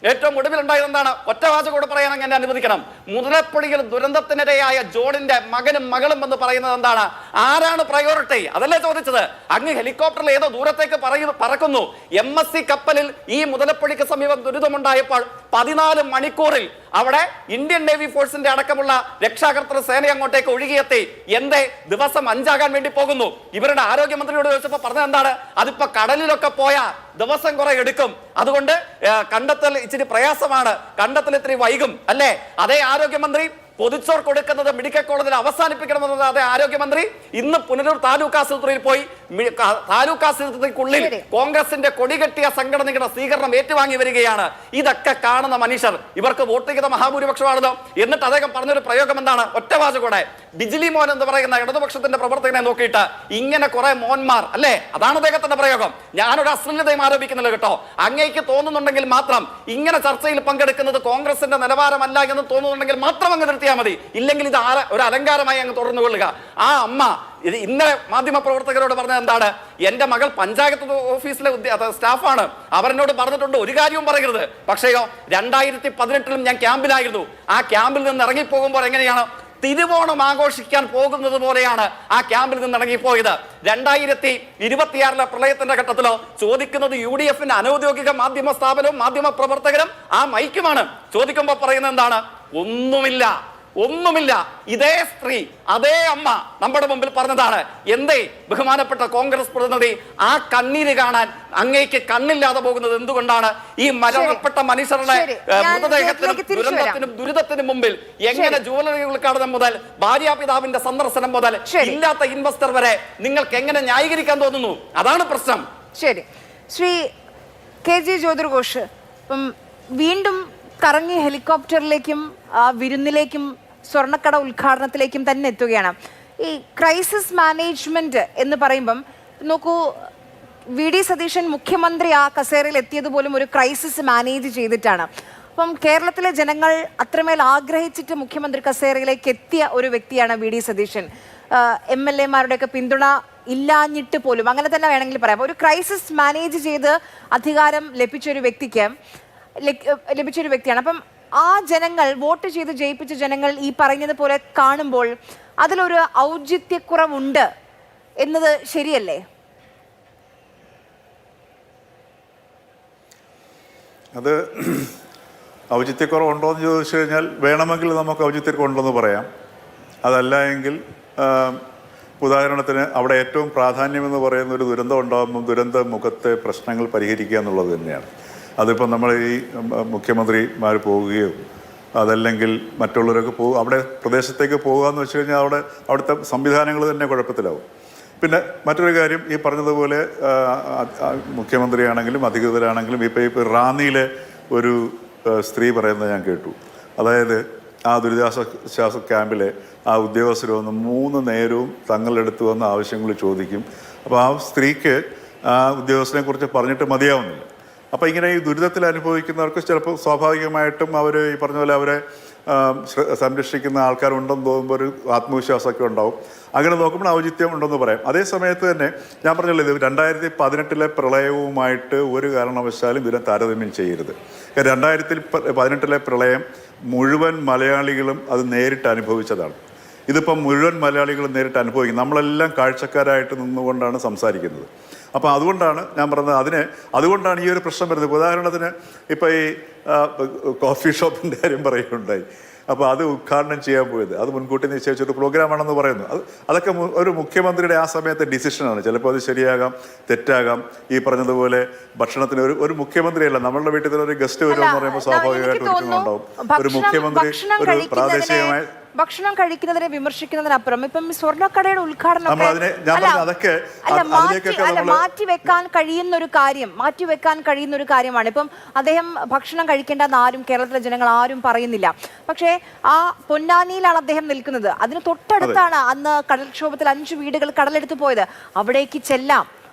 D: ഏറ്റവും ഒടുവിലുണ്ടായത് എന്താണ്? ഒറ്റ വാചകോട് പറയാൻ അങ്ങനെ അനുവദിക്കണം. മുതലപ്പുഴയിൽ ദുരന്തത്തിനിരയായ ജോണിന്റെ മകനും മകളും എന്ന് പറയുന്നത് എന്താണ്? ആരാണ് പ്രയോറിറ്റി? അതല്ലേ ചോദിച്ചത്. അങ്ങ് ഹെലികോപ്റ്ററിൽ ഏതോ ദൂരത്തേക്ക് പറക്കുന്നു. MSC കപ്പലിൽ ഈ മുതലപ്പുഴയ്ക്ക് സമീപം ദുരിതമുണ്ടായപ്പോൾ 14 മണിക്കൂറിൽ അവിടെ ഇന്ത്യൻ നേവി ഫോഴ്സിന്റെ അടക്കമുള്ള രക്ഷാകർതൃ സേന അങ്ങോട്ടേക്ക് ഒഴുകിയെത്തി. എന്തേ ദിവസം 5 ആകാൻ വേണ്ടി പോകുന്നു? ഇവരുടെ ആരോഗ്യമന്ത്രിയോട് ചോദിച്ചപ്പോൾ പറഞ്ഞത് എന്താണ്? അതിപ്പോ കടലിലൊക്കെ പോയാ ദിവസം കുറെ എടുക്കും, അതുകൊണ്ട് കണ്ടെത്തൽ ഇച്ചിരി പ്രയാസമാണ്, കണ്ടെത്തൽ ഇത്തിരി വൈകും അല്ലേ? അതേ ആരോഗ്യമന്ത്രി പൊതിച്ചോർ കൊടുക്കുന്നത് മെഡിക്കൽ കോളേജിൽ അവസാനിപ്പിക്കണമെന്നത് അതേ ആരോഗ്യമന്ത്രി ഇന്ന് പുനലൂർ താലൂക്ക് ആശുപത്രിയിൽ പോയി താലൂക്ക് ആശുപത്രിക്കുള്ളിൽ കോൺഗ്രസിന്റെ കൊടികെട്ടിയ സംഘടനകളുടെ സ്വീകരണം ഏറ്റുവാങ്ങി വരികയാണ്. ഇതൊക്കെ കാണുന്ന മനുഷ്യർ ഇവർക്ക് വോട്ട് ചെയ്ത മഹാഭൂരിപക്ഷമാണല്ലോ. എന്നിട്ട് അദ്ദേഹം പറഞ്ഞൊരു പ്രയോഗം എന്താണ്? ഒറ്റവാചകൂടെ ബിജിലി മോൻ എന്ന് പറയുന്ന ഇടതുപക്ഷത്തിന്റെ പ്രവർത്തകനെ നോക്കിയിട്ട് ഇങ്ങനെ കുറെ മോന്മാർ അല്ലേ, അതാണ് അദ്ദേഹത്തിന്റെ പ്രയോഗം. ഞാനൊരു അശ്ലീലതയും ആരോപിക്കുന്നില്ല കേട്ടോ. അങ്ങേക്ക് തോന്നുന്നുണ്ടെങ്കിൽ മാത്രം ഇങ്ങനെ ചർച്ചയിൽ പങ്കെടുക്കുന്നത് കോൺഗ്രസിന്റെ നിലവാരമല്ല എന്ന് തോന്നുന്നുണ്ടെങ്കിൽ മാത്രം അങ്ങ് നിർത്തിയാൽ മതി. ഇല്ലെങ്കിൽ ഇത് ഒരു അലങ്കാരമായി അങ്ങ് തുടർന്നു കൊള്ളുക. ആ അമ്മ ഇന്നലെ മാധ്യമ പ്രവർത്തകരോട് പറഞ്ഞത് എന്താണ്? എന്റെ മകൾ പഞ്ചായത്ത് ഓഫീസിലെ സ്റ്റാഫാണ്, അവരെന്നോട് പറഞ്ഞിട്ടുണ്ട് ഒരു കാര്യവും പറയരുത്. പക്ഷേയോ 2018 ഞാൻ ക്യാമ്പിലായിരുന്നു. ആ ക്യാമ്പിൽ നിന്ന് ഇറങ്ങിപ്പോകുമ്പോൾ എങ്ങനെയാണ്? തിരുവോണം ആഘോഷിക്കാൻ പോകുന്നത് പോലെയാണ് ആ ക്യാമ്പിൽ നിന്ന് ഇറങ്ങിപ്പോയത്. 2026 പ്രളയത്തിന്റെ ഘട്ടത്തിലോ ചോദിക്കുന്നത് UDF അനൗദ്യോഗിക മാധ്യമ സ്ഥാപനവും മാധ്യമ പ്രവർത്തകരും ആ മൈക്കുമാണ്. ചോദിക്കുമ്പോൾ പറയുന്നത് എന്താണ്? ഒന്നുമില്ല. ഇതേ സ്ത്രീ, അതേ അമ്മ നമ്മുടെ മുമ്പിൽ പറഞ്ഞതാണ്. എന്തേ ബഹുമാനപ്പെട്ട കോൺഗ്രസ് പ്രതിനിധി ആ കണ്ണീര് കാണാൻ അങ്ങേക്ക് കണ്ണില്ലാതെ പോകുന്നത് എന്തുകൊണ്ടാണ്? ഈ മരണപ്പെട്ട മനുഷ്യരുടെ മൃതദേഹത്തിനും ദുരിതത്തിനും മുമ്പിൽ എങ്ങനെ ജുവലറി ഉദ്ഘാടനം മുതൽ ഭാര്യാപിതാവിന്റെ സന്ദർശനം മുതൽ ഇല്ലാത്ത ഇൻവെസ്റ്റർ വരെ നിങ്ങൾക്ക് എങ്ങനെ ന്യായീകരിക്കാൻ തോന്നുന്നു? അതാണ് പ്രശ്നം.
A: ശരി, ശ്രീ KG ജ്യോതിർഘോഷ്, വീണ്ടും കറങ്ങി ഹെലികോപ്റ്ററിലേക്കും വിരുന്നിലേക്കും സ്വർണ്ണക്കട ഉദ്ഘാടനത്തിലേക്കും തന്നെ എത്തുകയാണ്. ഈ ക്രൈസിസ് മാനേജ്മെന്റ് എന്ന് പറയുമ്പം നോക്കൂ, VD സതീശൻ മുഖ്യമന്ത്രി ആ കസേരയിൽ എത്തിയത് പോലും ഒരു ക്രൈസിസ് മാനേജ് ചെയ്തിട്ടാണ്. അപ്പം കേരളത്തിലെ ജനങ്ങൾ അത്രമേൽ ആഗ്രഹിച്ചിട്ട് മുഖ്യമന്ത്രി കസേരയിലേക്ക് എത്തിയ ഒരു വ്യക്തിയാണ് VD സതീശൻ. MLA-മാരുടെയൊക്കെ പിന്തുണ ഇല്ലാഞ്ഞിട്ട് പോലും അങ്ങനെ തന്നെ വേണമെങ്കിൽ പറയാം. ഒരു ക്രൈസിസ് മാനേജ് ചെയ്ത് അധികാരം ലഭിച്ചൊരു വ്യക്തിയാണ്. അപ്പം ആ ജനങ്ങൾ വോട്ട് ചെയ്ത് ജയിപ്പിച്ച ജനങ്ങൾ ഈ പറഞ്ഞതുപോലെ കാണുമ്പോൾ അതിലൊരു ഔചിത്യക്കുറവുണ്ട് എന്നത് ശരിയല്ലേ?
E: അത് ഔചിത്യക്കുറവുണ്ടോ എന്ന് ചോദിച്ചു കഴിഞ്ഞാൽ വേണമെങ്കിൽ നമുക്ക് ഔചിത്യക്കുറവുണ്ടെന്ന് പറയാം. അതല്ല എങ്കിൽ ഉദാഹരണത്തിന് അവിടെ ഏറ്റവും പ്രാധാന്യമെന്ന് പറയുന്ന ഒരു ദുരന്തം ഉണ്ടാകുമ്പോൾ ദുരന്ത മുഖത്തെ പ്രശ്നങ്ങൾ പരിഹരിക്കുക എന്നുള്ളത് തന്നെയാണ്. അതിപ്പോൾ നമ്മൾ ഈ മുഖ്യമന്ത്രിമാർ പോവുകയോ അതല്ലെങ്കിൽ മറ്റുള്ളവരൊക്കെ അവിടെ പ്രദേശത്തേക്ക് പോകുക എന്ന് വെച്ച് കഴിഞ്ഞാൽ അവിടുത്തെ സംവിധാനങ്ങൾ തന്നെ കുഴപ്പത്തിലാവും. പിന്നെ മറ്റൊരു കാര്യം, ഈ പറഞ്ഞതുപോലെ മുഖ്യമന്ത്രിയാണെങ്കിലും അധികൃതരാണെങ്കിലും ഇപ്പോൾ റാന്നിയിലെ ഒരു സ്ത്രീ പറയുന്നത് ഞാൻ കേട്ടു. അതായത് ആ ദുരിതാശ്വാസ ക്യാമ്പിലെ ആ ഉദ്യോഗസ്ഥർ വന്ന് 3 നേരവും തങ്ങളെടുത്ത് വന്ന ആവശ്യങ്ങൾ ചോദിക്കും. അപ്പോൾ ആ സ്ത്രീക്ക് ആ ഉദ്യോഗസ്ഥനെ കുറിച്ച് പറഞ്ഞിട്ട് മതിയാവുന്നില്ല. അപ്പോൾ ഇങ്ങനെ ഈ ദുരിതത്തിൽ അനുഭവിക്കുന്നവർക്ക് ചിലപ്പോൾ സ്വാഭാവികമായിട്ടും അവർ ഈ പറഞ്ഞ പോലെ അവരെ സംരക്ഷിക്കുന്ന ആൾക്കാരുണ്ടെന്ന് തോന്നുമ്പോൾ ഒരു ആത്മവിശ്വാസമൊക്കെ ഉണ്ടാവും. അങ്ങനെ നോക്കുമ്പോൾ ഔചിത്യം ഉണ്ടെന്ന് പറയാം. അതേ സമയത്ത് തന്നെ ഞാൻ പറഞ്ഞല്ലോ, ഇത് 2018 പ്രളയവുമായിട്ട് ഒരു കാരണവശാലും ഇതിനെ താരതമ്യം ചെയ്യരുത്. 2018 പ്രളയം മുഴുവൻ മലയാളികളും അത് നേരിട്ട് അനുഭവിച്ചതാണ്. ഇതിപ്പം മുഴുവൻ മലയാളികളും നേരിട്ട് അനുഭവിക്കും. നമ്മളെല്ലാം കാഴ്ചക്കാരായിട്ട് നിന്നുകൊണ്ടാണ് സംസാരിക്കുന്നത്. അപ്പോൾ അതുകൊണ്ടാണ് ഞാൻ പറഞ്ഞത്, അതുകൊണ്ടാണ് ഈ ഒരു പ്രശ്നം വരുന്നത്. ഉദാഹരണത്തിന് ഇപ്പോൾ ഈ കോഫി ഷോപ്പിൻ്റെ കാര്യം പറയുകയുണ്ടായി. അപ്പോൾ അത് ഉദ്ഘാടനം ചെയ്യാൻ പോയത് അത് മുൻകൂട്ടി നിശ്ചയിച്ചൊരു പ്രോഗ്രാമാണെന്ന് പറയുന്നു. അതൊക്കെ ഒരു മുഖ്യമന്ത്രിയുടെ ആ സമയത്തെ ഡിസിഷനാണ്. ചിലപ്പോൾ അത് ശരിയാകാം, തെറ്റാകാം. ഈ പറഞ്ഞതുപോലെ ഭക്ഷണത്തിന് ഒരു മുഖ്യമന്ത്രിയല്ല, നമ്മളുടെ വീട്ടിൽ തന്നെ ഒരു ഗസ്റ്റ് വരുമെന്ന് പറയുമ്പോൾ സ്വാഭാവികമായിട്ട് ഒരുക്കുന്നുണ്ടാവും. ഒരു മുഖ്യമന്ത്രി ഒരു പ്രാദേശികമായ
A: ഭക്ഷണം കഴിക്കുന്നതിനെ വിമർശിക്കുന്നതിനപ്പുറം ഇപ്പം സ്വർണ്ണക്കടയുടെ ഉദ്ഘാടനം മാറ്റിവെക്കാൻ കഴിയുന്ന ഒരു കാര്യമാണ്. ഇപ്പം അദ്ദേഹം ഭക്ഷണം കഴിക്കേണ്ടെന്ന് ആരും കേരളത്തിലെ ജനങ്ങൾ ആരും പറയുന്നില്ല. പക്ഷേ ആ പൊന്നാനിയിലാണ് അദ്ദേഹം നിൽക്കുന്നത്. അതിന് തൊട്ടടുത്താണ് അന്ന് കടൽക്ഷോഭത്തിൽ 5 വീടുകൾ കടലെടുത്തു പോയത്. അവിടേക്ക് ചെല്ലാം,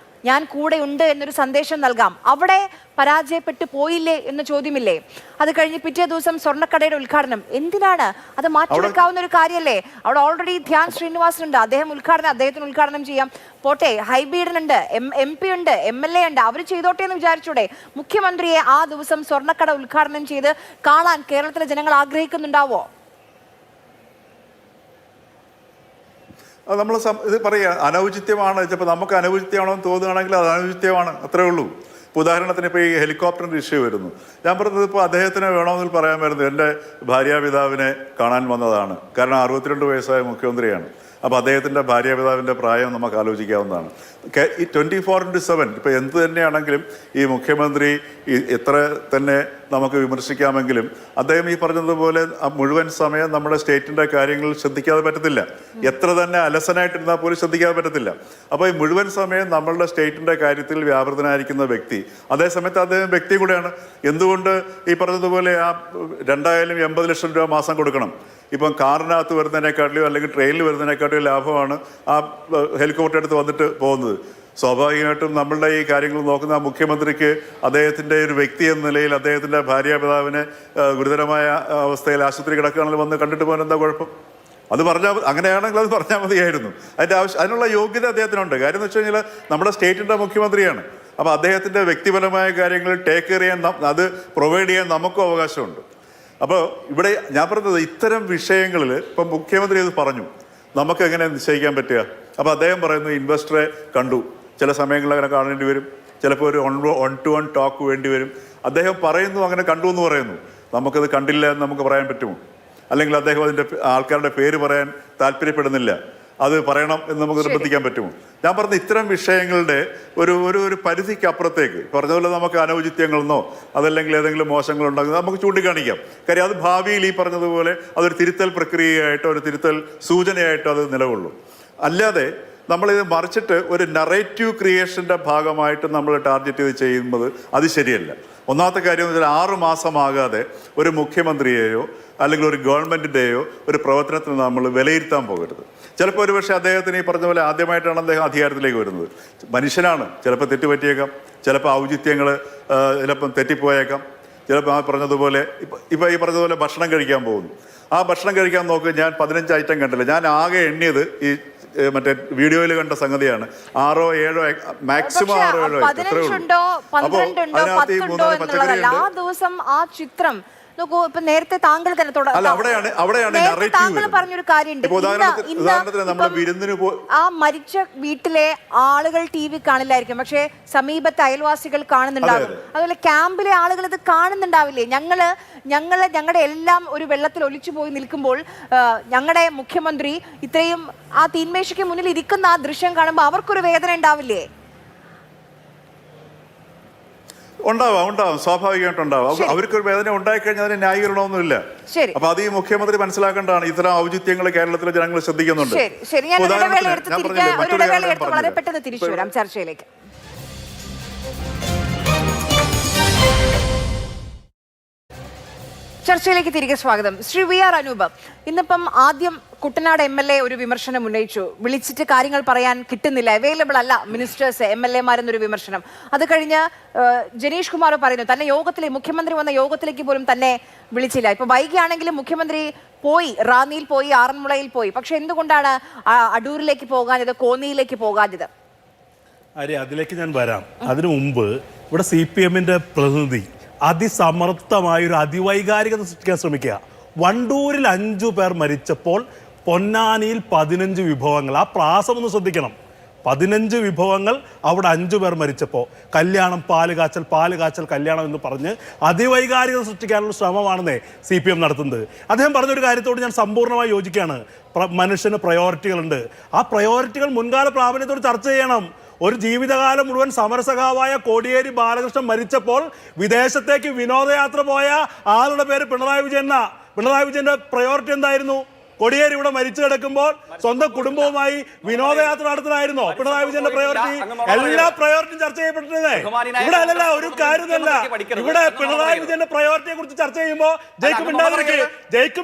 A: ഞാൻ കൂടെ ഉണ്ട് എന്നൊരു സന്ദേശം നൽകാം. അവിടെ പരാജയപ്പെട്ടു പോയില്ലേ എന്ന ചോദ്യമില്ലേ? അത് കഴിഞ്ഞ് പിറ്റേ ദിവസം സ്വർണ്ണക്കടയുടെ ഉദ്ഘാടനം എന്തിനാണ്? അത് മാറ്റിവെക്കാവുന്ന ഒരു കാര്യമല്ലേ? അവിടെ ഓൾറെഡി ധ്യാൻ ശ്രീനിവാസൻ ഉണ്ട്, അദ്ദേഹത്തിന് ഉദ്ഘാടനം ചെയ്യാം. പോട്ടെ, ഹൈബീഡൻ ഉണ്ട്, MP ഉണ്ട്, MLA ഉണ്ട്, അവർ ചെയ്തോട്ടെ എന്ന് വിചാരിച്ചൂടെ? മുഖ്യമന്ത്രിയെ ആ ദിവസം സ്വർണ്ണക്കട ഉദ്ഘാടനം ചെയ്ത് കാണാൻ കേരളത്തിലെ ജനങ്ങൾ ആഗ്രഹിക്കുന്നുണ്ടാവോ?
E: അത് നമ്മൾ ഇത് പറയുക അനൗചിത്യമാണ്. ചിലപ്പോൾ നമുക്ക് അനൗചിത്യമാണോ എന്ന് തോന്നുകയാണെങ്കിൽ അത് അനൗചിത്യമാണ്, അത്രേ ഉള്ളൂ. ഇപ്പോൾ ഉദാഹരണത്തിന് ഇപ്പോൾ ഈ ഹെലികോപ്റ്ററിൻ്റെ ഇഷ്യൂ വരുന്നു. ഞാൻ പറഞ്ഞത് ഇപ്പോൾ അദ്ദേഹത്തിന് വേണമെങ്കിൽ പറയാൻ വരുന്നത് എൻ്റെ ഭാര്യാപിതാവിനെ കാണാൻ വന്നതാണ്. കാരണം 62 വയസ്സായ മുഖ്യമന്ത്രിയാണ്. അപ്പോൾ അദ്ദേഹത്തിൻ്റെ ഭാര്യാപിതാവിൻ്റെ പ്രായം നമുക്ക് ആലോചിക്കാവുന്നതാണ്. 24/7 ഇപ്പോൾ എന്ത് തന്നെയാണെങ്കിലും ഈ മുഖ്യമന്ത്രി എത്ര തന്നെ നമുക്ക് വിമർശിക്കാമെങ്കിലും അദ്ദേഹം ഈ പറഞ്ഞതുപോലെ മുഴുവൻ സമയം നമ്മുടെ സ്റ്റേറ്റിൻ്റെ കാര്യങ്ങൾ ശ്രദ്ധിക്കാതെ പറ്റത്തില്ല. എത്ര തന്നെ അലസനായിട്ടിരുന്നാൽ പോലും ശ്രദ്ധിക്കാതെ പറ്റത്തില്ല. അപ്പോൾ ഈ മുഴുവൻ സമയം നമ്മളുടെ സ്റ്റേറ്റിൻ്റെ കാര്യത്തിൽ വ്യാപൃതനായിരിക്കുന്ന വ്യക്തി, അതേസമയത്ത് അദ്ദേഹം വ്യക്തി കൂടെയാണ്. എന്തുകൊണ്ട് ഈ പറഞ്ഞതുപോലെ ആ 2,80 ലക്ഷം രൂപ മാസം കൊടുക്കണം? ഇപ്പം കാറിനകത്ത് വരുന്നതിനെക്കാട്ടിലും അല്ലെങ്കിൽ ട്രെയിനിൽ വരുന്നതിനെക്കാട്ടിലും ലാഭമാണ് ആ ഹെലികോപ്റ്റർ എടുത്ത് വന്നിട്ട് പോകുന്നത്. സ്വാഭാവികമായിട്ടും നമ്മളുടെ ഈ കാര്യങ്ങൾ നോക്കുന്ന ആ മുഖ്യമന്ത്രിക്ക് അദ്ദേഹത്തിൻ്റെ ഒരു വ്യക്തി എന്ന നിലയിൽ അദ്ദേഹത്തിൻ്റെ ഭാര്യാപിതാവിനെ ഗുരുതരമായ അവസ്ഥയിൽ ആശുപത്രി കിടക്കുകയാണെങ്കിൽ വന്ന് കണ്ടിട്ട് പോകാൻ എന്താ കുഴപ്പം? അത് പറഞ്ഞാൽ അങ്ങനെയാണെങ്കിൽ അത് പറഞ്ഞാൽ മതിയായിരുന്നു. അതിനുള്ള യോഗ്യത അദ്ദേഹത്തിനുണ്ട്. കാര്യം എന്ന് വെച്ച് കഴിഞ്ഞാൽ നമ്മുടെ സ്റ്റേറ്റിൻ്റെ മുഖ്യമന്ത്രിയാണ്. അപ്പോൾ അദ്ദേഹത്തിൻ്റെ വ്യക്തിപരമായ കാര്യങ്ങൾ ടേക്ക് കെയർ ചെയ്യാൻ, അത് പ്രൊവൈഡ് ചെയ്യാൻ നമുക്കും അവകാശമുണ്ട്. അപ്പോൾ ഇവിടെ ഞാൻ പറഞ്ഞത് ഇത്തരം വിഷയങ്ങളിൽ ഇപ്പം മുഖ്യമന്ത്രി ഇത് പറഞ്ഞു, നമുക്ക് എങ്ങനെ നിശ്ചയിക്കാൻ പറ്റുക? അപ്പോൾ അദ്ദേഹം പറയുന്നു ഇൻവെസ്റ്ററെ കണ്ടു, ചില സമയങ്ങളിൽ അങ്ങനെ കാണേണ്ടി വരും, ചിലപ്പോൾ ഒരു 1-to-1 ടോക്ക് വേണ്ടി വരും. അദ്ദേഹം പറയുന്നു അങ്ങനെ കണ്ടു എന്ന് പറയുന്നു, നമുക്കത് കണ്ടില്ല എന്ന് നമുക്ക് പറയാൻ പറ്റുമോ? അല്ലെങ്കിൽ അദ്ദേഹം അതിൻ്റെ ആൾക്കാരുടെ പേര് പറയാൻ താല്പര്യപ്പെടുന്നില്ല, അത് പറയണം എന്ന് നമുക്ക് നിർബന്ധിക്കാൻ പറ്റുമോ? ഞാൻ പറഞ്ഞ ഇത്തരം വിഷയങ്ങളുടെ ഒരു പരിധിക്ക് അപ്പുറത്തേക്ക് പറഞ്ഞതുപോലെ നമുക്ക് അനൗചിത്യങ്ങളെന്നോ അതല്ലെങ്കിൽ ഏതെങ്കിലും മോശങ്ങളുണ്ടാകുന്നത് നമുക്ക് ചൂണ്ടിക്കാണിക്കാം. കാര്യം അത് ഭാവിയിൽ ഈ പറഞ്ഞതുപോലെ അതൊരു തിരുത്തൽ പ്രക്രിയയായിട്ടോ ഒരു തിരുത്തൽ സൂചനയായിട്ടോ അത് നിലകൊള്ളും. അല്ലാതെ നമ്മളിത് മറിച്ചിട്ട് ഒരു നറേറ്റീവ് ക്രിയേഷൻ്റെ ഭാഗമായിട്ട് നമ്മൾ ടാർഗറ്റ് ചെയ്ത് ചെയ്യുന്നത് അത് ശരിയല്ല. ഒന്നാമത്തെ കാര്യം എന്ന് വെച്ചാൽ 6 മാസമാകാതെ ഒരു മുഖ്യമന്ത്രിയെയോ അല്ലെങ്കിൽ ഒരു ഗവൺമെൻറ്റിൻ്റെയോ ഒരു പ്രവർത്തനത്തിന് നമ്മൾ വിലയിരുത്താൻ പോകരുത്. ചിലപ്പോൾ ഒരു പക്ഷേ അദ്ദേഹത്തിന് ഈ പറഞ്ഞ പോലെ ആദ്യമായിട്ടാണ് അദ്ദേഹം അധികാരത്തിലേക്ക് വരുന്നത്. മനുഷ്യനാണ്, ചിലപ്പോൾ തെറ്റുപറ്റിയേക്കാം, ചിലപ്പോൾ ഔചിത്യങ്ങൾ ചിലപ്പം തെറ്റിപ്പോയേക്കാം, ചിലപ്പോൾ ആ പറഞ്ഞതുപോലെ ഇപ്പം ഈ പറഞ്ഞതുപോലെ ഭക്ഷണം കഴിക്കാൻ പോകുന്നു. ആ ഭക്ഷണം കഴിക്കാൻ നോക്കുക, ഞാൻ 15 ഐറ്റം കണ്ടില്ല, ഞാൻ ആകെ എണ്ണിയത് ഈ മറ്റേ വീഡിയോയിൽ കണ്ട സംഗതിയാണ്. 6-7 മാക്സിമം 6-7
A: ആ ദിവസം ആ ചിത്രം നോക്കൂ. ഇപ്പൊ നേരത്തെ താങ്കൾ തന്നെ താങ്കൾ പറഞ്ഞൊരു കാര്യമുണ്ട്, ആ മരിച്ച വീട്ടിലെ ആളുകൾ TV കാണില്ലായിരിക്കും, പക്ഷെ സമീപത്തെ അയൽവാസികൾ കാണുന്നുണ്ടാവും. അതുപോലെ ക്യാമ്പിലെ ആളുകൾ ഇത് കാണുന്നുണ്ടാവില്ലേ? ഞങ്ങളുടെ എല്ലാം ഒരു വെള്ളത്തിൽ ഒലിച്ചു പോയി നിൽക്കുമ്പോൾ ഞങ്ങളുടെ മുഖ്യമന്ത്രി ഇത്രയും ആ തീന്മേശയ്ക്ക് മുന്നിൽ ഇരിക്കുന്ന ആ ദൃശ്യം കാണുമ്പോൾ അവർക്കൊരു വേദന ഉണ്ടാവില്ലേ?
E: ഉണ്ടാവും, സ്വാഭാവികമായിട്ട് ഉണ്ടാവും. അവർക്കൊരു വേദന ഉണ്ടായിക്കഴിഞ്ഞാൽ അതിന് ന്യായീകരണമൊന്നുമില്ല. അപ്പൊ അത് ഈ മുഖ്യമന്ത്രി മനസ്സിലാക്കേണ്ടതാണ്. ഇത്തരം ഔചിത്യങ്ങൾ കേരളത്തിലെ ജനങ്ങൾ ശ്രദ്ധിക്കുന്നുണ്ട്.
A: വളരെ പെട്ടെന്ന് തിരിച്ചു വരാം ചർച്ചയിലേക്ക്. ചർച്ചയിലേക്ക് തിരികെ സ്വാഗതം. ശ്രീ VR അനൂപ്, ഇന്നിപ്പം ആദ്യം കുട്ടനാട് MLA ഒരു വിമർശനം ഉന്നയിച്ചു, വിളിച്ചിട്ട് കാര്യങ്ങൾ പറയാൻ കിട്ടുന്നില്ല, അവൈലബിൾ അല്ല മിനിസ്റ്റേഴ്സ് MLA-മാരെന്നൊരു വിമർശനം. അത് കഴിഞ്ഞ് ജനീഷ് കുമാർ പറയുന്നു തന്നെ മുഖ്യമന്ത്രി വന്ന യോഗത്തിലേക്ക് പോലും തന്നെ വിളിച്ചില്ല. ഇപ്പൊ വൈകിയാണെങ്കിലും മുഖ്യമന്ത്രി പോയി, റാന്നിയിൽ പോയി, ആറന്മുളയിൽ പോയി, പക്ഷെ എന്തുകൊണ്ടാണ് അടൂരിലേക്ക് പോകാഞ്ഞത്, കോന്നിയിലേക്ക് പോകാഞ്ഞത്?
C: അതിലേക്ക് ഞാൻ വരാം. അതിനു മുമ്പ് ഇവിടെ CPM-ന്റെ പ്രതിനിധി അതിസമർത്ഥമായൊരു അതിവൈകാരികത സൃഷ്ടിക്കാൻ ശ്രമിക്കുക. വണ്ടൂരിൽ 5 പേർ മരിച്ചപ്പോൾ പൊന്നാനിയിൽ 15 വിഭവങ്ങൾ. ആ പ്രാസം ഒന്ന് ശ്രദ്ധിക്കണം. 15 വിഭവങ്ങൾ അവിടെ 5 പേർ മരിച്ചപ്പോൾ കല്യാണം, പാല് കാച്ചൽ കല്യാണം എന്ന് പറഞ്ഞ് അതിവൈകാരികത സൃഷ്ടിക്കാനുള്ള ശ്രമമാണെന്നേ CPM നടത്തുന്നത്. അദ്ദേഹം പറഞ്ഞൊരു കാര്യത്തോട് ഞാൻ സമ്പൂർണ്ണമായി യോജിക്കുകയാണ്. മനുഷ്യന് പ്രയോറിറ്റികളുണ്ട്. ആ പ്രയോറിറ്റികൾ മുൻകാല പ്രാബല്യത്തോട് ചർച്ച ചെയ്യണം. ഒരു ജീവിതകാലം മുഴുവൻ സമരസഖാവായ കോടിയേരി ബാലകൃഷ്ണൻ മരിച്ചപ്പോൾ വിദേശത്തേക്ക് വിനോദയാത്ര പോയ ആളുടെ പേര് പിണറായി വിജയൻ. പിണറായി വിജയന്റെ പ്രയോറിറ്റി എന്തായിരുന്നു? കോടിയേരി ഇവിടെ മരിച്ചു കിടക്കുമ്പോൾ സ്വന്തം കുടുംബവുമായി വിനോദയാത്ര നടത്തണമായിരുന്നോ പിണറായി വിജയന്റെ പ്രയോറിറ്റി? എല്ലാ പ്രയോറിറ്റിയും ചർച്ച ചെയ്യപ്പെട്ടിരുന്നേ. ഇവിടെ അല്ലല്ല, ഒരു കാര്യമല്ല. ഇവിടെ പിണറായി വിജയന്റെ പ്രയോറിറ്റിയെ കുറിച്ച് ചർച്ച ചെയ്യുമ്പോ ജയിക്ക്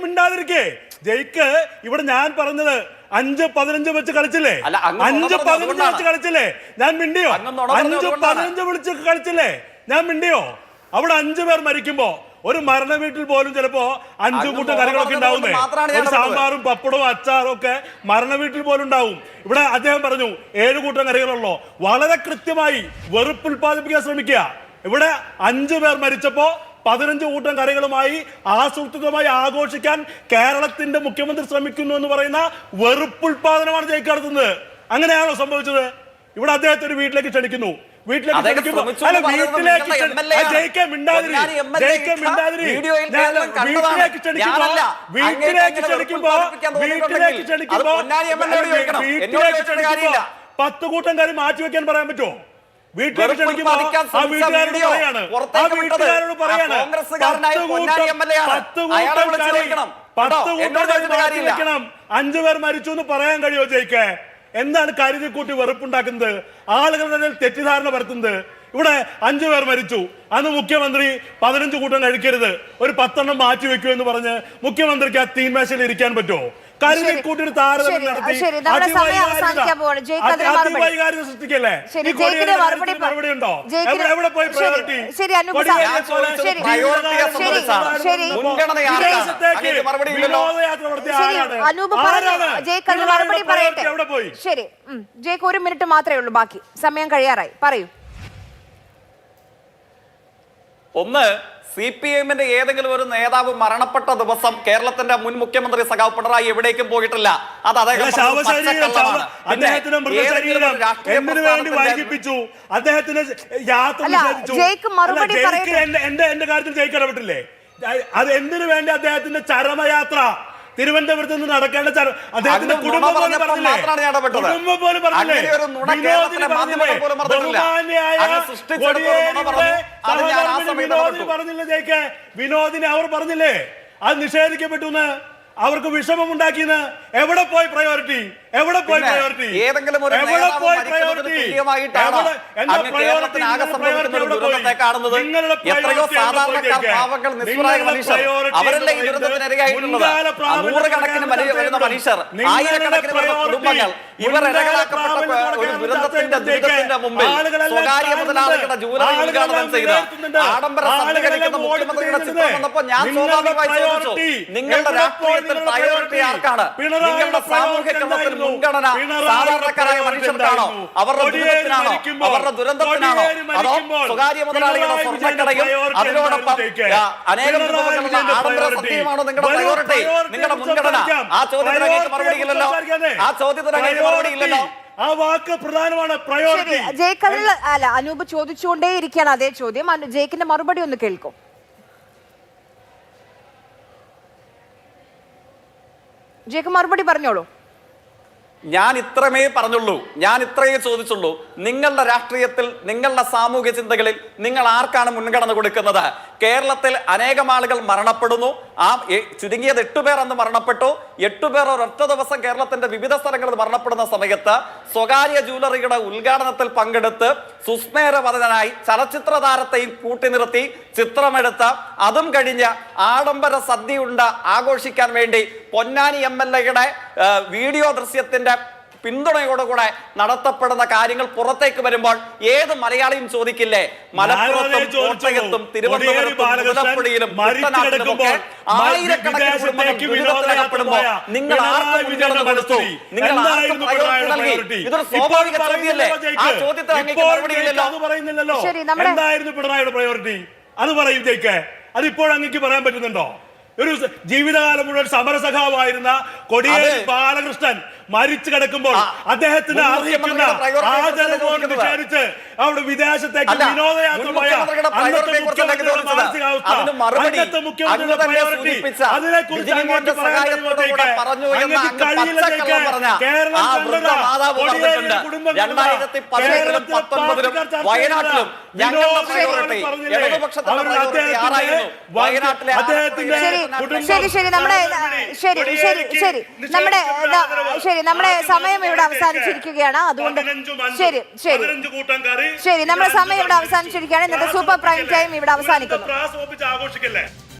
C: മിണ്ടാതിരിക്കേ. ജയിക്ക് ഇവിടെ ഞാൻ പറഞ്ഞത് 5-15 വെച്ച് കളിച്ചില്ലേ? 5-15 വെച്ച് കളിച്ചില്ലേ? ഞാൻ മിണ്ടിയോ? 5-15 വിളിച്ച് കളിച്ചില്ലേ? ഞാൻ മിണ്ടിയോ? അവിടെ 5 പേർ മരിക്കുമ്പോ ഒരു മരണ വീട്ടിൽ പോലും ചിലപ്പോ 5 കൂട്ടം കറികളൊക്കെ ഉണ്ടാവുന്നേ. ഒരു സാമ്പാറും പപ്പടവും അച്ചാറും ഒക്കെ മരണ വീട്ടിൽ പോലും ഉണ്ടാവും. ഇവിടെ അദ്ദേഹം പറഞ്ഞു 7 കൂട്ടം കറികളുള്ളോ. വളരെ കൃത്യമായി വെറുപ്പ് ഉൽപ്പാദിപ്പിക്കാൻ ശ്രമിക്കുക. ഇവിടെ 5 പേർ മരിച്ചപ്പോ 15 കൂട്ടം കറികളുമായി ആസൂത്രിതമായി ആഘോഷിക്കാൻ കേരളത്തിന്റെ മുഖ്യമന്ത്രി ശ്രമിക്കുന്നു എന്ന് പറയുന്ന വെറുപ്പുൽപാദനമാണ് ജയിക്ക് നടത്തുന്നത്. അങ്ങനെയാണോ സംഭവിച്ചത്? ഇവിടെ അദ്ദേഹത്തെ ഒരു വീട്ടിലേക്ക് ക്ഷണിക്കുന്നു. വീട്ടിലേക്ക് ക്ഷണിക്കുമ്പോ 10 കൂട്ടം കറി മാറ്റി വെക്കാൻ പറയാൻ പറ്റുമോ? വീട്ടിലേക്ക് ക്ഷണിക്കുമ്പോ
D: വെറുപ്പിൽ
C: ആ വീട്ടുകാരോട് പറയാണ്, ആ വീട്ടുകാരോട് പറയാണ് 10 കൂട്ടം കറി മാറ്റി വെക്കണം. 5 പേർ മരിച്ചു എന്ന് പറയാൻ കഴിയുമോ ജയിക്ക്? എന്താണ് കരുതി കൂട്ടി വെറുപ്പുണ്ടാക്കുന്നത്, ആളുകളുടെ തെറ്റിദ്ധാരണ പരത്തുന്നത്? ഇവിടെ 5 പേർ മരിച്ചു, അന്ന് മുഖ്യമന്ത്രി 15 കൂട്ടം കഴിക്കരുത്, ഒരു 10 മാറ്റി വെക്കൂ എന്ന് പറഞ്ഞ് മുഖ്യമന്ത്രിക്ക് ആ തീന്മേശയിൽ ഇരിക്കാൻ പറ്റുമോ? കരുതി കൂട്ടിയിട്ട് താരതമ്യം നടത്തി അതിവൈകാരിക സൃഷ്ടിക്കല്ലേ? മറുപടി ഉണ്ടോ? എവിടെ പോയി പ്രയോറിറ്റി? വിനോദയാത്ര നടത്തിയ ആരാണ്? എവിടെ പോയി?
A: ശരി, ജയ്ക്ക് 1 മിനിറ്റ് മാത്രമേ ഉള്ളൂ ബാക്കി, സമയം കഴിയാറായി, പറയൂ.
D: ഒന്ന്, CPM-ന്റെ ഏതെങ്കിലും ഒരു നേതാവ് മരണപ്പെട്ട ദിവസം കേരളത്തിന്റെ മുൻ മുഖ്യമന്ത്രി സഖാവ് പിണറായി എവിടേക്കും പോയിട്ടില്ല. അത്
C: അദ്ദേഹത്തിന് മൃതശരീരം എന്തിനു വേണ്ടി വൈകിപ്പിച്ചു? അദ്ദേഹത്തിന് യാത്ര എന്റെ കാര്യത്തിൽ ജയിക്ക് ഇടപെട്ടില്ലേ? അത് എന്തിനു വേണ്ടി അദ്ദേഹത്തിന്റെ ചരമയാത്ര തിരുവനന്തപുരത്ത് നിന്ന് നടക്കേണ്ട അദ്ദേഹത്തിന്റെ കുടുംബം പോലും പറഞ്ഞില്ലേ? കുടുംബം പോലും പറഞ്ഞില്ലേ? വിനോദിനി പറഞ്ഞില്ലേ ജയിക്ക്? വിനോദിനെ അവർ പറഞ്ഞില്ലേ അത് നിഷേധിക്കപ്പെട്ടു എന്ന്? അവർക്ക് വിഷമം ഉണ്ടാക്കിയെന്ന്? എവിടെ പോയി പ്രയോറിറ്റി? എവിടെ പോയി പ്രയോറിറ്റി?
D: ഏതെങ്കിലും ഒരു നൂറുകണക്കിന് വരുന്ന മനുഷ്യർ, ആയിരക്കണക്കിന് കുടുംബങ്ങൾ, ഇവർ ഇരകളാക്കപ്പെട്ട ഒരു ദുരന്തത്തിന്റെ മുമ്പിൽ സ്വകാര്യ മുതലാളികളുടെ ജൂലൈ ഉദ്ഘാടനം ചെയ്ത് ആഡംബര സദ്യ കഴിക്കുന്ന മുഖ്യമന്ത്രിയുടെ ചിത്രം വന്നപ്പോ ഞാൻ സ്വാഭാവികമായി ചോദിച്ചു, നിങ്ങളുടെ രാഷ്ട്രീയത്തിൽ പ്രയോറിറ്റി ആർക്കാണ്? നിങ്ങളുടെ സാമൂഹ്യ ക്രമത്തിൽ മുൻഗണന സാധാരണക്കാരായ മനുഷ്യർക്കാണോ? അവരുടെ ദുരിതത്തിനാണോ? അവരുടെ ദുരന്തത്തിനാണോ? അതോ സ്വകാര്യ മുതലാളികളുടെ സ്വർണ്ണക്കടയും അതിനോടൊപ്പം അനേകം കുടുംബങ്ങളുടെ ആഡംബര സദ്യയുമാണോ നിങ്ങളുടെ പ്രയോറിറ്റി, നിങ്ങളുടെ മുൻഗണന? ആ ചോദ്യത്തിന് അങ്ങേക്ക് മറുപടി ഇല്ലല്ലോ. ആ ചോദ്യത്തിന് അങ്ങേക്ക് മറുപടി ഇല്ലല്ലോ.
C: ആ വാക്ക് പ്രധാനമാണ്, പ്രയോറിറ്റി.
A: ജയ്ക്ക് അല്ല, അനൂപ് ചോദിച്ചുകൊണ്ടേ ഇരിക്കുകയാണ് അതേ ചോദ്യം. ജയ്ക്കിന്റെ മറുപടി ഒന്ന് കേൾക്കും. ജയ്ക്ക് മറുപടി പറഞ്ഞോളൂ.
D: ഞാൻ ഇത്രമേ പറഞ്ഞുള്ളൂ, ഞാൻ ഇത്രയേ ചോദിച്ചുള്ളൂ. നിങ്ങളുടെ രാഷ്ട്രീയത്തിൽ, നിങ്ങളുടെ സാമൂഹ്യ ചിന്തകളിൽ നിങ്ങൾ ആർക്കാണ് മുൻഗണന കൊടുക്കുന്നത്? കേരളത്തിൽ അനേകം ആളുകൾ മരണപ്പെടുന്നു. ആ ചുരുങ്ങിയത് 8 പേർ അന്ന് മരണപ്പെട്ടു. 8 പേർ ഒരൊറ്റ ദിവസം കേരളത്തിന്റെ വിവിധ സ്ഥലങ്ങളിൽ മരണപ്പെടുന്ന സമയത്ത് സ്വകാര്യ ജ്വല്ലറിയുടെ ഉദ്ഘാടനത്തിൽ പങ്കെടുത്ത് സുസ്മേരവദനായി ചലച്ചിത്ര താരത്തെയും കൂട്ടി നിർത്തി ചിത്രമെടുത്ത് അതും കഴിഞ്ഞ് ആഡംബര സദ്യയുണ്ട് ആഘോഷിക്കാൻ വേണ്ടി പൊന്നാനി MLA-യുടെ വീഡിയോ ദൃശ്യത്തിന്റെ പിന്തുണയോടുകൂടെ നടത്തപ്പെടുന്ന കാര്യങ്ങൾ പുറത്തേക്ക് വരുമ്പോൾ ഏത് മലയാളിയും ചോദിക്കില്ലേ, മലപ്പുറത്തും കോട്ടയത്തും തിരുവനന്തപുരത്തും മുതലപ്പുഴയിലും കുട്ടനാട്ടിലുമൊക്കെ ആയിരക്കണക്കിന് കുടുംബങ്ങൾ ദുരിതത്തിലകപ്പെടുമ്പോൾ നിങ്ങൾ ആർക്ക് മുൻഗണന കൊടുത്തു? നിങ്ങൾ ആർക്ക് പ്രയോറിറ്റി നൽകി? ഇതൊരു സ്വാഭാവിക ചോദ്യമല്ലേ? ആ ചോദ്യത്തിന് അങ്ങേക്ക് മറുപടിയില്ലല്ലോ.
C: എന്തായിരുന്നു പിണറായിയുടെ പ്രയോറിറ്റി? അത് പറയും ജയിക്ക്. അതിപ്പോൾ അങ്ങേക്ക് പറയാൻ പറ്റുന്നുണ്ടോ? ഒരു ജീവിതകാലം മുഴുവൻ സമരസഖാവായിരുന്ന കൊടിയേരി ബാലകൃഷ്ണൻ മരിച്ചു കിടക്കുമ്പോൾ അദ്ദേഹത്തിന് അർഹിക്കുന്ന ആദരവോട് നിഷേധിച്ച് അവിടെ വിദേശത്തേക്ക് വിനോദയാത്ര പോയ അന്നത്തെ മുഖ്യമന്ത്രിയുടെ മാനസികാവസ്ഥ, അന്നത്തെ മുഖ്യമന്ത്രിയുടെ പ്രയോറിറ്റി, അതിനെക്കുറിച്ച് അങ്ങേക്ക് പറയാൻ അങ്ങേക്ക് കഴിയില്ല ജയിക്ക്. കേരളം കണ്ടതാ കൊടിയേരി കുടുംബം
D: വയനാട്ടിലും
A: അദ്ദേഹത്തിന്റെ നമ്മുടെ സമയം ഇവിടെ അവസാനിച്ചിരിക്കുകയാണ്. അതുകൊണ്ട് നമ്മുടെ സമയം ഇവിടെ അവസാനിച്ചിരിക്കുകയാണ്. ഇന്നത്തെ സൂപ്പർ പ്രൈം ടൈം ഇവിടെ അവസാനിക്കുന്നു.